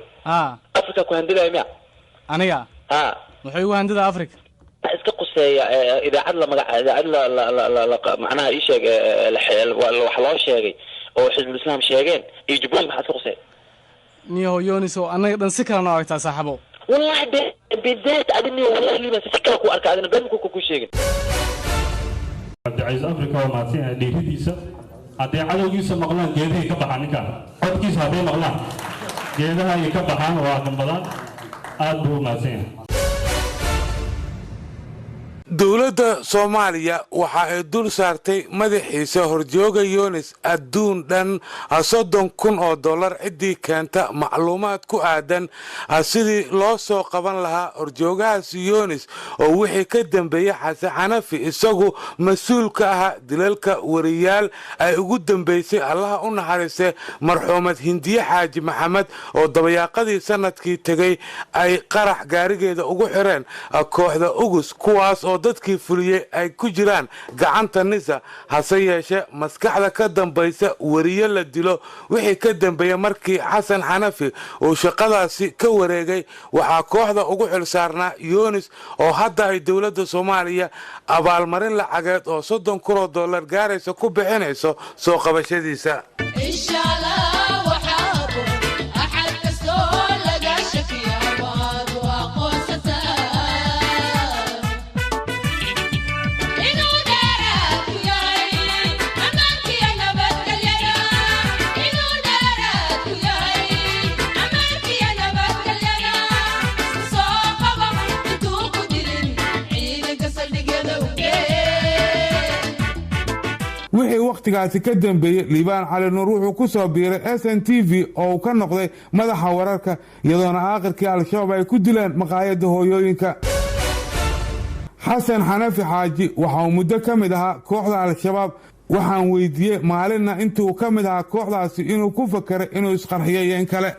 Afrika ku handilay miya aniga wuxuu igu handida Afrika iska quseeya idaacad la magac idaacad la macnaha ii sheeg wax loo sheegay oo xisbul islaam sheegeen iyo Djibouti maxaa iska quseey niyo yoonis oo anaga dhan si kala noocay saaxiibo wallahi bidaat adini wallahi ma si kala ku arka adina dhanku ku sheegin Abdulaziz Afrika oo maadsan dhiiridiisa haddii cadowgiisa maqlaan geedahay ka baxaan ninkan codkiisa hadday maqlaan geedaha ay ka baxaan waa dambadaan aad buu maadsan yahay dowladda dowladda Soomaaliya waxa ay dul saartay madaxiisa horjooga Yunis adduun dhan $30,000 cidii keenta macluumaad ku aadan sidii loo soo qaban lahaa horjoogahaas Yunis oo wixii ka dambeeyay Xasan Xanafi isagu mas'uul ka ah dilalka wariyaal ay ugu dambeysay Allah u naxariistay marxuumad Hindiye Xaaji Maxamed oo dabayaaqadii sanadkii tagay ay qarax gaarigeeda ugu xireen kooxda ugus kuwaas oo dadkii fuliyay ay ku jiraan gacanta nisa hase yeeshee maskaxda ka dambaysa wariye la dilo wixii ka dambeeyay markii Xasan Xanafi oo shaqadaasi ka wareegay waxa kooxda ugu xilsaarnaa Yunis oo hadda ay dowladda Soomaaliya abaalmarin lacageed oo $30,000 gaaraysa ku bixinayso soo qabashadiisa wixii waqtigaasi ka dambeeyay Liibaan Cali Nuur wuxuu ku soo biiray SNTV oo ka noqday madaxa wararka iyadoona aakhirkii al-shabaab ay ku dileen maqaayada hooyooyinka Xasan Xanafi Xaaji waxa uu muddo ka mid ahaa kooxda al-shabaab waxaan weydiiyay maalinna intuu ka mid ahaa kooxdaasi inuu ku fakiray inuu isqarxiyo in kale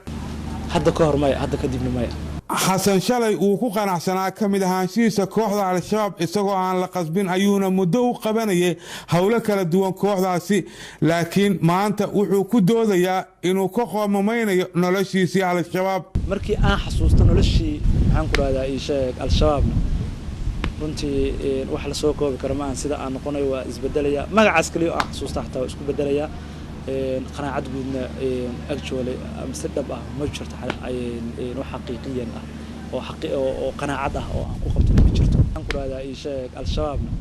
hadda ka hormay hadda kadibna maya xasan shalay uu ku qanacsanaa ka mid ahaanshihiisa kooxda al-shabaab isagoo aan la qasbin ayuuna muddo u qabanayay howlo kala duwan kooxdaasi laakiin maanta wuxuu ku doodayaa inuu ka qoomameynayo noloshiisii al-shabaab markii aan xasuusto noloshii maxaan ku raahdaa ii sheeg al-shabaabna runtii wax la soo koobi karo maahan sida aan noqonay waa isbedelaya magacaas kaliya aan xasuusta xataa waa isku bedelaya qanaacad guudna actually mise dhab ah ma jirto wax xaqiiqiyan ah oo qanaacad ah oo aan ku qabto ma jirto aan ku raahdaa ii sheeg al-shabaabna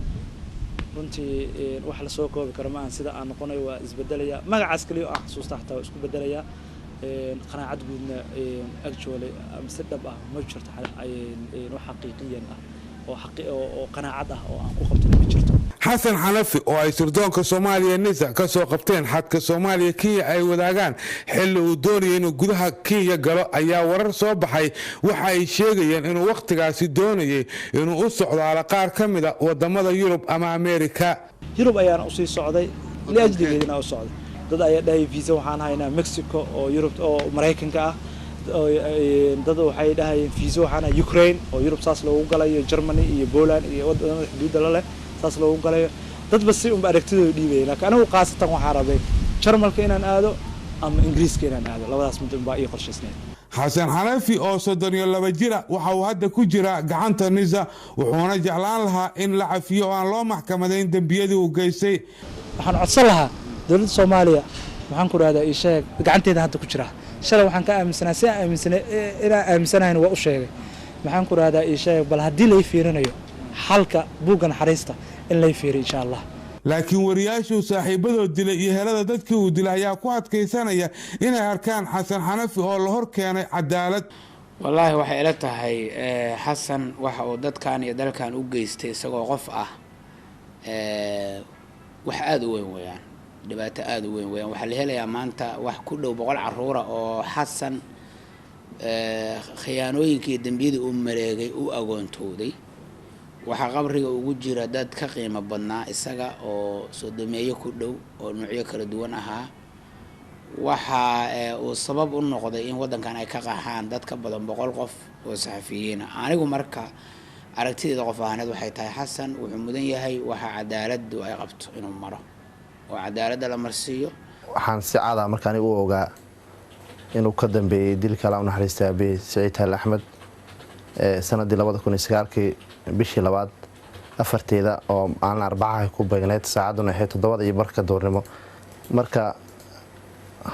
runtii wax la soo koobi karo maahan sida aan noqonay waa isbedelaya magacaas kaliya aan xasuusta xataa waa isku bedelaya qanaacad guudna actually mise dhab ah ma jirto wax xaqiiqiyan ah oo qanaacad ah oo aan ku qabto ma jirto Xasan Xanafi oo ay sirdoonka Soomaaliya nisa ka soo qabteen xadka Soomaaliya Kenya ay wadaagaan xilli uu doonayay inuu gudaha Kenya galo ayaa warar soo baxay waxa ay sheegayeen inuu waqtigaasi doonayay inuu u socdaalo qaar ka mid ah wadamada Yurub ama Ameerika Yurub ayaan u sii socday liajligeedina u socday dad ayaa dhahay visa waxaan haynaa Mexico oo Yurub oo Mareykanka ah dad waxay dhahayeen visa waxaan haynaa Ukraine oo Yurub saas loogu galayo Germany iyo Poland iyo wadamada xuduudda la leh saas loogu galayo dad bas si aragtidooda dhiibay laakiin anigu qaasatan waxaan rabay Jarmalka inaan aado ama Ingiriiska inaan aado labadaas mid baa ii qorshaysnay Xasan Xanafi oo 32 jir waxa uu hadda ku jira gacanta nisa wuxuuna jeclaan lahaa in la cafiyo oo aan loo maxkamadeyn dambiyadii uu geystay waxaan codsan lahaa dowladda Soomaaliya waxaan ku raahdaa ii sheeg gacanteeda hadda ku jira shalay waxaan ka aaminsanaa si inaan aaminsanayn waa u sheegay waxaan ku raahdaa ii sheeg bal haddii la fiirinayo xalka buugan xariista in la fiiriyo insha Allah laakiin wariyaashu saaxiibadood dilay iyo helada dadkii uu dilay ayaa ku adkaysanaya inay arkaan Xasan Xanafi oo la hor keenay cadaalad wallahi waxay ila tahay Xasan waxa uu dadkan iyo dalkan u geystay isagoo qof ah wax aad u weyn weeyaan dhibaato aad u weyn weeyaan waxa la helayaa maanta wax ku dhow 100 caruur oo Xasan khiyaanooyinkii dambiyada uu mareegay u agoontooday waxa qabriga ugu jira dad ka qiimo badnaa isaga oo soodomeeyo ku dhow oo nuucyo kala duwan ahaa waxa uu sabab u noqday in wadankan ay ka qaxaan dad ka badan 100 qof oo saxafiyiin anigu marka aragtida qof ahaaneed waxay tahay Xasan wuxuu mudan yahay waxa cadaaladdu ay qabto inuu maro oo cadaaladda la marsiiyo waxaan si caada markaan u ogaa inuu ka dambeeyay dilka la naxariistay Abi Saciid Axmed sanadii 2009 bishii labaad afarteeda oo aan arbacaha ku beegneed saacaduna ay 7:00 doornimo marka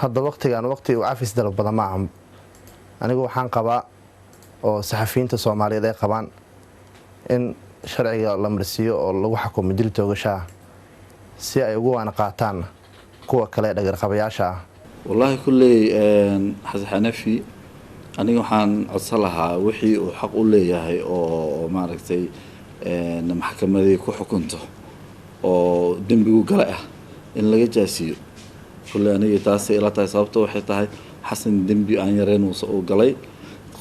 hadda waqtigan waqti uu cafis dalab badan ma aha anigu waxaan qabaa oo saxafiyiinta Soomaaliyeed ay qabaan in sharciga la marsiyo oo lagu xukumo dil toogasho si ay ugu waan qaataan kuwa kale dhagar qabayaasha wallahi kullee Xasan Xanafi aniga waxaan codsan lahaa wixii uu xaq u leeyahay oo maaragtay maxkamaday ku xukunto oo dembigu galay ah in laga jaasiyo kulle aniga taasay ila tahay sababto waxay tahay xasan dembi aan yareen uu galay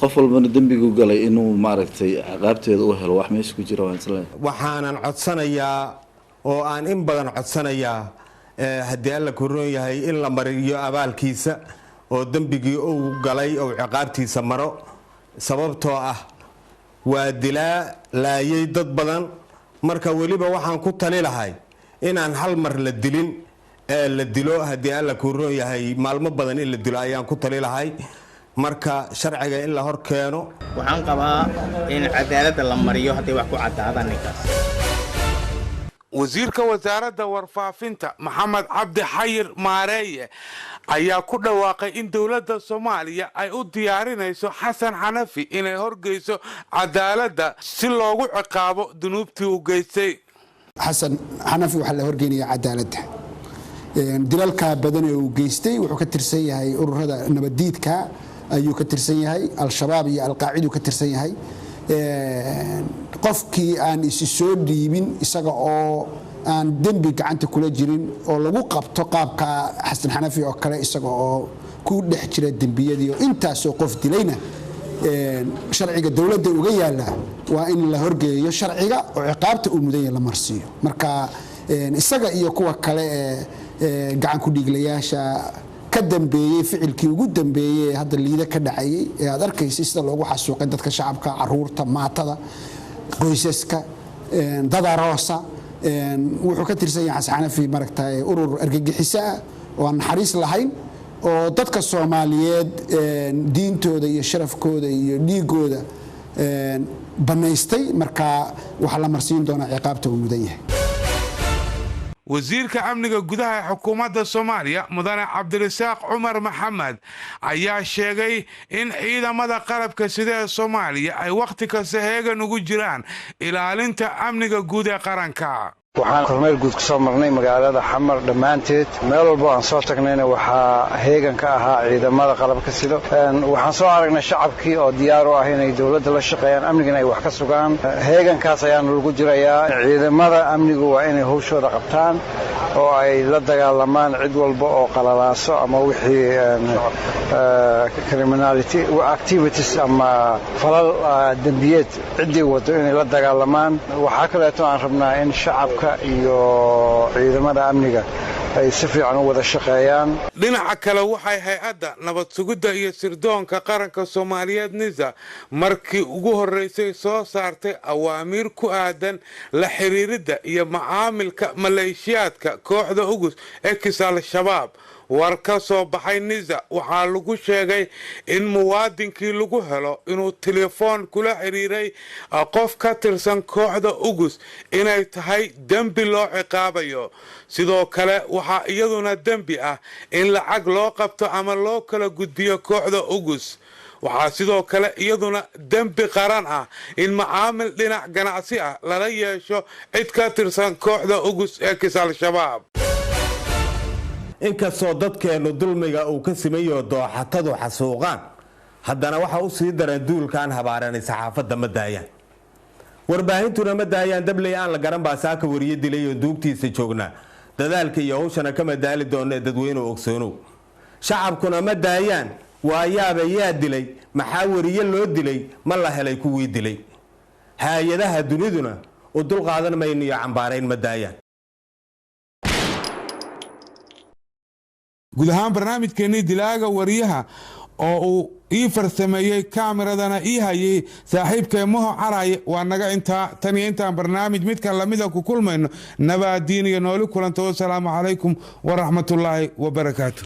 qof walbana dembigu galay inuu maaragtay ciqaabteeda u helo wax meesha ku jira waan isleeyahay waxaanan codsanayaa oo aan in badan codsanayaa haddii alla ku roon yahay in la mariyo abaalkiisa oo dembigii uu galay oo ciqaabtiisa maro sababtoo ah waa dilaa laayay dad badan marka weliba waxaan ku tali lahay inaan hal mar la dilin ee la dilo haddii alla ku roon yahay maalmo badan in la dilo ayaan ku tali lahay marka sharciga in la hor keeno waxaan qabaa in cadaaladda la mariyo haddii wax ku cadaadaan ninkaas wasiirka wasaaradda warfaafinta maxamed cabdi xayir maareeye ayaa ku dhawaaqay in dowladda Soomaaliya ay u diyaarinayso Xasan Xanafi inay horgeyso cadaaladda si loogu ciqaabo dunuubtii uu geystay. Xasan Xanafi waxa la horgeynaya cadaaladda dilalka badan ee uu geystay wuxuu ka tirsan yahay ururada nabadiidka ayuu ka tirsan yahay al-shabaab iyo al-qaacida ka tirsan yahay qofkii aan isi soo dhiibin isaga oo aan dembi gacanta kula jirin oo lagu qabto qaabka Xasan Xanafi oo kale isaga oo ku dhex jira dembiyadii oo intaas oo qof dilayna sharciga dawladda uga yaala waa in la horgeeyo sharciga oo ciqaabta uu mudan yahay la marsiyo marka isaga iyo kuwa kale gacan ku dhiglayaasha ka dambeeyay ficilkii ugu dambeeyay hadda liida ka dhacayay ee aad arkaysid sida loogu xasuuqay dadka shacabka caruurta maatada qoysaska dadaroosa wuxuu ka tirsan yahay Xasan Xanafi maragtay urur argagixisa oo aan naxariis lahayn oo dadka Soomaaliyeed diintooda iyo sharafkooda iyo dhiigooda banaystay marka waxa la marsiin doonaa ciqaabta uu mudan yahay wasiirka amniga gudaha xukuumadda Soomaaliya mudane Cabdirasaaq Cumar Maxamed ayaa sheegay in ciidamada qalabka sida Soomaaliya ay waqti kasta heegan ugu jiraan ilaalinta amniga guud ee qaranka waxaan kormeer guud ku soo marnay magaalada Xamar dhamaanteed meel walba aan soo tagnayna waxa heegan ka ahaa ciidamada qalabka sida waxaan soo aragnay shacabkii oo diyaar u ah inay dawladda la shaqeeyaan amnigan ay wax ka sugaan heegankaas ayaan lagu jirayaa ciidamada amnigu waa inay hawshooda qabtaan oo ay la dagaalamaan cid walba oo qalalaaso ama wixii criminality activities ama falal dambiyeed cidii wado inay la dagaalamaan waxa kale oo aan rabnaa in shacabka iyo ciidamada amniga ay si fiican u wada shaqeeyaan dhinaca kale waxay hay'adda nabad sugidda iyo sirdoonka qaranka Soomaaliyeed NISA markii ugu horeysay soo saartay awaamiir ku aadan la xiriirida iyo macaamilka maleeshiyaadka kooxda ugus ee kisal shabaab war ka soo baxay NISA waxaa lagu sheegay in muwaadinkii lagu helo inuu telefoon kula xiriiray qof ka tirsan kooxda ugus inay tahay dambi loo ciqaabayo sidoo kale waxaa iyaduna dambi ah in lacag loo qabto ama loo kala gudbiyo kooxda ugus waxaa sidoo kale iyaduna dambi qaran ah in macaamil dhinac ganacsi ah lala yeesho cid ka tirsan kooxda ugus ee kisal shabaab inkastoo dadkeenu dulmiga uu ka simayo dooxatadu xasuuqaan haddana waxa u sii daran duulkan habaaranay saxaafadda ma daayaan warbaahintuna ma daayaan dabley aan la garan baa saaka wariye dilay oo duugtiisa joognaa dadaalka iyo hawshana kama daali doonee dadweynuhu ogsoonow shacabkuna ma daayaan waayaaba yaa dilay maxaa wariye loo dilay ma la helay kuwii dilay hay-adaha duniduna u dulqaadan mayno iyo cambaarayn ma daayaan guud ahaan barnaamijkeennii dilaaga wariyaha oo uu ii farsameeyey kaameradana ii hayay saaxiibkay Moho Caraye waa naga intaa tan iyo intaan barnaamij midka lamida ku kulmayno nabaadiin iyo nooli kulanto. Assalaamu calaykum waraxmatullaahi wabarakaatu.